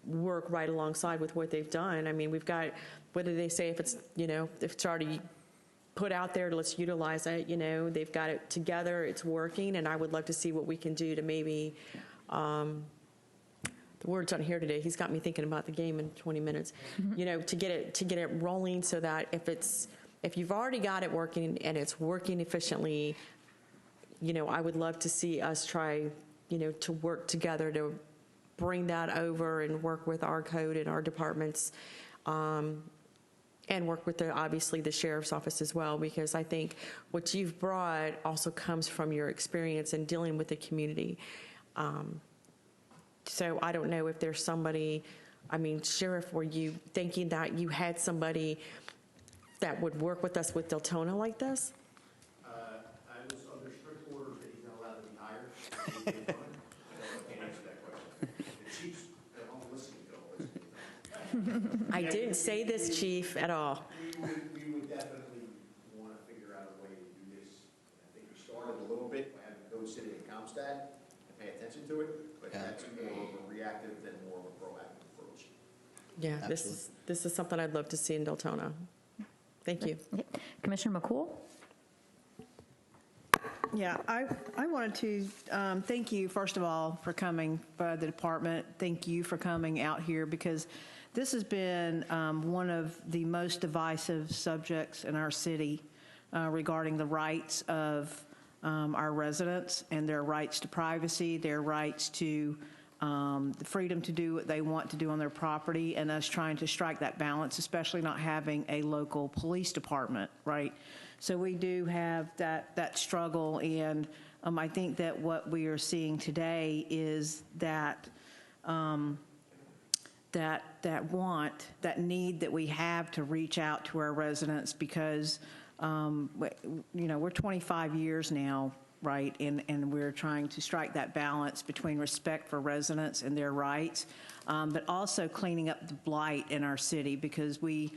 work right alongside with what they've done. I mean, we've got, whether they say if it's, if it's already put out there, let's utilize it, they've got it together, it's working, and I would love to see what we can do to maybe, the word's on here today, he's got me thinking about the game in 20 minutes, to get it rolling, so that if you've already got it working and it's working efficiently, I would love to see us try, to work together to bring that over and work with our code and our departments, and work with obviously the sheriff's office as well, because I think what you've brought also comes from your experience in dealing with the community. So I don't know if there's somebody, Sheriff, were you thinking that you had somebody that would work with us with Deltona like this? I was under strict orders that he's not allowed to be hired. I can't answer that question. The chief's at home listening to all this. I didn't say this, Chief, at all. We would definitely want to figure out a way to do this. I think we started a little bit by having code sitting in Comstat and pay attention to it, but that's more of a reactive than more of a proactive approach. Yeah, this is something I'd love to see in Deltona. Thank you. Commissioner McCool? Yeah, I wanted to thank you, first of all, for coming by the department. Thank you for coming out here, because this has been one of the most divisive subjects in our city regarding the rights of our residents and their rights to privacy, their rights to the freedom to do what they want to do on their property, and us trying to strike that balance, especially not having a local police department, right? So we do have that struggle, and I think that what we are seeing today is that that need that we have to reach out to our residents, because we're 25 years now, right, and we're trying to strike that balance between respect for residents and their rights, but also cleaning up the blight in our city, because we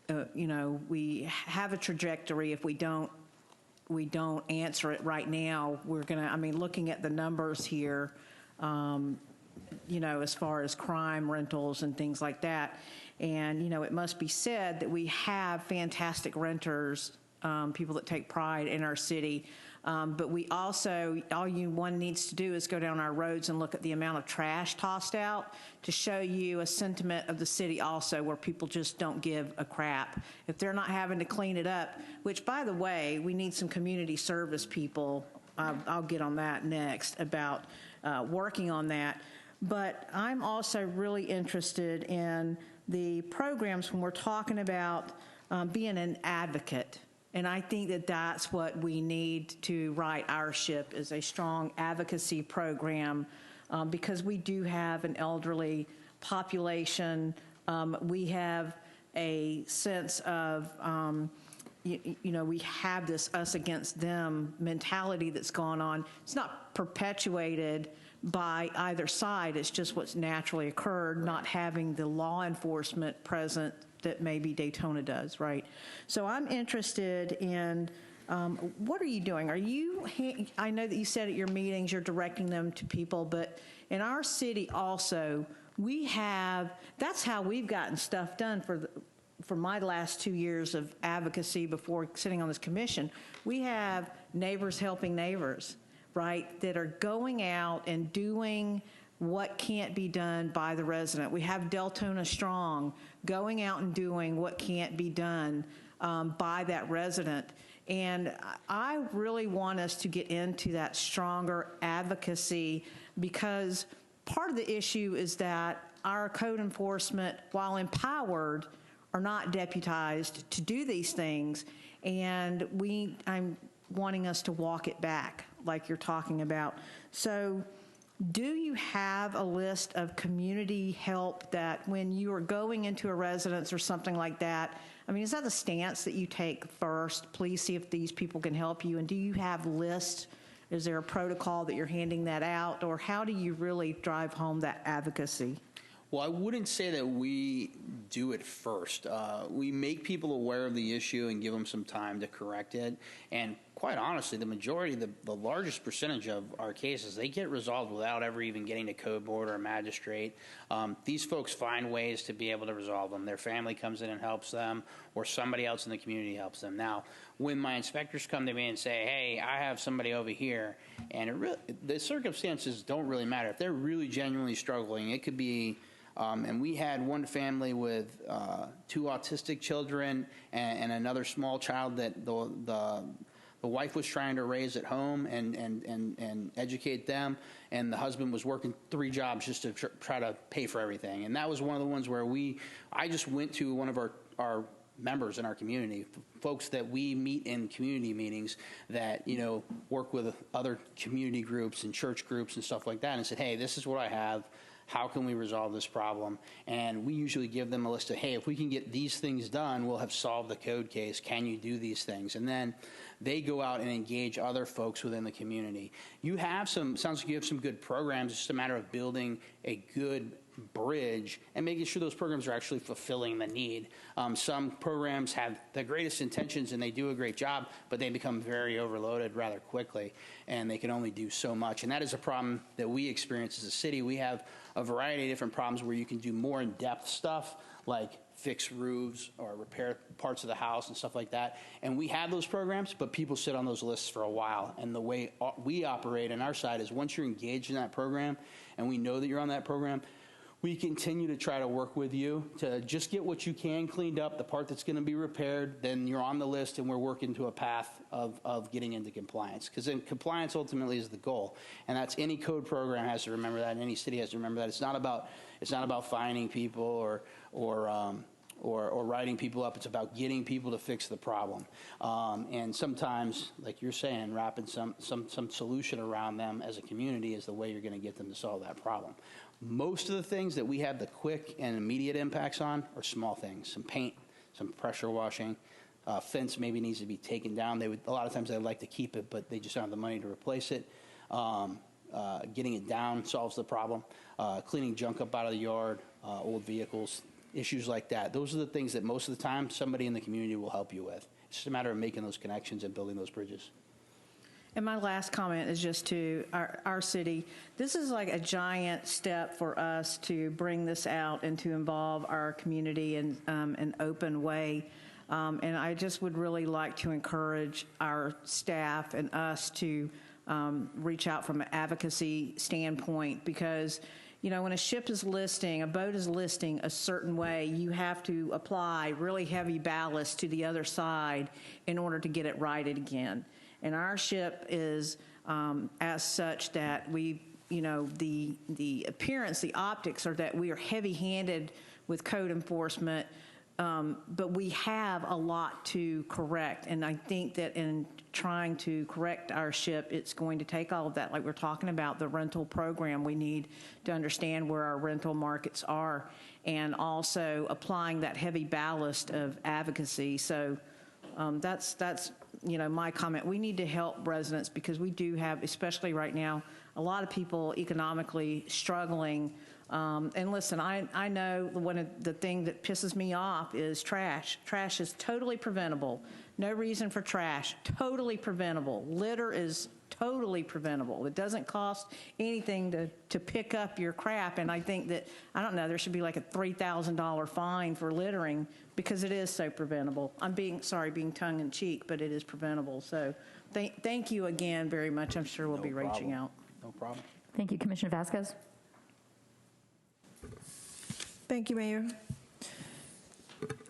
have a trajectory. If we don't answer it right now, we're gonna, looking at the numbers here, as far as crime, rentals, and things like that. And, it must be said that we have fantastic renters, people that take pride in our city. But we also, one needs to do is go down our roads and look at the amount of trash tossed out to show you a sentiment of the city also, where people just don't give a crap. If they're not having to clean it up, which, by the way, we need some community service people. I'll get on that next, about working on that. But I'm also really interested in the programs when we're talking about being an advocate. And I think that that's what we need to right our ship, is a strong advocacy program, because we do have an elderly population. We have a sense of, we have this us against them mentality that's gone on. It's not perpetuated by either side. It's just what's naturally occurred, not having the law enforcement present that maybe Daytona does, right? So I'm interested in, what are you doing? I know that you said at your meetings you're directing them to people, but in our city also, that's how we've gotten stuff done for my last 2 years of advocacy before sitting on this commission. We have neighbors helping neighbors, right, that are going out and doing what can't be done by the resident. We have Deltona Strong going out and doing what can't be done by that resident. And I really want us to get into that stronger advocacy, because part of the issue is that our code enforcement, while empowered, are not deputized to do these things. And I'm wanting us to walk it back, like you're talking about. So do you have a list of community help that when you are going into a residence or something like that, is that the stance that you take first? Please see if these people can help you. And do you have lists? Is there a protocol that you're handing that out? Or how do you really drive home that advocacy? Well, I wouldn't say that we do it first. We make people aware of the issue and give them some time to correct it. And quite honestly, the majority, the largest percentage of our cases, they get resolved without ever even getting to code board or a magistrate. These folks find ways to be able to resolve them. Their family comes in and helps them, or somebody else in the community helps them. Now, when my inspectors come to me and say, hey, I have somebody over here, and the circumstances don't really matter. If they're really genuinely struggling, it could be, and we had one family with 2 autistic children and another small child that the wife was trying to raise at home and educate them, and the husband was working 3 jobs just to try to pay for everything. And that was one of the ones where I just went to one of our members in our community, folks that we meet in community meetings that, work with other community groups and church groups and stuff like that, and said, hey, this is what I have. How can we resolve this problem? And we usually give them a list of, hey, if we can get these things done, we'll have solved the code case. Can you do these things? And then they go out and engage other folks within the community. Sounds like you have some good programs. It's just a matter of building a good bridge and making sure those programs are actually fulfilling the need. Some programs have the greatest intentions and they do a great job, but they become very overloaded rather quickly, and they can only do so much. And that is a problem that we experience as a city. We have a variety of different problems where you can do more in-depth stuff like fix roofs or repair parts of the house and stuff like that. And we have those programs, but people sit on those lists for a while. And the way we operate on our side is once you're engaged in that program and we know that you're on that program, we continue to try to work with you to just get what you can cleaned up, the part that's going to be repaired, then you're on the list and we're working to a path of getting into compliance. Because then compliance ultimately is the goal. And that's any code program has to remember that, and any city has to remember that. It's not about fining people or writing people up. It's about getting people to fix the problem. And sometimes, like you're saying, wrapping some solution around them as a community is the way you're going to get them to solve that problem. Most of the things that we have the quick and immediate impacts on are small things, some paint, some pressure washing, fence maybe needs to be taken down. A lot of times they'd like to keep it, but they just don't have the money to replace it. Getting it down solves the problem. Cleaning junk up out of the yard, old vehicles, issues like that. Those are the things that most of the time somebody in the community will help you with. It's just a matter of making those connections and building those bridges. And my last comment is just to our city. This is like a giant step for us to bring this out and to involve our community in an open way. And I just would really like to encourage our staff and us to reach out from an advocacy standpoint, because when a ship is listing, a boat is listing a certain way, you have to apply really heavy ballast to the other side in order to get it righted again. And our ship is as such that we, the appearance, the optics are that we are heavy-handed with code enforcement, but we have a lot to correct. And I think that in trying to correct our ship, it's going to take all of that. Like we're talking about the rental program, we need to understand where our rental markets are, and also applying that heavy ballast of advocacy. So that's my comment. We need to help residents because we do have, especially right now, a lot of people economically struggling. And listen, I know one of the thing that pisses me off is trash. Trash is totally preventable. No reason for trash. Totally preventable. Litter is totally preventable. It doesn't cost anything to pick up your crap. And I think that, there should be like a $3,000 fine for littering because it is so preventable. I'm being tongue in cheek, but it is preventable. So thank you again very much. I'm sure we'll be reaching out. No problem. Thank you, Commissioner Vasquez. Thank you, Mayor.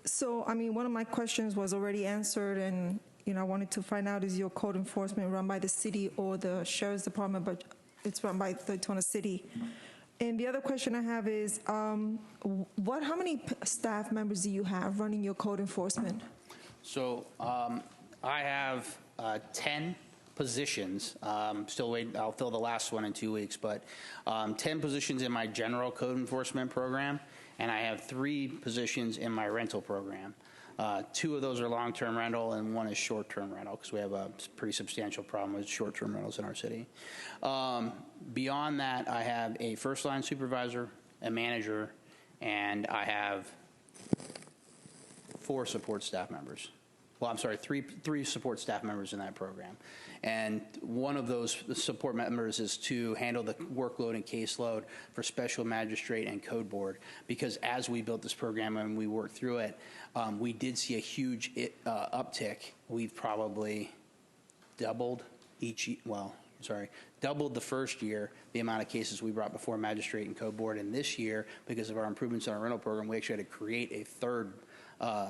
So, one of my questions was already answered, and, I wanted to find out, is your code enforcement run by the city or the sheriff's department, but it's run by Deltona City. And the other question I have is, how many staff members do you have running your code enforcement? So I have 10 positions. Still waiting. I'll fill the last one in 2 weeks, but 10 positions in my general code enforcement program, and I have 3 positions in my rental program. 2 of those are long-term rental, and 1 is short-term rental, because we have a pretty substantial problem with short-term rentals in our city. Beyond that, I have a first-line supervisor, a manager, and I have 4 support staff members. Well, I'm sorry, three support staff members in that program. And one of those support members is to handle the workload and caseload for special magistrate and code board. Because as we built this program and we worked through it, we did see a huge uptick. We've probably doubled doubled the first year the amount of cases we brought before magistrate and code board. And this year, because of our improvements in our rental program, we actually had to create a third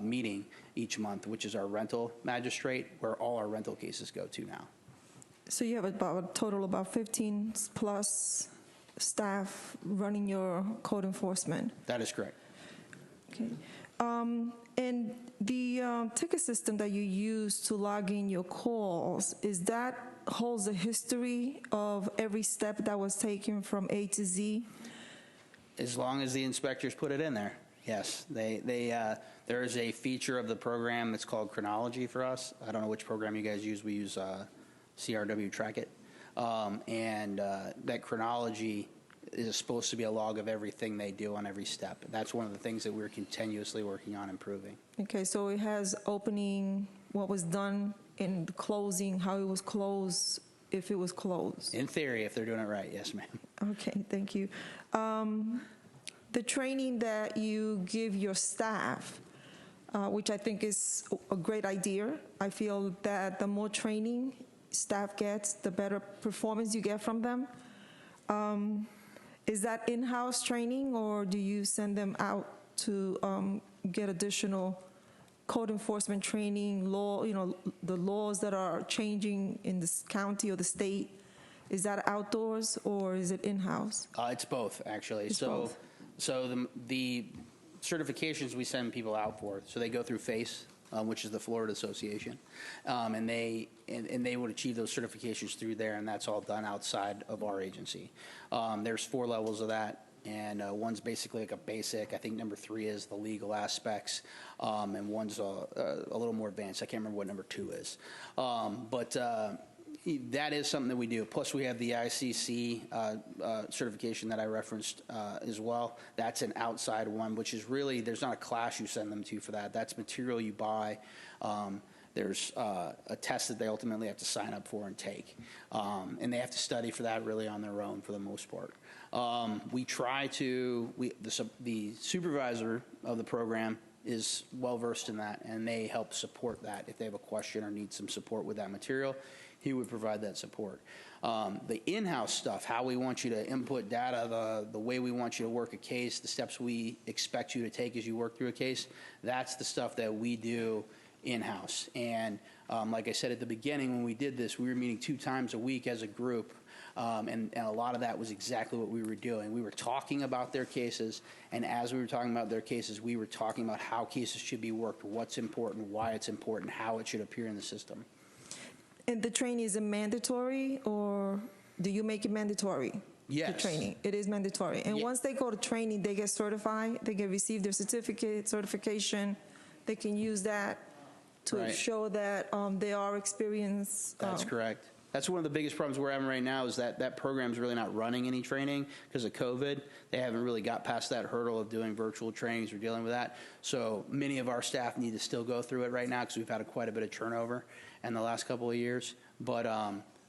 meeting each month, which is our rental magistrate, where all our rental cases go to now. So you have about a total of about 15 plus staff running your code enforcement? That is correct. Okay. And the ticket system that you use to log in your calls, is that holds a history of every step that was taken from A to Z? As long as the inspectors put it in there, yes. There is a feature of the program that's called chronology for us. I don't know which program you guys use. We use CRW Track It. That chronology is supposed to be a log of everything they do on every step. That's one of the things that we're continuously working on improving. Okay, so it has opening, what was done in the closing, how it was closed, if it was closed. In theory, if they're doing it right, yes, ma'am. Okay, thank you. The training that you give your staff, which I think is a great idea. I feel that the more training staff gets, the better performance you get from them. Is that in-house training, or do you send them out to get additional code enforcement training, law, the laws that are changing in this county or the state? Is that outdoors or is it in-house? It's both, actually. It's both. So the certifications we send people out for, so they go through FACE, which is the Florida Association, and they would achieve those certifications through there, and that's all done outside of our agency. There's 4 levels of that, and one's basically like a basic. I think number 3 is the legal aspects, and one's a little more advanced. I can't remember what number 2 is, but that is something that we do. Plus, we have the ICC certification that I referenced as well. That's an outside one, which is really, there's not a class you send them to for that. That's material you buy. There's a test that they ultimately have to sign up for and take. And they have to study for that really on their own for the most part. We try to, the supervisor of the program is well-versed in that, and they help support that. If they have a question or need some support with that material, he would provide that support. The in-house stuff, how we want you to input data, the way we want you to work a case, the steps we expect you to take as you work through a case, that's the stuff that we do in-house. And like I said at the beginning, when we did this, we were meeting 2 times a week as a group, and a lot of that was exactly what we were doing. We were talking about their cases, and as we were talking about their cases, we were talking about how cases should be worked, what's important, why it's important, how it should appear in the system. And the training, is it mandatory, or do you make it mandatory? Yes. The training, it is mandatory. And once they go to training, they get certified, they can receive their certification, they can use that to show that they are experienced. That's correct. That's one of the biggest problems we're having right now, is that program's really not running any training because of COVID. They haven't really got past that hurdle of doing virtual trainings or dealing with that. So many of our staff need to still go through it right now because we've had quite a bit of turnover in the last couple of years. But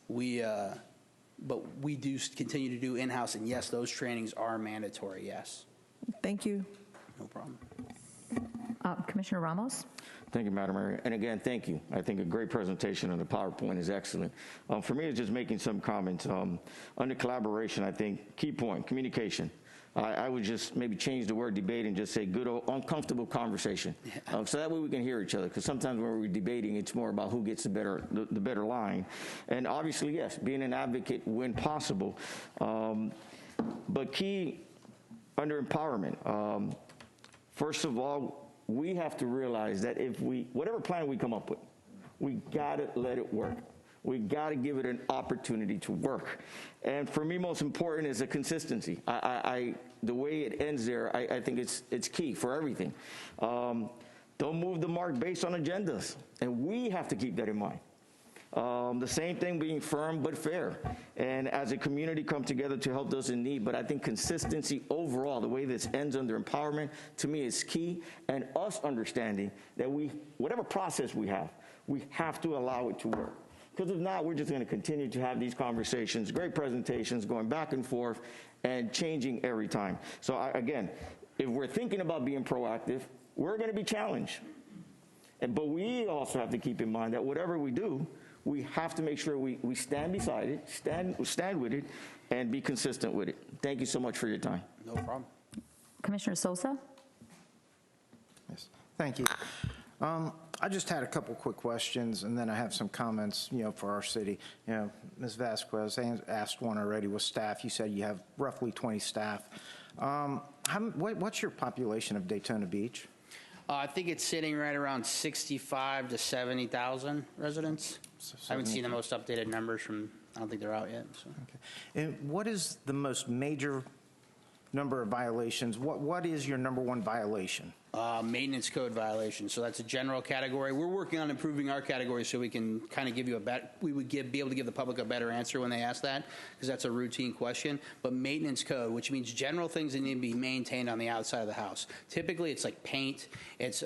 we do continue to do in-house, and yes, those trainings are mandatory, yes. Thank you. No problem. Commissioner Ramos? Thank you, Madam Mayor. And again, thank you. I think a great presentation and the PowerPoint is excellent. For me, it's just making some comments. Under collaboration, I think, key point, communication. I would just maybe change the word debate and just say good old uncomfortable conversation. So that way we can hear each other, because sometimes when we're debating, it's more about who gets the better line. And obviously, yes, being an advocate when possible. But key under empowerment, first of all, we have to realize that if whatever plan we come up with, we gotta let it work. We gotta give it an opportunity to work. And for me, most important is the consistency. The way it ends there, I think it's key for everything. Don't move the mark based on agendas. And we have to keep that in mind. The same thing, being firm but fair, and as a community come together to help those in need. But I think consistency overall, the way this ends under empowerment, to me is key, and us understanding that whatever process we have to allow it to work. Because if not, we're just going to continue to have these conversations, great presentations, going back and forth, and changing every time. So again, if we're thinking about being proactive, we're going to be challenged. But we also have to keep in mind that whatever we do, we have to make sure we stand beside it, stand with it, and be consistent with it. Thank you so much for your time. No problem. Commissioner Sosa? Yes, thank you. I just had a couple quick questions, and then I have some comments, for our city. Ms. Vasquez asked one already with staff. You said you have roughly 20 staff. What's your population of Daytona Beach? I think it's sitting right around 65 to 70,000 residents. I haven't seen the most updated numbers from, I don't think they're out yet. So. Okay. And what is the most major number of violations? What is your number one violation? Maintenance code violations. So that's a general category. We're working on improving our category so we can kind of give you a better, we would be able to give the public a better answer when they ask that, because that's a routine question. But maintenance code, which means general things that need to be maintained on the outside of the house. Typically, it's like paint. It's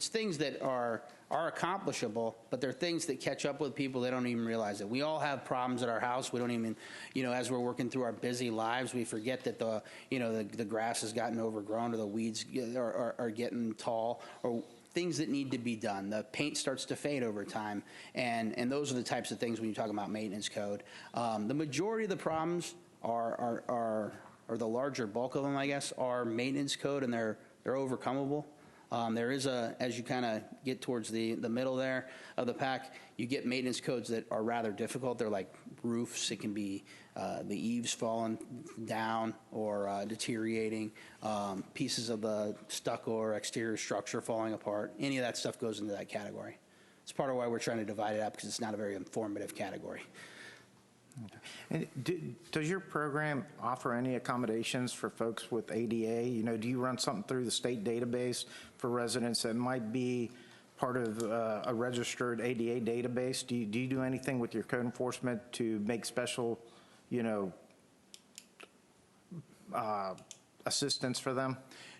things that are accomplishable, but they're things that catch up with people. They don't even realize it. We all have problems at our house. We don't even, as we're working through our busy lives, we forget that the grass has gotten overgrown, or the weeds are getting tall, or things that need to be done. The paint starts to fade over time, and those are the types of things when you talk about maintenance code. The majority of the problems are the larger bulk of them, I guess, are maintenance code, and they're overcomable. There is as you kind of get towards the middle there of the pack, you get maintenance codes that are rather difficult. They're like roofs. It can be the eaves falling down or deteriorating, pieces of the stucco or exterior structure falling apart. Any of that stuff goes into that category. It's part of why we're trying to divide it up, because it's not a very informative category. And does your program offer any accommodations for folks with ADA? Do you run something through the state database for residents that might be part of a registered ADA database? Do you do anything with your code enforcement to make special, assistance for them?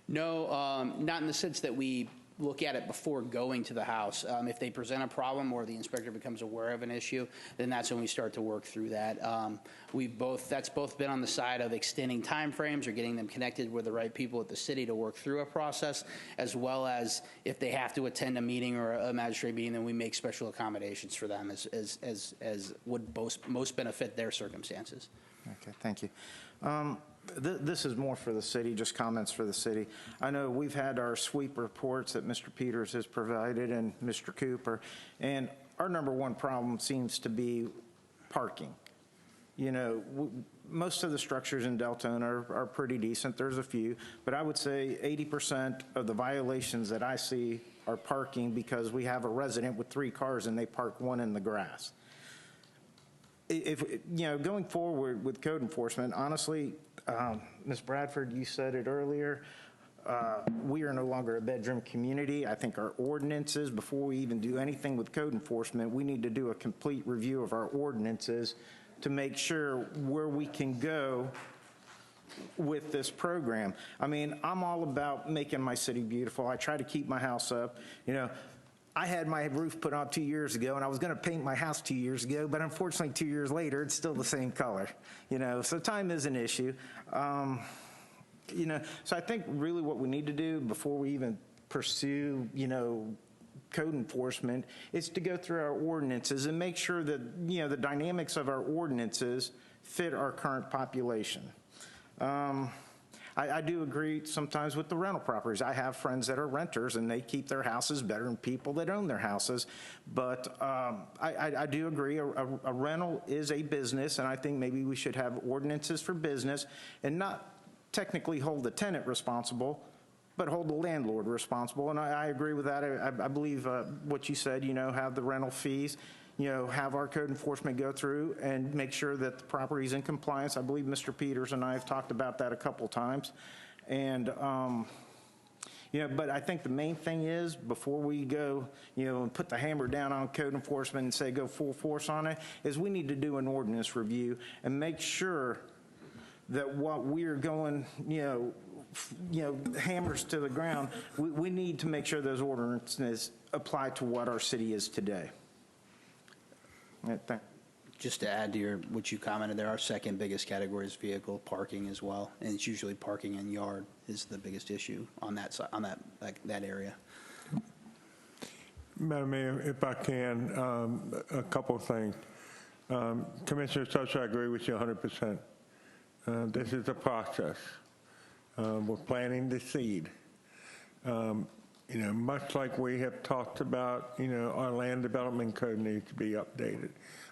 No, not in the sense that we look at it before going to the house. If they present a problem or the inspector becomes aware of an issue, then that's when we start to work through that. That's both been on the side of extending timeframes or getting them connected with the right people at the city to work through a process, as well as if they have to attend a meeting or a magistrate meeting, then we make special accommodations for them as would most benefit their circumstances. Okay, thank you. This is more for the city, just comments for the city. I know we've had our sweep reports that Mr. Peters has provided and Mr. Cooper, and our number one problem seems to be parking. Most of the structures in Deltona are pretty decent. There's a few, but I would say 80% of the violations that I see are parking because we have a resident with 3 cars and they park one in the grass. If going forward with code enforcement, honestly, Ms. Bradford, you said it earlier, we are no longer a bedroom community. I think our ordinances, before we even do anything with code enforcement, we need to do a complete review of our ordinances to make sure where we can go with this program. I mean, I'm all about making my city beautiful. I try to keep my house up. I had my roof put on 2 years ago, and I was going to paint my house 2 years ago, but unfortunately 2 years later, it's still the same color, so time is an issue. So I think really what we need to do before we even pursue, code enforcement is to go through our ordinances and make sure that, the dynamics of our ordinances fit our current population. I do agree sometimes with the rental properties. I have friends that are renters, and they keep their houses better than people that own their houses. But I do agree, a rental is a business, and I think maybe we should have ordinances for business and not technically hold the tenant responsible, but hold the landlord responsible. And I agree with that. I believe what you said, have the rental fees, have our code enforcement go through and make sure that the property is in compliance. I believe Mr. Peters and I have talked about that a couple times. And, but I think the main thing is before we go, and put the hammer down on code enforcement and say go full force on it, is we need to do an ordinance review and make sure that what we're going, hammers to the ground, we need to make sure those ordinances apply to what our city is today. Just to add to what you commented there, our second biggest category is vehicle parking as well, and it's usually parking in yard is the biggest issue on that side, on that area. Madam Mayor, if I can, a couple of things. Commissioner Sosa, I agree with you 100%. This is a process. We're planting the seed. Much like we have talked about, our land development code needs to be updated.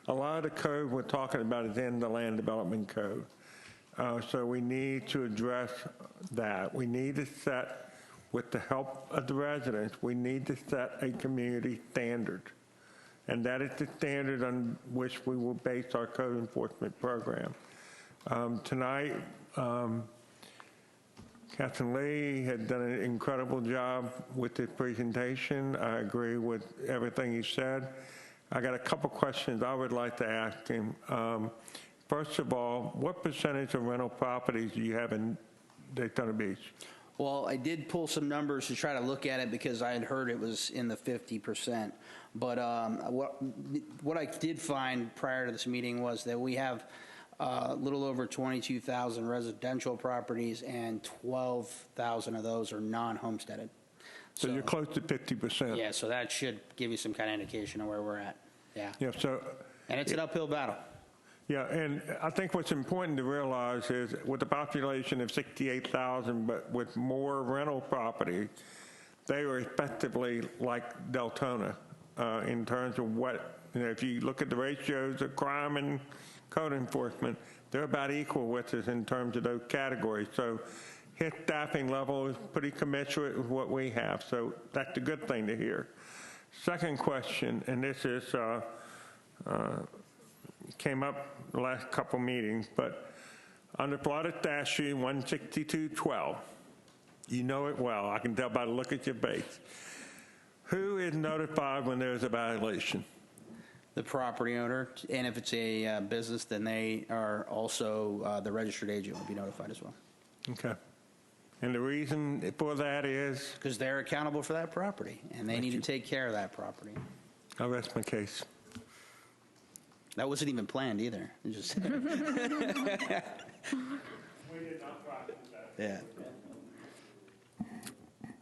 A lot of the code we're talking about is in the land development code. So we need to address that. We need to set with the help of the residents, we need to set a community standard. And that is the standard on which we will base our code enforcement program. Tonight, Captain Lee had done an incredible job with his presentation. I agree with everything he said. I got a couple questions I would like to ask him. First of all, what percentage of rental properties do you have in Daytona Beach? Well, I did pull some numbers to try to look at it because I had heard it was in the 50%. But what I did find prior to this meeting was that we have a little over 22,000 residential properties, and 12,000 of those are non-homesteaded. So you're close to 50%. Yeah, so that should give you some kind of indication of where we're at. Yeah. Yeah. So. And it's an uphill battle. Yeah, and I think what's important to realize is with a population of 68,000, but with more rental property, they were effectively like Deltona in terms of what, if you look at the ratios of crime and code enforcement, they're about equal with us in terms of those categories. So his staffing level is pretty commensurate with what we have. So that's a good thing to hear. Second question, and this is, came up the last couple meetings, but under Florida Statute 162.12, you know it well. I can tell by the look at your face. Who is notified when there's a violation? The property owner, and if it's a business, then they are also, the registered agent will be notified as well. Okay. And the reason for that is? Because they're accountable for that property, and they need to take care of that property. I'll rest my case. That wasn't even planned either. It just We did not practice that. Yeah.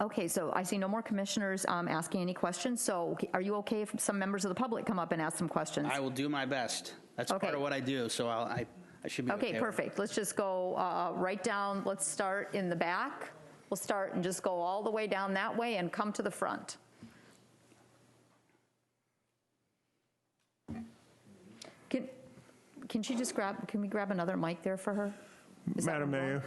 Okay, so I see no more commissioners asking any questions. So are you okay if some members of the public come up and ask some questions? I will do my best. That's Okay. part of what I do, so I should be okay. Okay, perfect. Let's just go right down. Let's start in the back. We'll start and just go all the way down that way and come to the front. Can she just can we grab another mic there for her? Madam Mayor,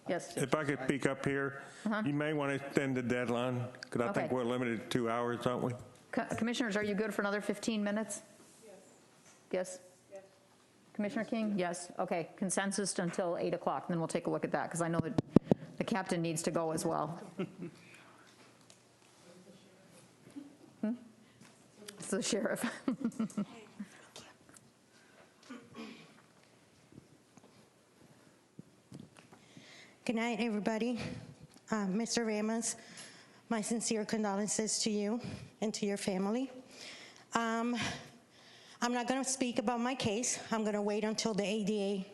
Yes. if I could speak up here, you may want to extend the deadline, because I think Okay. we're limited to 2 hours, aren't we? Commissioners, are you good for another 15 minutes? Yes. Yes? Commissioner King? Yes. Okay, consensus until 8 o'clock, then we'll take a look at that, because I know that the captain needs to go as well. It's the sheriff. Good night, everybody. Mr. Ramos, my sincere condolences to you and to your family. I'm not going to speak about my case. I'm going to wait until the ADA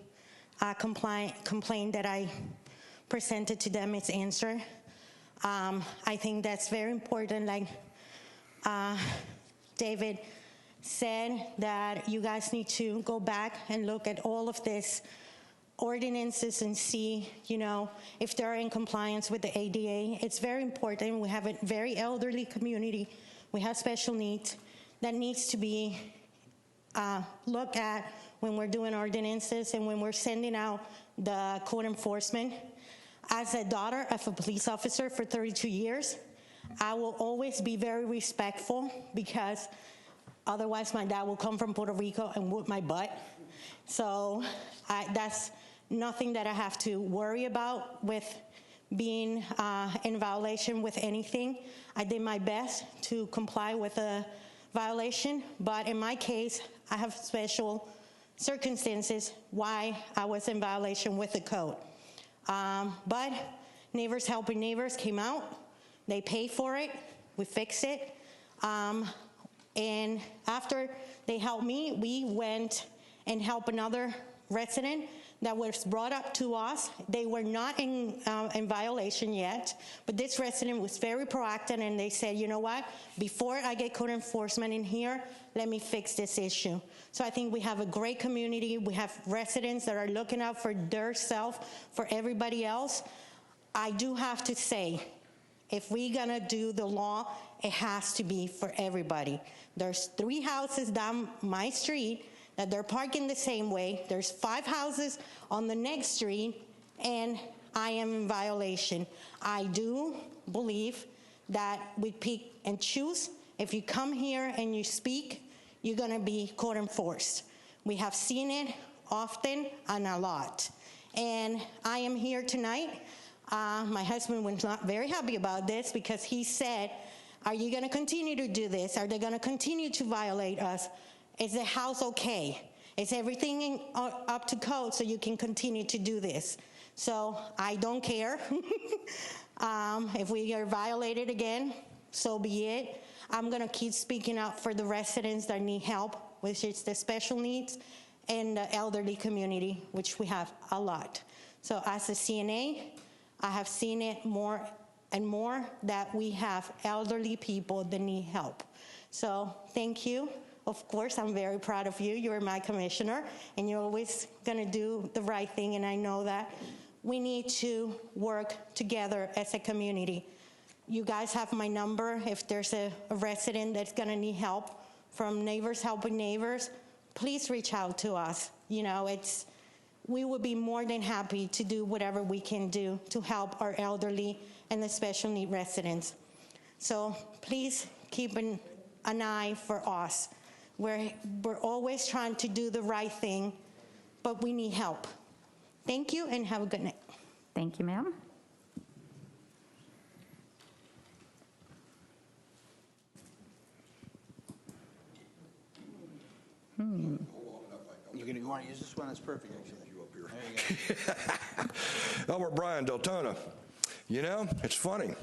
complaint that I presented to them is answered. I think that's very important. Like David said, that you guys need to go back and look at all of this ordinances and see, if they're in compliance with the ADA. It's very important. We have a very elderly community. We have special needs that needs to be looked at when we're doing ordinances and when we're sending out the code enforcement. As a daughter of a police officer for 32 years, I will always be very respectful, because otherwise my dad will come from Puerto Rico and whoop my butt. So that's nothing that I have to worry about with being in violation with anything. I did my best to comply with a violation, but in my case, I have special circumstances why I was in violation with the code. But Neighbors Helping Neighbors came out. They paid for it. We fixed it. And after they helped me, we went and helped another resident that was brought up to us. They were not in violation yet, but this resident was very proactive, and they said, you know what, before I get code enforcement in here, let me fix this issue. So I think we have a great community. We have residents that are looking out for their self, for everybody else. I do have to say, if we're gonna do the law, it has to be for everybody. There's 3 houses down my street that they're parking the same way. There's 5 houses on the next street, and I am in violation. I do believe that we pick and choose. If you come here and you speak, you're going to be court enforced. We have seen it often and a lot. And I am here tonight. My husband was not very happy about this because he said, are you going to continue to do this? Are they going to continue to violate us? Is the house okay? Is everything up to code so you can continue to do this? So I don't care. If we are violated again, so be it. I'm going to keep speaking out for the residents that need help, which is the special needs and the elderly community, which we have a lot. So as a CNA, I have seen it more and more that we have elderly people that need help. So thank you. Of course, I'm very proud of you. You're my commissioner, and you're always going to do the right thing, and I know that. We need to work together as a community. You guys have my number. If there's a resident that's going to need help from Neighbors Helping Neighbors, please reach out to us. You know, we would be more than happy to do whatever we can do to help our elderly and the special need residents. So please keep an eye for us. We're always trying to do the right thing, but we need help. Thank you and have a good night. Thank you, ma'am. You want to use this one? That's perfect, actually. There you go. Albert Bryan, Deltona. You know, it's funny.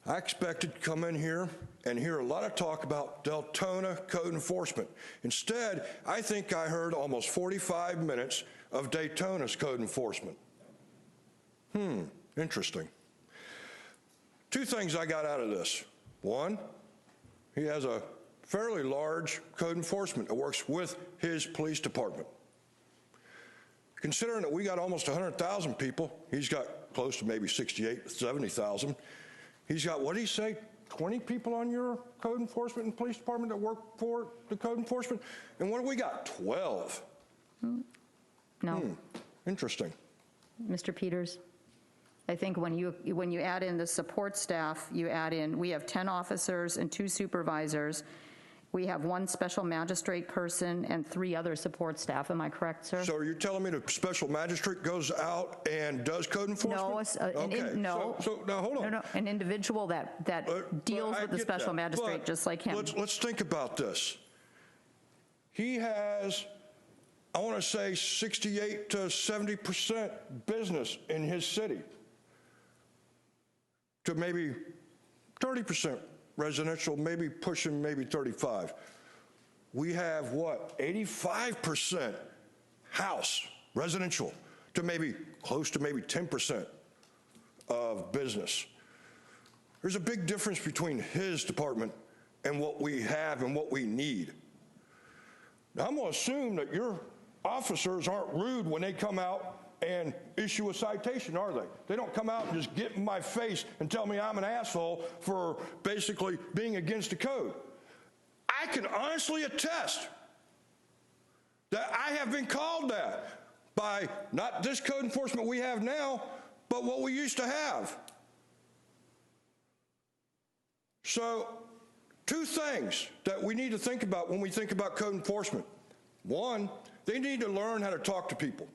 I expected to come in here and hear a lot of talk about Deltona code enforcement. Instead, I think I heard almost 45 minutes of Daytona's code enforcement. Interesting. Two things I got out of this. One, he has a fairly large code enforcement that works with his police department. Considering that we got almost 100,000 people, he's got close to maybe 68, 70,000. He's got, what did he say, 20 people on your code enforcement and police department that work for the code enforcement? And what do we got, 12? No. Interesting. Mr. Peters, I think when you add in the support staff, you add in, we have 10 officers and 2 supervisors. We have 1 special magistrate person and 3 other support staff. Am I correct, sir? So you're telling me the special magistrate goes out and does code enforcement? No, So now hold on. No, an individual that deals with the special magistrate, just like him. Let's think about this. He has, I want to say, 68 to 70% business in his city, to maybe 30% residential, maybe pushing maybe 35. We have what, 85% house, residential, to maybe close to maybe 10% of business. There's a big difference between his department and what we have and what we need. Now, I'm going to assume that your officers aren't rude when they come out and issue a citation, are they? They don't come out and just get in my face and tell me I'm an asshole for basically being against the code. I can honestly attest that I have been called that by not this code enforcement we have now, but what we used to have. So, 2 things that we need to think about when we think about code enforcement. 1, they need to learn how to talk to people.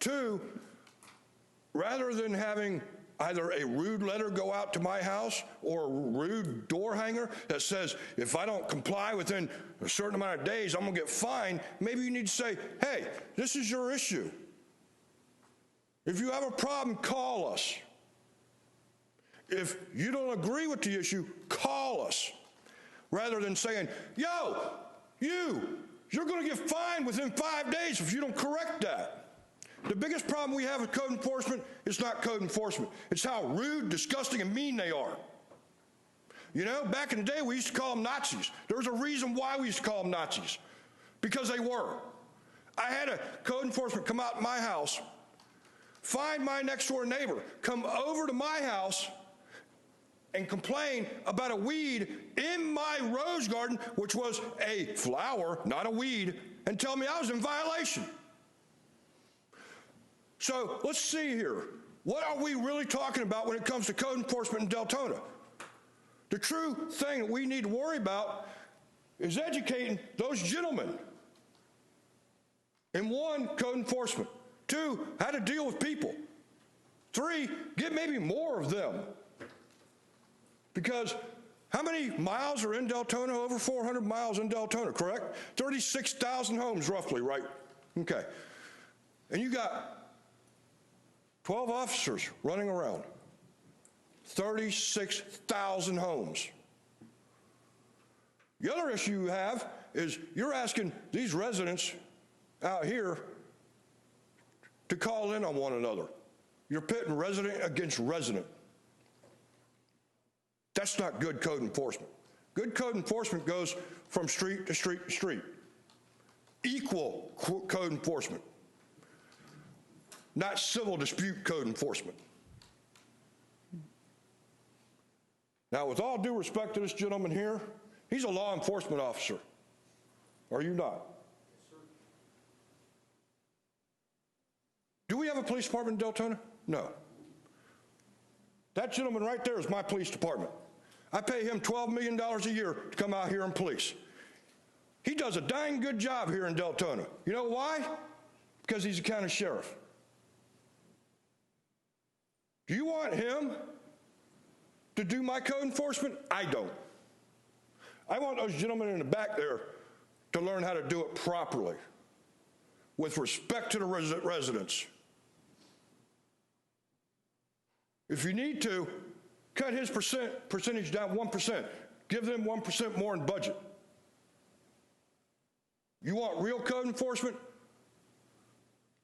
2, rather than having either a rude letter go out to my house or a rude door hanger that says, if I don't comply within a certain amount of days, I'm going to get fined, maybe you need to say, hey, this is your issue. If you have a problem, call us. If you don't agree with the issue, call us. Rather than saying, yo, you're going to get fined within 5 days if you don't correct that. The biggest problem we have with code enforcement is not code enforcement. It's how rude, disgusting, and mean they are. You know, back in the day, we used to call them Nazis. There was a reason why we used to call them Nazis. Because they were. I had a code enforcement come out to my house, find my next door neighbor, come over to my house, and complain about a weed in my rose garden, which was a flower, not a weed, and tell me I was in violation. So let's see here. What are we really talking about when it comes to code enforcement in Deltona? The true thing that we need to worry about is educating those gentlemen. And one, code enforcement. Two, how to deal with people. Three, get maybe more of them. Because how many miles are in Deltona? Over 400 miles in Deltona, correct? 36,000 homes roughly, right? Okay. And you got 12 officers running around. 36,000 homes. The other issue you have is you're asking these residents out here to call in on one another. You're pitting resident against resident. That's not good code enforcement. Good code enforcement goes from street to street to street. Equal code enforcement, not civil dispute code enforcement. Now, with all due respect to this gentleman here, he's a law enforcement officer. Are you not? Yes, sir. Do we have a police department in Deltona? No. That gentleman right there is my police department. I pay him $12 million a year to come out here and police. He does a dang good job here in Deltona. You know why? Because he's a county sheriff. Do you want him to do my code enforcement? I don't. I want those gentlemen in the back there to learn how to do it properly with respect to the residents. If you need to, cut his percentage down 1%. Give them 1% more in budget. You want real code enforcement?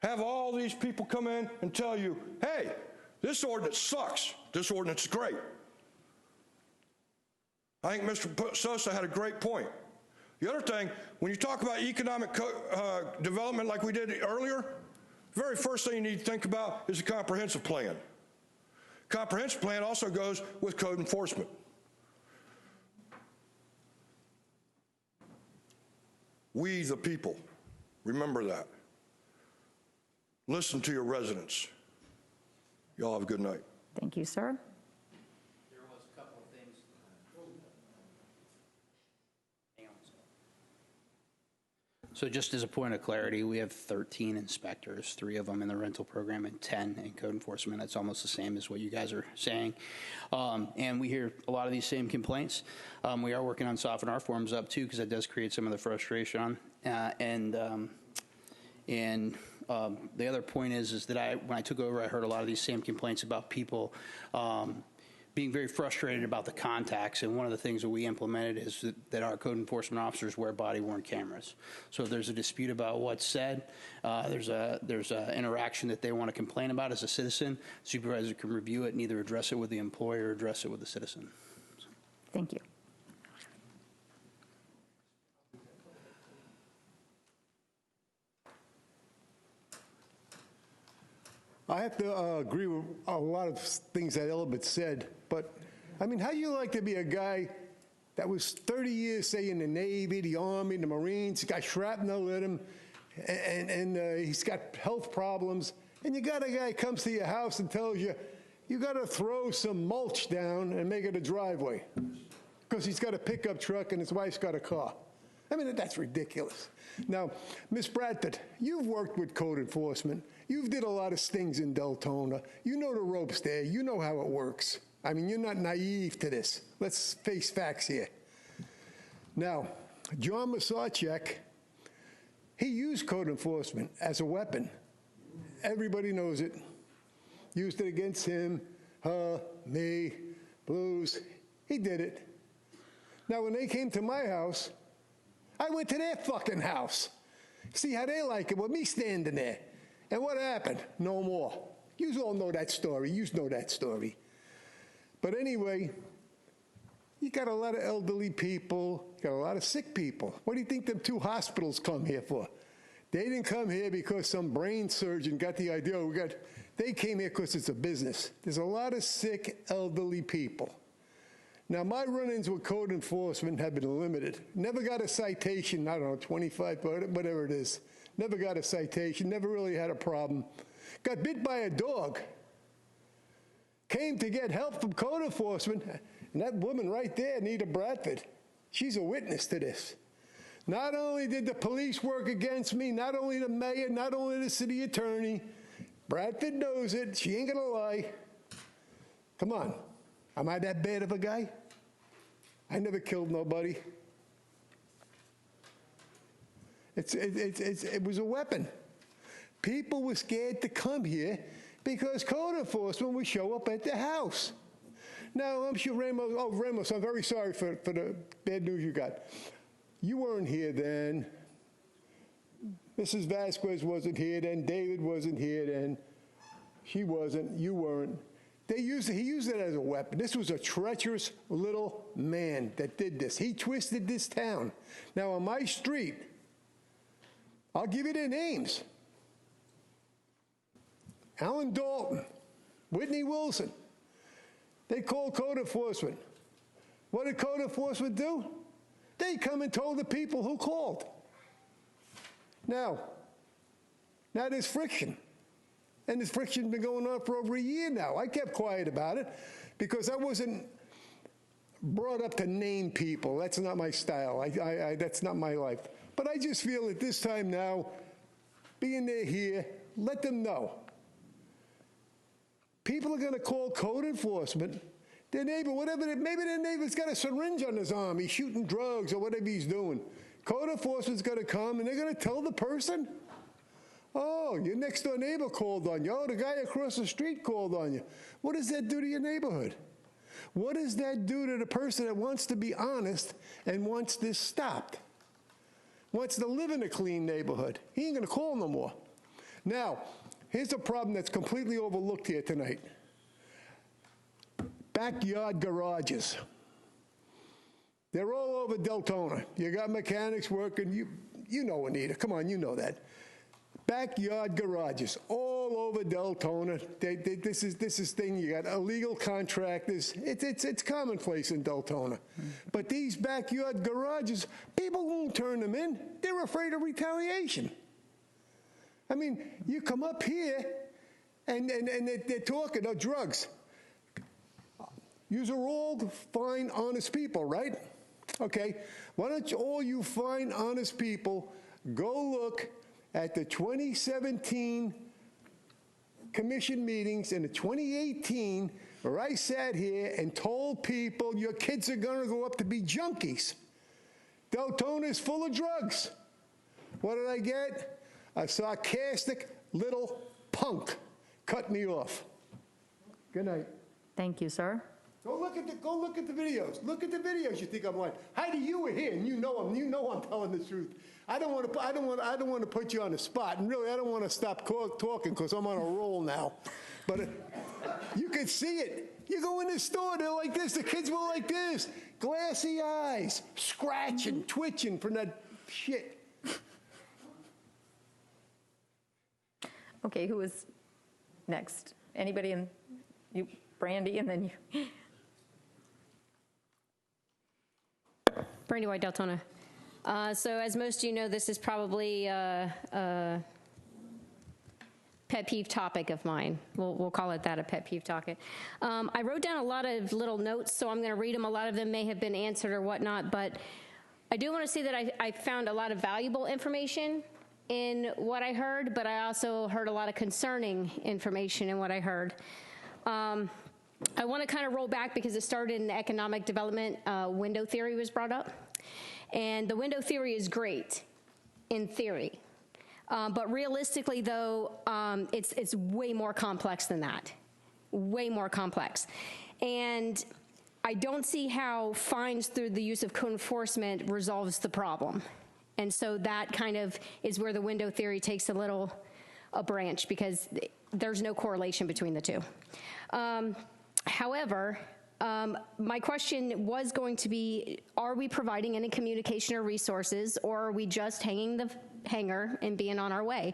Have all these people come in and tell you, hey, this ordinance sucks. This ordinance is great. I think Mr. Sosa had a great point. The other thing, when you talk about economic development like we did earlier, the very first thing you need to think about is a comprehensive plan. Comprehensive plan also goes with code enforcement. We, the people, remember that. Listen to your residents. Y'all have a good night. Thank you, sir. There was a couple of things. Hang on a second. So just as a point of clarity, we have 13 inspectors, 3 of them in the rental program and 10 in code enforcement. That's almost the same as what you guys are saying. And we hear a lot of these same complaints. We are working on softening our forms up too, because that does create some of the frustration. The other point is that when I took over, I heard a lot of these same complaints about people being very frustrated about the contacts. And one of the things that we implemented is that our code enforcement officers wear body-worn cameras. So if there's a dispute about what's said, there's a interaction that they want to complain about as a citizen, supervisor can review it and either address it with the employer or address it with the citizen. Thank you. I have to agree with a lot of things that Elbert said, but I mean, how do you like to be a guy that was 30 years, say, in the Navy, the Army, the Marines, got shrapnel at him, and he's got health problems, and you got a guy comes to your house and tells you, you got to throw some mulch down and make it a driveway, because he's got a pickup truck and his wife's got a car. I mean, that's ridiculous. Now, Ms. Bradford, you've worked with code enforcement. You've did a lot of stings in Deltona. You know the ropes there. You know how it works. I mean, you're not naive to this. Let's face facts here. Now, John Masarchek, he used code enforcement as a weapon. Everybody knows it. Used it against him, her, me, Blues. He did it. Now, when they came to my house, I went to their fucking house. See how they like it with me standing there. And what happened? No more. You all know that story. You know that story. But anyway, you got a lot of elderly people, you got a lot of sick people. What do you think them 2 hospitals come here for? They didn't come here because some brain surgeon got the idea. They came here because it's a business. There's a lot of sick, elderly people. Now, my run-ins with code enforcement have been limited. Never got a citation, I don't know, 25, whatever it is. Never got a citation, never really had a problem. got bit by a dog, came to get help from code enforcement, and that woman right there, Anita Bradford, she's a witness to this. Not only did the police work against me, not only the mayor, not only the city attorney, Bradford knows it, she ain't gonna lie. Come on, am I that bad of a guy? I never killed nobody. It was a weapon. People were scared to come here because code enforcement would show up at the house. Now, I'm sure Ramos, I'm very sorry for the bad news you got. You weren't here then. Mrs. Vasquez wasn't here then. David wasn't here then. She wasn't. You weren't. He used it as a weapon. This was a treacherous little man that did this. He twisted this town. Now, on my street, I'll give you their names. Alan Dalton, Whitney Wilson. They called code enforcement. What did code enforcement do? They come and told the people who called. Now there's friction. And this friction's been going on for over a year now. I kept quiet about it because I wasn't brought up to name people. That's not my style. That's not my life. But I just feel at this time now, being there here, let them know. People are going to call code enforcement. Their neighbor, maybe their neighbor's got a syringe on his arm. He's shooting drugs or whatever he's doing. Code enforcement's going to come, and they're going to tell the person, oh, your next door neighbor called on you. Oh, the guy across the street called on you. What does that do to your neighborhood? What does that do to the person that wants to be honest and wants this stopped? Wants to live in a clean neighborhood? He ain't going to call no more. Now, here's a problem that's completely overlooked here tonight. Backyard garages. They're all over Deltona. You got mechanics working. You know, Anita. Come on, you know that. Backyard garages all over Deltona. This is thing. You got illegal contractors. It's commonplace in Deltona. But these backyard garages, people won't turn them in. They're afraid of retaliation. I mean, you come up here, and they're talking about drugs. Yous are all fine, honest people, right? Okay, why don't you, all you fine, honest people, go look at the 2017 commission meetings and the 2018, where I sat here and told people your kids are going to go up to be junkies. Deltona is full of drugs. What did I get? A sarcastic little punk cut me off. Good night. Thank you, sir. Go look at the videos. Look at the videos. You think I'm lying? Heidi, you were here, and you know I'm telling the truth. I don't want to put you on the spot, and really, I don't want to stop talking because I'm on a roll now. But you can see it. You go in the store, they're like this. The kids were like this, glassy eyes, scratching, twitching from that shit. Okay, who is next? Anybody in you, Brandy, and then you. Brandy White, Deltona. So as most of you know, this is probably a pet peeve topic of mine. We'll call it that, a pet peeve topic. I wrote down a lot of little notes, so I'm going to read them. A lot of them may have been answered or whatnot, but I do want to say that I found a lot of valuable information in what I heard, but I also heard a lot of concerning information in what I heard. I want to kind of roll back because it started in economic development. Window theory was brought up. And the window theory is great in theory. But realistically, though, it's way more complex than that. Way more complex. And I don't see how fines through the use of code enforcement resolves the problem. And so that kind of is where the window theory takes a branch, because there's no correlation between the two. However, my question was going to be, are we providing any communication or resources, or are we just hanging the hanger and being on our way?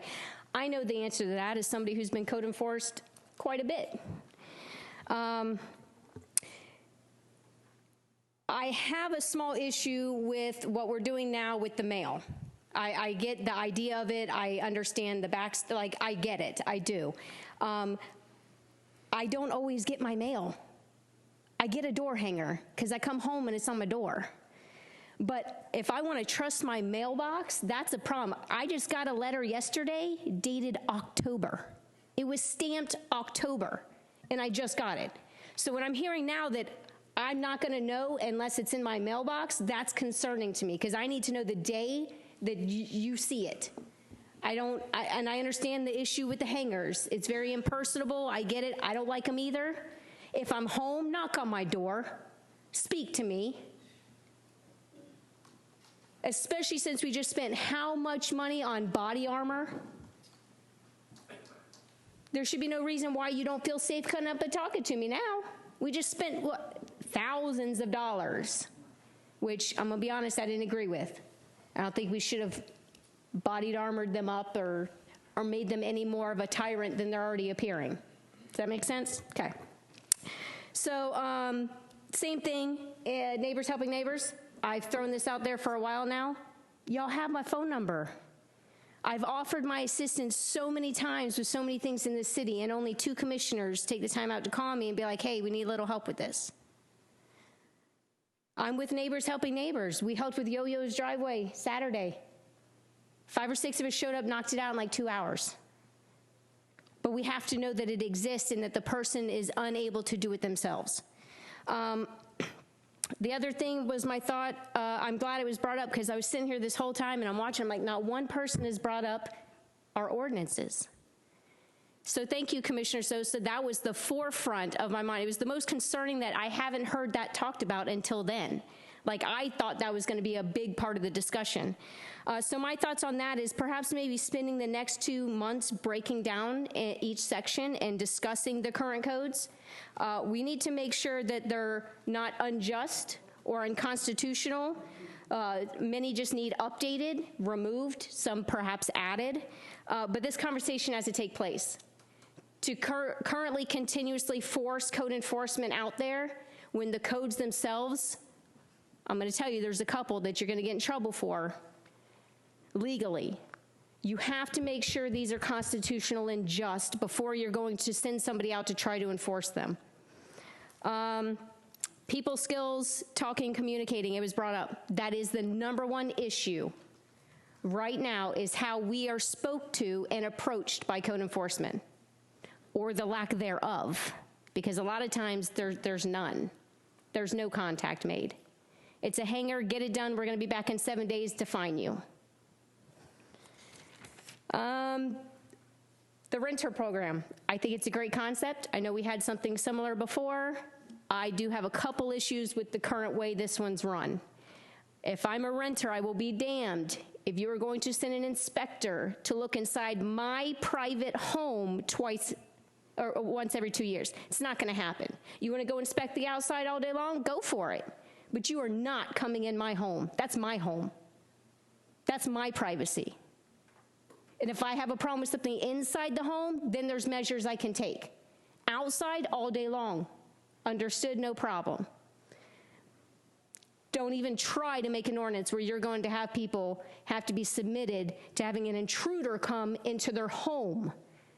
I know the answer to that as somebody who's been code enforced quite a bit. I have a small issue with what we're doing now with the mail. I get the idea of it. I understand the backs, like, I get it. I do. I don't always get my mail. I get a door hanger because I come home and it's on my door. But if I want to trust my mailbox, that's a problem. I just got a letter yesterday dated October. It was stamped October, and I just got it. So when I'm hearing now that I'm not going to know unless it's in my mailbox, that's concerning to me because I need to know the day that you see it. And I understand the issue with the hangers. It's very impersonal. I get it. I don't like them either. If I'm home, knock on my door. Speak to me. Especially since we just spent how much money on body armor? There should be no reason why you don't feel safe coming up and talking to me now. We just spent, what, thousands of dollars, which I'm going to be honest, I didn't agree with. I don't think we should have bodied armored them up or made them any more of a tyrant than they're already appearing. Does that make sense? Okay. So same thing, Neighbors Helping Neighbors. I've thrown this out there for a while now. Y'all have my phone number. I've offered my assistance so many times with so many things in this city, and only 2 commissioners take the time out to call me and be like, hey, we need a little help with this. I'm with Neighbors Helping Neighbors. We helped with Yo-Yo's driveway Saturday. 5 or 6 of us showed up, knocked it out in like 2 hours. But we have to know that it exists and that the person is unable to do it themselves. The other thing was my thought, I'm glad it was brought up because I was sitting here this whole time and I'm watching, I'm like, not one person has brought up our ordinances. So thank you, Commissioner Sosa. That was the forefront of my mind. It was the most concerning that I haven't heard that talked about until then. Like, I thought that was going to be a big part of the discussion. So my thoughts on that is perhaps maybe spending the next 2 months breaking down each section and discussing the current codes. We need to make sure that they're not unjust or unconstitutional. Many just need updated, removed, some perhaps added. But this conversation has to take place. To currently continuously force code enforcement out there when the codes themselves, I'm going to tell you there's a couple that you're going to get in trouble for legally. You have to make sure these are constitutional and just before you're going to send somebody out to try to enforce them. People skills, talking, communicating, it was brought up. That is the #1 issue right now, is how we are spoke to and approached by code enforcement, or the lack thereof, because a lot of times there's none. There's no contact made. It's a hanger, get it done, we're going to be back in 7 days to fine you. The renter program, I think it's a great concept. I know we had something similar before. I do have a couple issues with the current way this one's run. If I'm a renter, I will be damned if you are going to send an inspector to look inside my private home twice or once every 2 years. It's not going to happen. You want to go inspect the outside all day long? Go for it. But you are not coming in my home. That's my home. That's my privacy. And if I have a problem with something inside the home, then there's measures I can take. Outside, all day long. Understood, no problem. Don't even try to make an ordinance where you're going to have people have to be submitted to having an intruder come into their home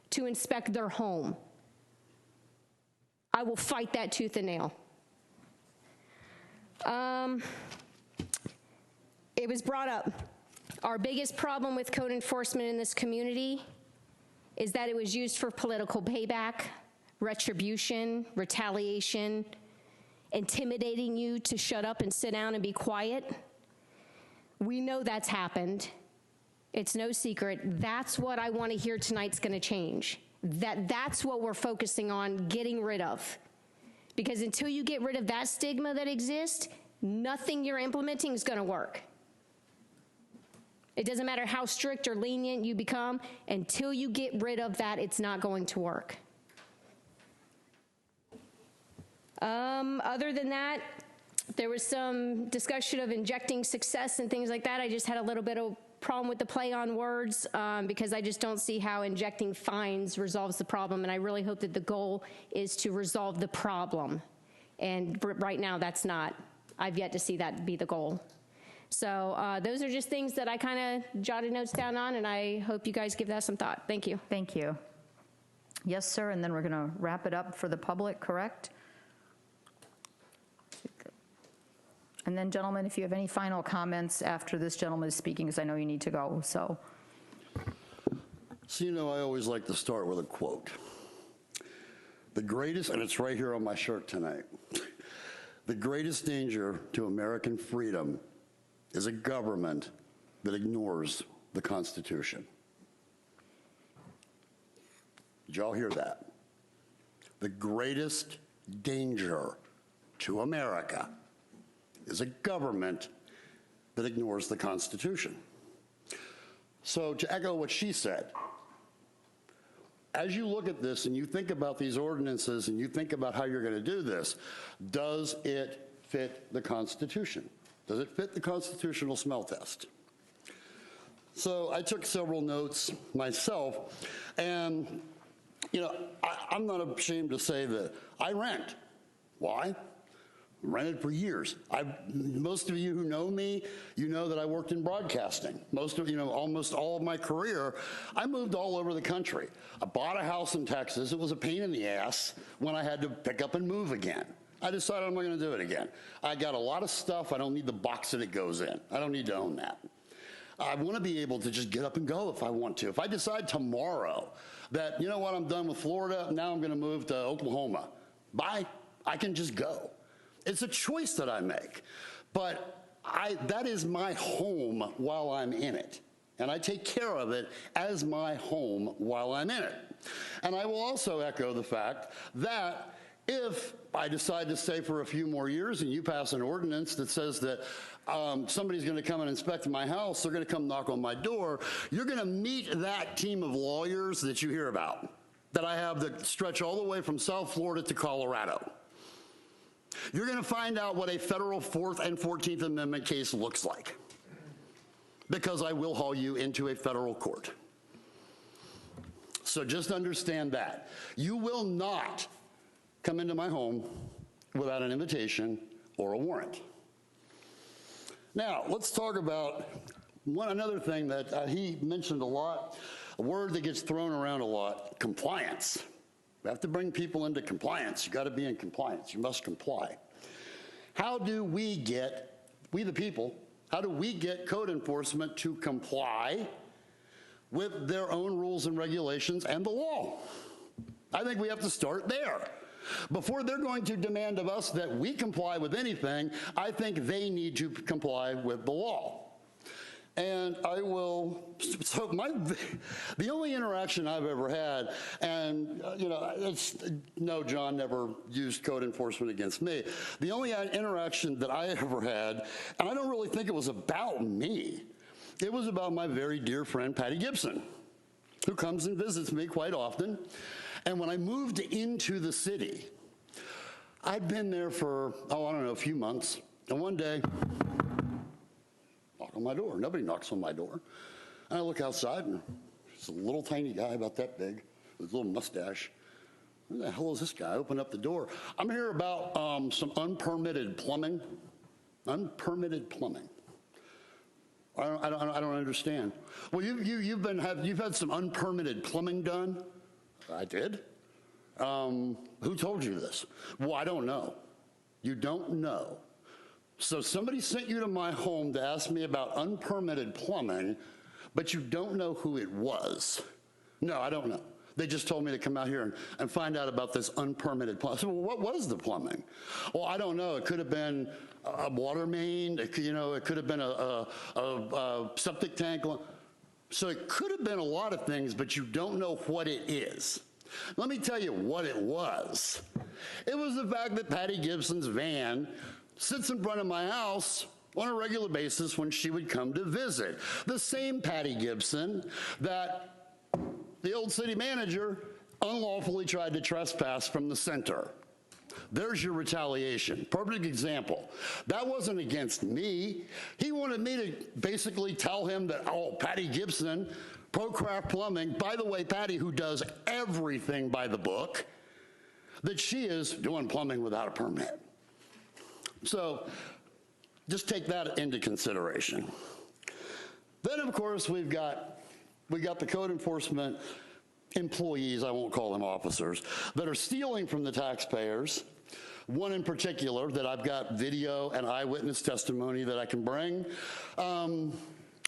to inspect their home. I will fight that tooth and nail. It was brought up. Our biggest problem with code enforcement in this community is that it was used for political payback, retribution, retaliation, intimidating you to shut up and sit down and be quiet. We know that's happened. It's no secret. That's what I want to hear tonight's going to change. That's what we're focusing on getting rid of. Because until you get rid of that stigma that exists, nothing you're implementing is going to work. It doesn't matter how strict or lenient you become, until you get rid of that, it's not going to work. Other than that, there was some discussion of injecting success and things like that. I just had a little bit of problem with the play on words because I just don't see how injecting fines resolves the problem, and I really hope that the goal is to resolve the problem. And right now, that's not. I've yet to see that be the goal. So those are just things that I kind of jotted notes down on, and I hope you guys give that some thought. Thank you. Thank you. Yes, sir, and then we're going to wrap it up for the public, correct? And then, gentlemen, if you have any final comments after this gentleman is speaking, because I know you need to go, so. So, you know, I always like to start with a quote. The greatest, and it's right here on my shirt tonight, the greatest danger to American freedom is a government that ignores the Constitution. Did y'all hear that? The greatest danger to America is a government that ignores the Constitution. So to echo what she said, as you look at this and you think about these ordinances and you think about how you're going to do this, does it fit the Constitution? Does it fit the constitutional smell test? So I took several notes myself, and you know, I'm not ashamed to say that I rent. Why? Rented for years. Most of you who know me, you know that I worked in broadcasting. Almost all of my career, I moved all over the country. I bought a house in Texas. It was a pain in the ass when I had to pick up and move again. I decided I'm not going to do it again. I got a lot of stuff. I don't need the box that it goes in. I don't need to own that. I want to be able to just get up and go if I want to. If I decide tomorrow that, you know what, I'm done with Florida, now I'm going to move to Oklahoma. Bye. I can just go. It's a choice that I make, but that is my home while I'm in it, and I take care of it as my home while I'm in it. And I will also echo the fact that if I decide to stay for a few more years and you pass an ordinance that says that somebody's going to come and inspect my house, they're going to come knock on my door, you're going to meet that team of lawyers that you hear about, that I have that stretch all the way from South Florida to Colorado. You're going to find out what a federal 4th and 14th Amendment case looks like, because I will haul you into a federal court. So just understand that. You will not come into my home without an invitation or a warrant. Now, let's talk about another thing that he mentioned a lot, a word that gets thrown around a lot, compliance. We have to bring people into compliance. You got to be in compliance. You must comply. How do we the people, how do we get code enforcement to comply with their own rules and regulations and the law? I think we have to start there. Before they're going to demand of us that we comply with anything, I think they need to comply with the law. And the only interaction I've ever had, and no, John never used code enforcement against me. The only interaction that I ever had, and I don't really think it was about me, it was about my very dear friend, Patty Gibson, who comes and visits me quite often. And when I moved into the city, I'd been there for, a few months. And one day, knock on my door. Nobody knocks on my door. And I look outside, and it's a little tiny guy about that big with a little mustache. Who the hell is this guy? I open up the door. I'm here about some unpermitted plumbing. Unpermitted plumbing. I don't understand. Well, you've had some unpermitted plumbing done? I did. Who told you this? Well, I don't know. You don't know. So somebody sent you to my home to ask me about unpermitted plumbing, but you don't know who it was. No, I don't know. They just told me to come out here and find out about this unpermitted plumbing. I said, well, what was the plumbing? Well, I don't know. It could have been a water main. It could have been a septic tank. So it could have been a lot of things, but you don't know what it is. Let me tell you what it was. It was the fact that Patty Gibson's van sits in front of my house on a regular basis when she would come to visit. The same Patty Gibson that the old city manager unlawfully tried to trespass from the center. There's your retaliation. Perfect example. That wasn't against me. He wanted me to basically tell him that, Patty Gibson, Procraft Plumbing, by the way, Patty, who does everything by the book, that she is doing plumbing without a permit. So Just take that into consideration. Then, of course, we got the code enforcement employees, I won't call them officers, that are stealing from the taxpayers. One in particular that I've got video and eyewitness testimony that I can bring.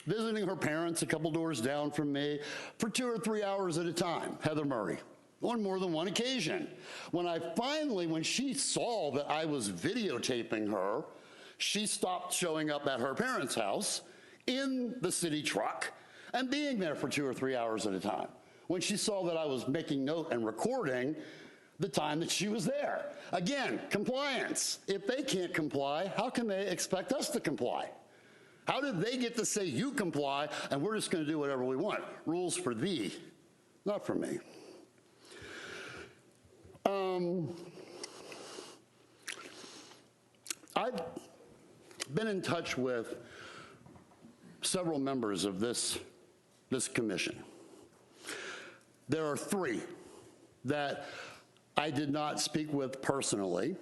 Visiting her parents a couple doors down from me for 2 or 3 hours at a time, Heather Murray, on more than one occasion. When she saw that I was videotaping her, she stopped showing up at her parents' house in the city truck and being there for 2 or 3 hours at a time. When she saw that I was making note and recording the time that she was there. Again, compliance. If they can't comply, how can they expect us to comply? How did they get to say you comply and we're just going to do whatever we want? Rules for thee, not for me. I've been in touch with several members of this commission. There are 3 that I did not speak with personally,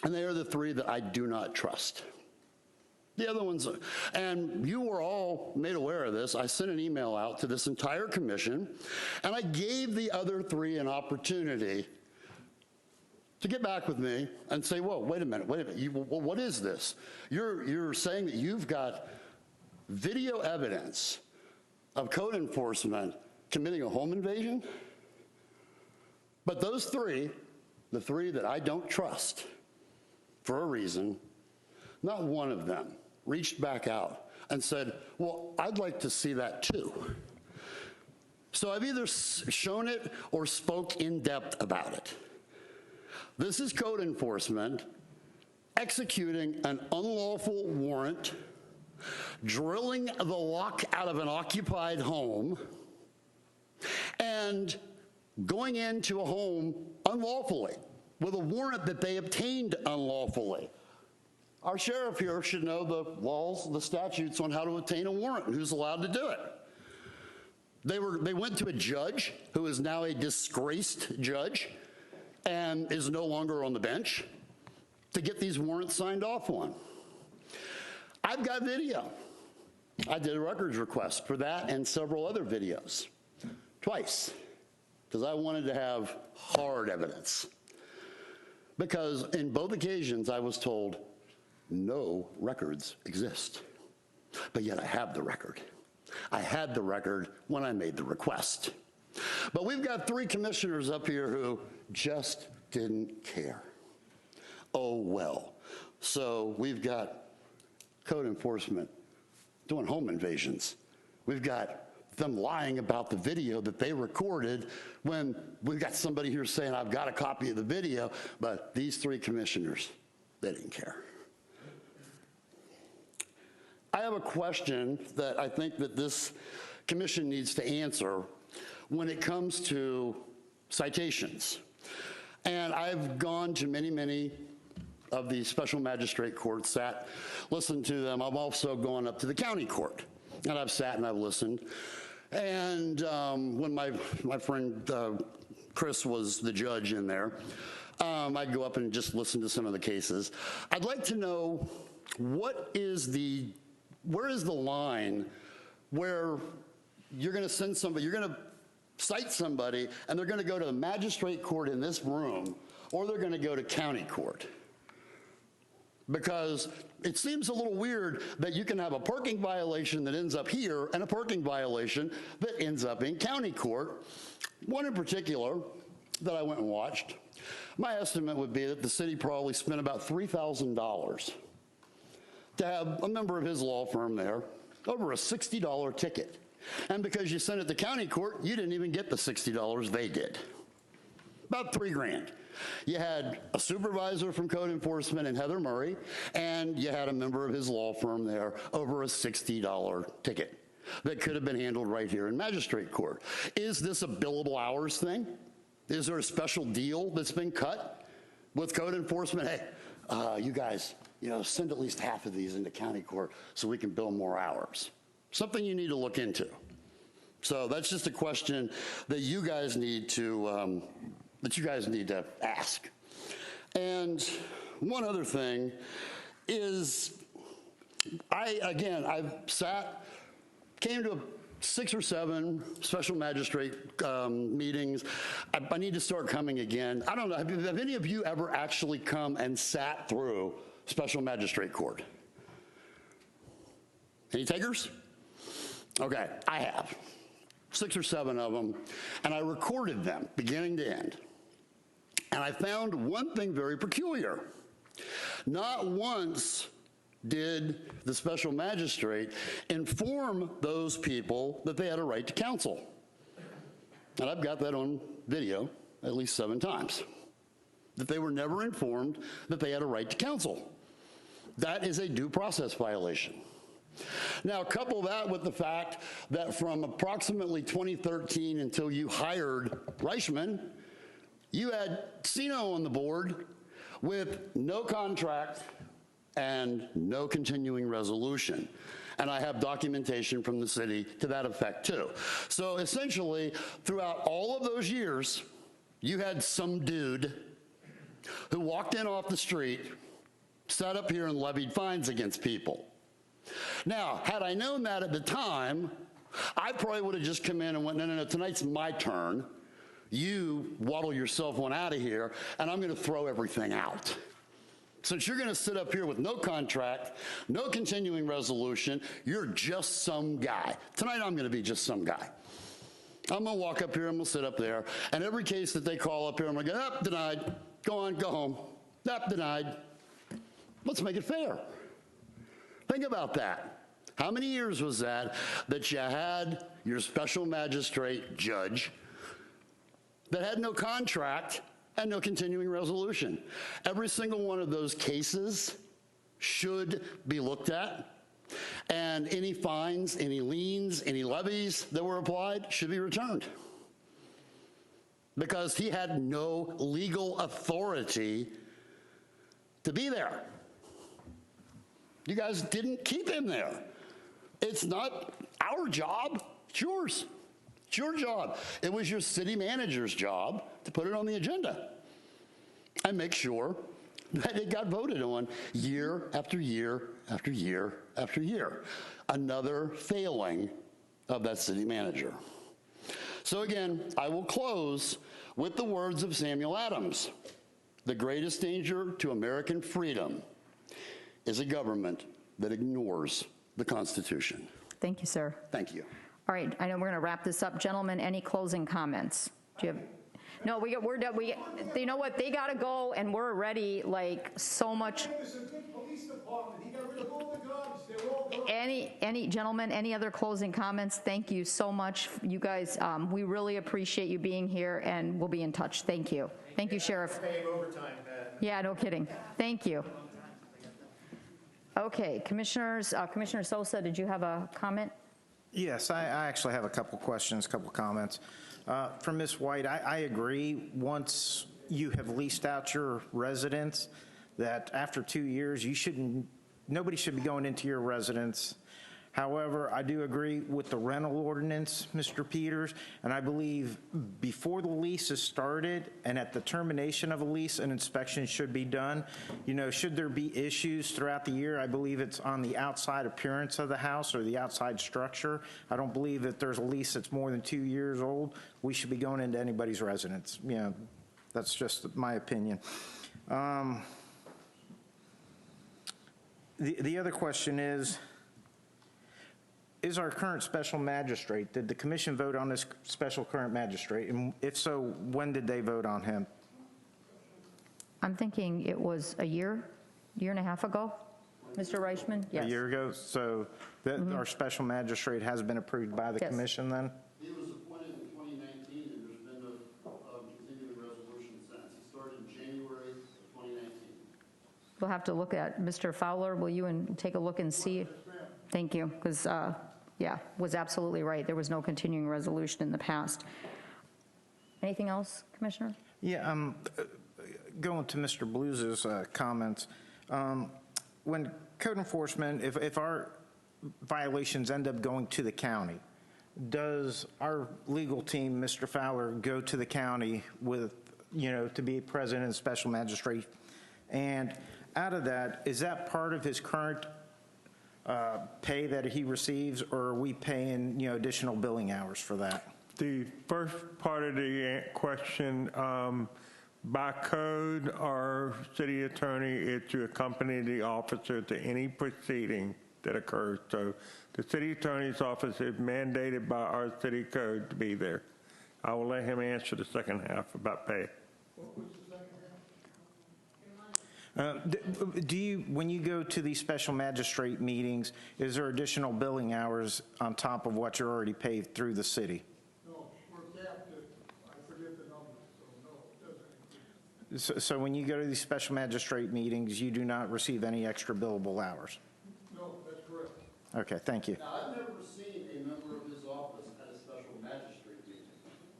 and they are the 3 that I do not trust. The other ones, and you were all made aware of this, I sent an email out to this entire commission, and I gave the other 3 an opportunity to get back with me and say, whoa, wait a minute, what is this? You're saying that you've got video evidence of code enforcement committing a home invasion? But those 3, the 3 that I don't trust for a reason, not one of them reached back out and said, well, I'd like to see that too. So I've either shown it or spoke in depth about it. This is code enforcement executing an unlawful warrant, drilling the lock out of an occupied home, and going into a home unlawfully with a warrant that they obtained unlawfully. Our sheriff here should know the laws, the statutes on how to obtain a warrant and who's allowed to do it. They went to a judge who is now a disgraced judge and is no longer on the bench to get these warrants signed off on. I've got video. I did a records request for that and several other videos, twice, because I wanted to have hard evidence. Because in both occasions I was told no records exist, but yet I have the record. I had the record when I made the request. But we've got 3 commissioners up here who just didn't care. Oh well. So we've got code enforcement doing home invasions. We've got them lying about the video that they recorded when we've got somebody here saying, I've got a copy of the video, but these 3 commissioners, they didn't care. I have a question that I think that this commission needs to answer when it comes to citations. And I've gone to many of the special magistrate courts, listened to them. I've also gone up to the county court, and I've sat and I've listened. And when my friend Chris was the judge in there, I'd go up and just listen to some of the cases. I'd like to know where is the line where you're going to send somebody, you're going to cite somebody, and they're going to go to the magistrate court in this room, or they're going to go to county court. Because it seems a little weird that you can have a parking violation that ends up here and a parking violation that ends up in county court. One in particular that I went and watched, my estimate would be that the city probably spent about $3,000 to have a member of his law firm there over a $60 ticket. And because you sent it to county court, you didn't even get the $60 they did. About $3,000. You had a supervisor from code enforcement and Heather Murray, and you had a member of his law firm there over a $60 ticket that could have been handled right here in magistrate court. Is this a billable hours thing? Is there a special deal that's been cut with code enforcement? Hey, you guys, send at least half of these into county court so we can bill more hours. Something you need to look into. So that's just a question that you guys need to ask. And one other thing is, I've came to 6 or 7 special magistrate meetings. I need to start coming again. I don't know, have any of you ever actually come and sat through special magistrate court? Any takers? Okay, I have. 6 or 7 of them, and I recorded them beginning to end. And I found one thing very peculiar. Not once did the special magistrate inform those people that they had a right to counsel. And I've got that on video at least 7 times, that they were never informed that they had a right to counsel. That is a due process violation. Now, couple that with the fact that from approximately 2013 until you hired Reichman, you had Sino on the board with no contract and no continuing resolution. And I have documentation from the city to that effect too. So essentially, throughout all of those years, you had some dude who walked in off the street, sat up here and levied fines against people. Now, had I known that at the time, I probably would have just come in and went, no, tonight's my turn. You waddle yourself one out of here, and I'm going to throw everything out. Since you're going to sit up here with no contract, no continuing resolution, you're just some guy. Tonight, I'm going to be just some guy. I'm going to walk up here, I'm going to sit up there, and every case that they call up here, I'm going to go, up, denied, go on, go home, up, denied. Let's make it fair. Think about that. How many years was that you had your special magistrate judge that had no contract and no continuing resolution? Every single one of those cases should be looked at, and any fines, any liens, any levies that were applied should be returned, because he had no legal authority to be there. You guys didn't keep him there. It's not our job, it's yours. It's your job. It was your city manager's job to put it on the agenda and make sure that it got voted on year after year after year after year. Another failing of that city manager. So again, I will close with the words of Samuel Adams. The greatest danger to American freedom is a government that ignores the Constitution. Thank you, sir. Thank you. All right, I know we're going to wrap this up. Gentlemen, any closing comments? Do you have? No, we're done. You know what? They got to go, and we're already like so much. Any gentlemen, any other closing comments? Thank you so much. You guys, we really appreciate you being here, and we'll be in touch. Thank you. Thank you, Sheriff. Yeah, no kidding. Thank you. Okay, commissioners, Commissioner Sosa, did you have a comment? Yes, I actually have a couple questions, couple comments. For Ms. White, I agree. Once you have leased out your residence, that after 2 years, nobody should be going into your residence. However, I do agree with the rental ordinance, Mr. Peters, and I believe before the lease is started and at the termination of a lease, an inspection should be done. You know, should there be issues throughout the year, I believe it's on the outside appearance of the house or the outside structure. I don't believe that there's a lease that's more than 2 years old, we should be going into anybody's residence. You know, that's just my opinion. The other question is our current special magistrate, did the commission vote on this special current magistrate? And if so, when did they vote on him? I'm thinking it was a year and a half ago, Mr. Reichman? Yes. A year ago? So our special magistrate has been approved by the commission then? He was appointed in 2019, and there's been no continuing resolution since. He started in January of 2019. We'll have to look at, Mr. Fowler, will you take a look and see? Thank you, because, yeah, was absolutely right. There was no continuing resolution in the past. Anything else, Commissioner? Yeah, going to Mr. Blues's comments. When code enforcement, if our violations end up going to the county, does our legal team, Mr. Fowler, go to the county with, you know, to be president and special magistrate? And out of that, is that part of his current pay that he receives, or are we paying, additional billing hours for that? The first part of the question, by code, our city attorney is to accompany the officer to any proceeding that occurs. So the city attorney's office is mandated by our city code to be there. I will let him answer the second half about pay. Do you, when you go to these special magistrate meetings, is there additional billing hours on top of what you're already paid through the city? No, we're capped at, I forget the number, so no, it doesn't. So when you go to these special magistrate meetings, you do not receive any extra billable hours? No, that's correct. Okay, thank you. Now, I've never seen a member of his office at a special magistrate meeting,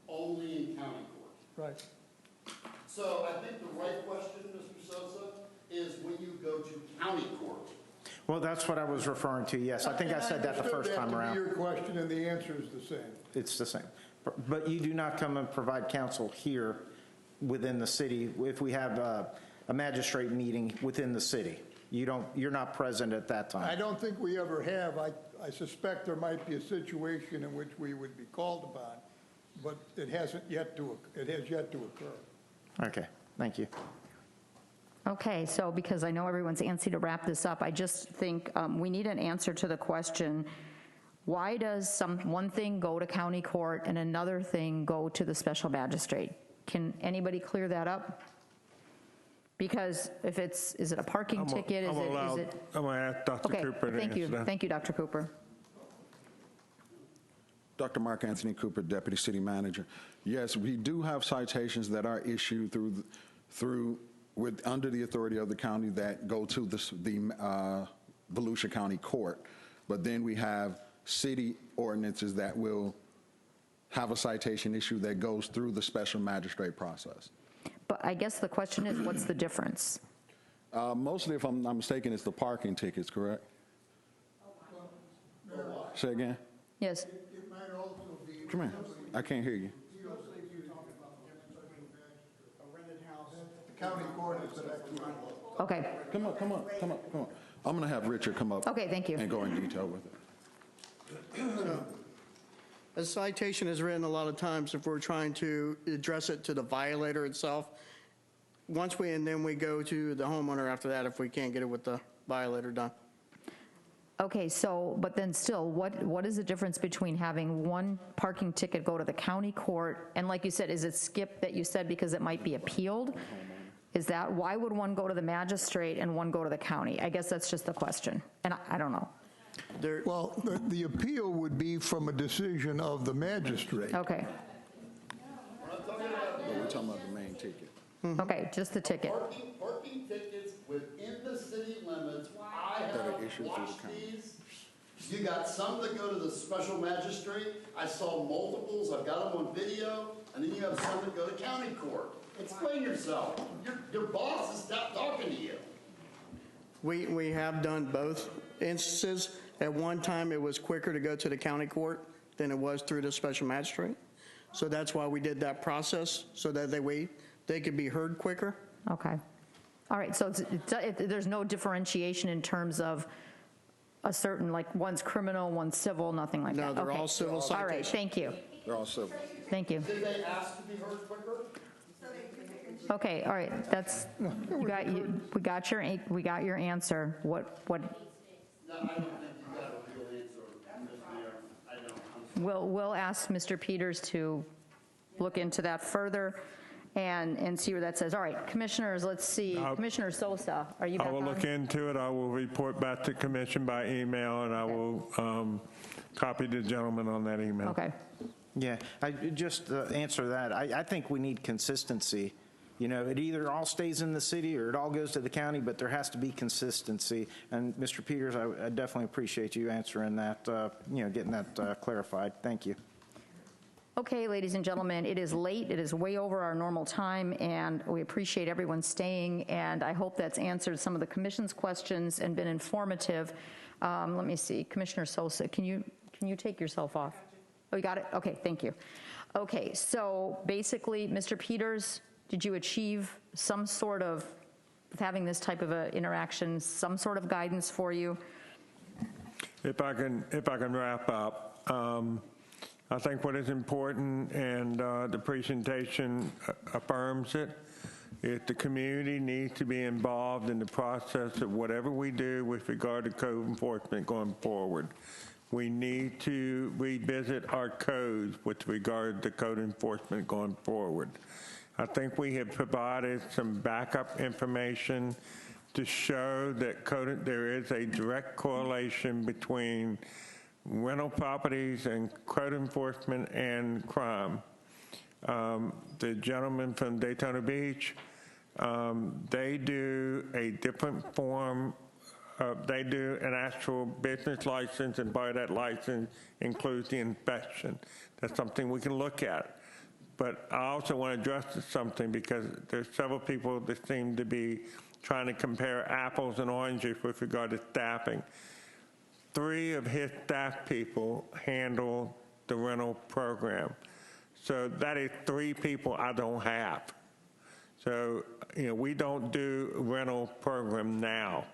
only in county court. Right. So I think the right question, Mr. Sosa, is when you go to county court. Well, that's what I was referring to, yes. I think I said that the first time around. Your question, and the answer is the same. It's the same. But you do not come and provide counsel here within the city if we have a magistrate meeting within the city. You're not present at that time. I don't think we ever have. I suspect there might be a situation in which we would be called upon, but it has yet to occur. Okay, thank you. Okay, so because I know everyone's antsy to wrap this up, I just think we need an answer to the question, why does one thing go to county court and another thing go to the special magistrate? Can anybody clear that up? Because if is it a parking ticket? I'm going to ask Dr. Cooper to thank you. answer that. Thank you, Dr. Cooper. Dr. Mark Anthony Cooper, Deputy City Manager. Yes, we do have citations that are issued under the authority of the county that go to the Volusia County Court. But then we have city ordinances that will have a citation issue that goes through the special magistrate process. But I guess the question is, what's the difference? Mostly, if I'm not mistaken, it's the parking tickets, correct? Say again? Yes. It might also be. Come here. I can't hear you. The county court is the next one. Okay. Come on. I'm going to have Richard come up. Okay, thank you. And go in detail with it. A citation is written a lot of times if we're trying to address it to the violator itself. And then we go to the homeowner after that if we can't get it with the violator done. Okay, so, but then still, what is the difference between having one parking ticket go to the county court, and like you said, is it skipped that you said because it might be appealed? Is that, why would one go to the magistrate and one go to the county? I guess that's just the question, and I don't know. Well, the appeal would be from a decision of the magistrate. Okay. We're talking about the main ticket. Okay, just the ticket. Parking tickets within the city limits, I have watched these. You got some that go to the special magistrate. I saw multiples. I've got them on video. And then you have some that go to county court. Explain yourself. Your boss has stopped talking to you. We have done both instances. At one time, it was quicker to go to the county court than it was through the special magistrate. So that's why we did that process, so that they could be heard quicker. Okay. All right, so there's no differentiation in terms of a certain, like, one's criminal, one's civil, nothing like that? No, they're all civil citations. All right, thank you. They're all civil. Thank you. Did they ask to be heard quicker? Okay, all right, that's, we got your answer. What? No, I don't think you got a real answer, Ms. Mayor. I don't. We'll ask Mr. Peters to look into that further and see where that says. All right, commissioners, let's see. Commissioner Sosa, are you back I will on? look into it. I will report back to commission by email, and I will copy the gentleman on that email. Okay. Yeah, just to answer that, I think we need consistency. You know, it either all stays in the city or it all goes to the county, but there has to be consistency. And Mr. Peters, I definitely appreciate you answering that, getting that clarified. Thank you. Okay, ladies and gentlemen, it is late. It is way over our normal time, and we appreciate everyone staying, and I hope that's answered some of the commission's questions and been informative. Let me see. Commissioner Sosa, can you take yourself off? Oh, you got it? Okay, thank you. Okay, so basically, Mr. Peters, did you achieve some sort of, with having this type of a interaction, some sort of guidance for you? If I can wrap up, I think what is important, and the presentation affirms it, is the community needs to be involved in the process of whatever we do with regard to code enforcement going forward. We need to revisit our codes with regard to code enforcement going forward. I think we have provided some backup information to show that there is a direct correlation between rental properties and code enforcement and crime. The gentleman from Daytona Beach, they do a different form. They do an actual business license, and by that license includes the inspection. That's something we can look at. But I also want to address something, because there's several people that seem to be trying to compare apples and oranges with regard to staffing. 3 of his staff people handle the rental program. So that is 3 people I don't have. So, we don't do rental program now.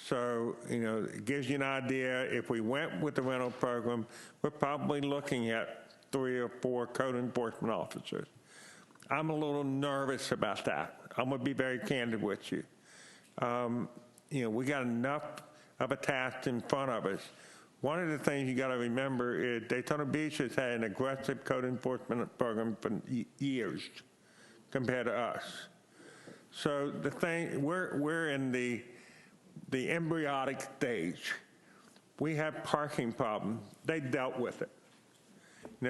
So, it gives you an idea. If we went with the rental program, we're probably looking at 3 or 4 code enforcement officers. I'm a little nervous about that. I'm going to be very candid with you. We got enough of a task in front of us. One of the things you got to remember is Daytona Beach has had an aggressive code enforcement program for years compared to us. So the thing, we're in the embryonic stage. We have parking problems. They dealt with it.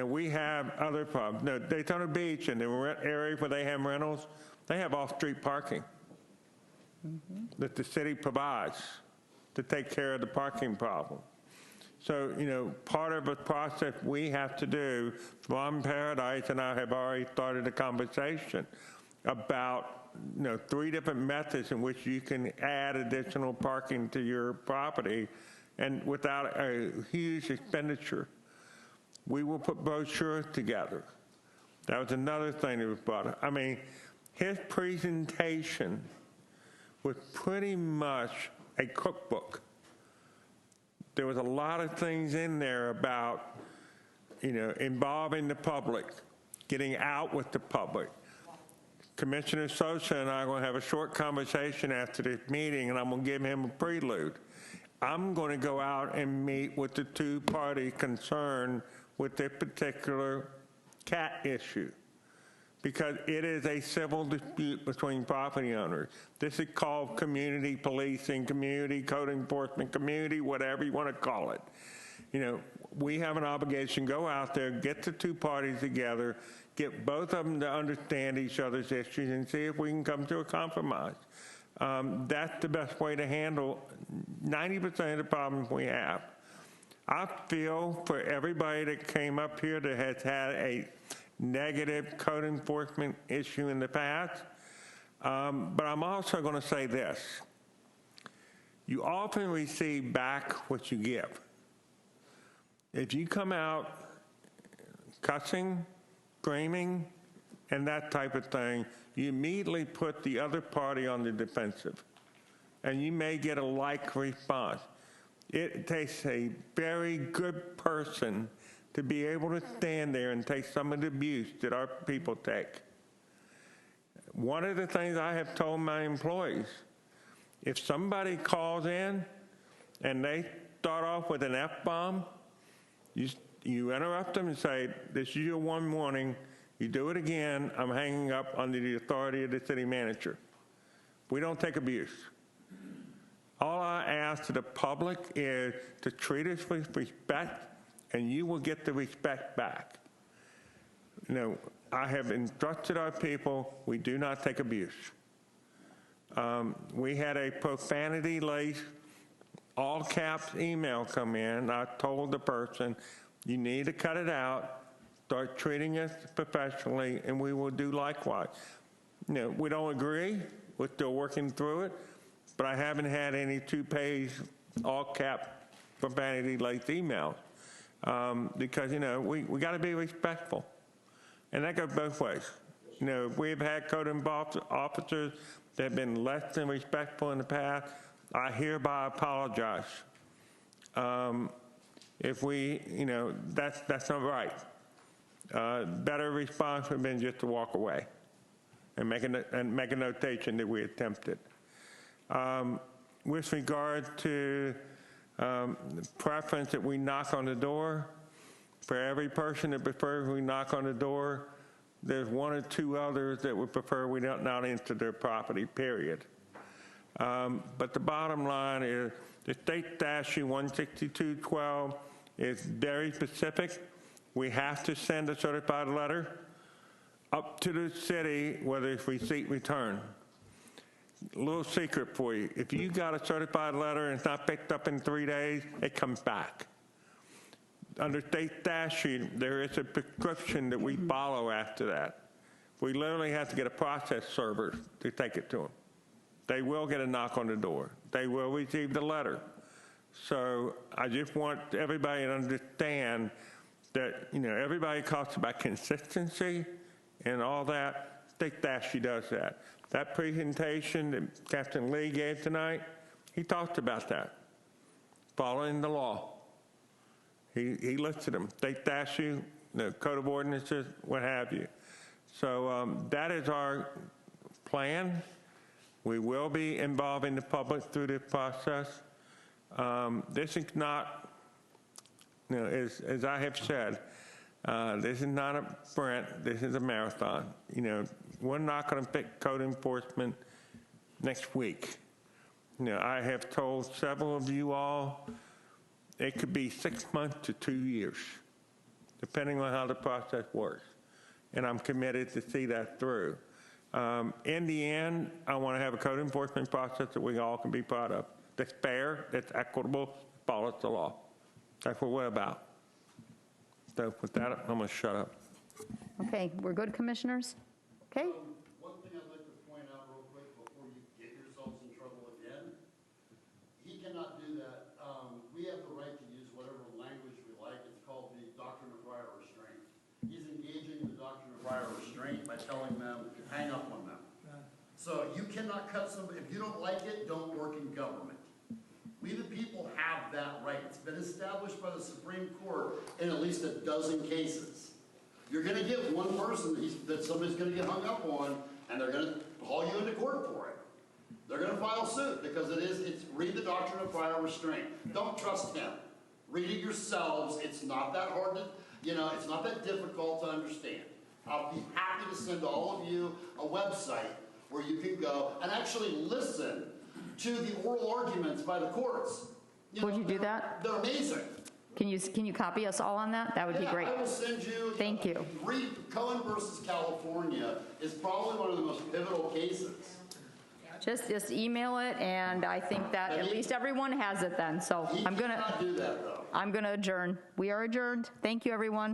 We have other problems. Daytona Beach and the area where they have rentals, they have off-street parking that the city provides to take care of the parking problem. So, part of the process we have to do, Ron Paradise and I have already started a conversation about, 3 different methods in which you can add additional parking to your property and without a huge expenditure. We will put brochures together. That was another thing that was brought up. I mean, his presentation was pretty much a cookbook. There was a lot of things in there about, involving the public, getting out with the public. Commissioner Sosa and I are going to have a short conversation after this meeting, and I'm going to give him a prelude. I'm going to go out and meet with the 2 parties concerned with this particular cat issue, because it is a civil dispute between property owners. This is called community policing, community code enforcement, community whatever you want to call it. We have an obligation, go out there, get the 2 parties together, get both of them to understand each other's issues and see if we can come to a compromise. That's the best way to handle 90% of the problems we have. I feel for everybody that came up here that has had a negative code enforcement issue in the past, but I'm also going to say this. You often receive back what you give. If you come out cussing, screaming, and that type of thing, you immediately put the other party on the defensive, and you may get a like response. It takes a very good person to be able to stand there and take some of the abuse that our people take. One of the things I have told my employees, if somebody calls in and they start off with an F-bomb, you interrupt them and say, this is your one warning. You do it again, I'm hanging up under the authority of the city manager. We don't take abuse. All I ask to the public is to treat us with respect, and you will get the respect back. I have instructed our people, we do not take abuse. We had a profanity-laced, all caps email come in. I told the person, you need to cut it out, start treating us professionally, and we will do likewise. We don't agree, we're still working through it, but I haven't had any 2-page, all-cap profanity-laced emails because, we got to be respectful. And that goes both ways. We've had code enforcement officers that have been less than respectful in the past. I hereby apologize. If we, that's not right. Better response would have been just to walk away and make a notation that we attempted. With regard to preference that we knock on the door, for every person that prefers we knock on the door, there's one or two others that would prefer we don't not enter their property, period. But the bottom line is the state statute 16212 is very specific. We have to send a certified letter up to the city, whether it's receipt return. A little secret for you. If you got a certified letter and it's not picked up in 3 days, it comes back. Under state statute, there is a prescription that we follow after that. We literally have to get a process server to take it to them. They will get a knock on the door. They will receive the letter. So I just want everybody to understand that, everybody talks about consistency and all that. State statute does that. That presentation that Captain Lee gave tonight, he talked about that, following the law. He listed them, state statute, the code of ordinances, what have you. So that is our plan. We will be involving the public through this process. This is not, as I have said, this is not a sprint, this is a marathon. We're not going to pick code enforcement next week. I have told several of you all, it could be 6 months to 2 years, depending on how the process works. And I'm committed to see that through. In the end, I want to have a code enforcement process that we all can be proud of. That's fair, that's equitable, follows the law. That's what we're about. So with that, I'm going to shut up. Okay, we're good, commissioners? Okay. One thing I'd like to point out real quick before you get yourselves in trouble again, he cannot do that. We have the right to use whatever language we like. It's called the doctrine of prior restraint. He's engaging the doctrine of prior restraint by telling them to hang up on them. So you cannot cut somebody. If you don't like it, don't work in government. We the people have that right. It's been established by the Supreme Court in at least a dozen cases. You're going to get one person that somebody's going to get hung up on, and they're going to haul you into court for it. They're going to file suit because it's read the doctrine of prior restraint. Don't trust him. Read it yourselves. It's not that hard to, it's not that difficult to understand. I'll be happy to send all of you a website where you can go and actually listen to the oral arguments by the courts. Would you do that? They're amazing. Can you copy us all on that? That would be great. I will send you. Thank you. Read Cohen versus California is probably one of the most pivotal cases. Just email it, and I think that at least everyone has it then. So I'm cannot do that, though. I'm gonna adjourn. We are adjourned. Thank you, everyone.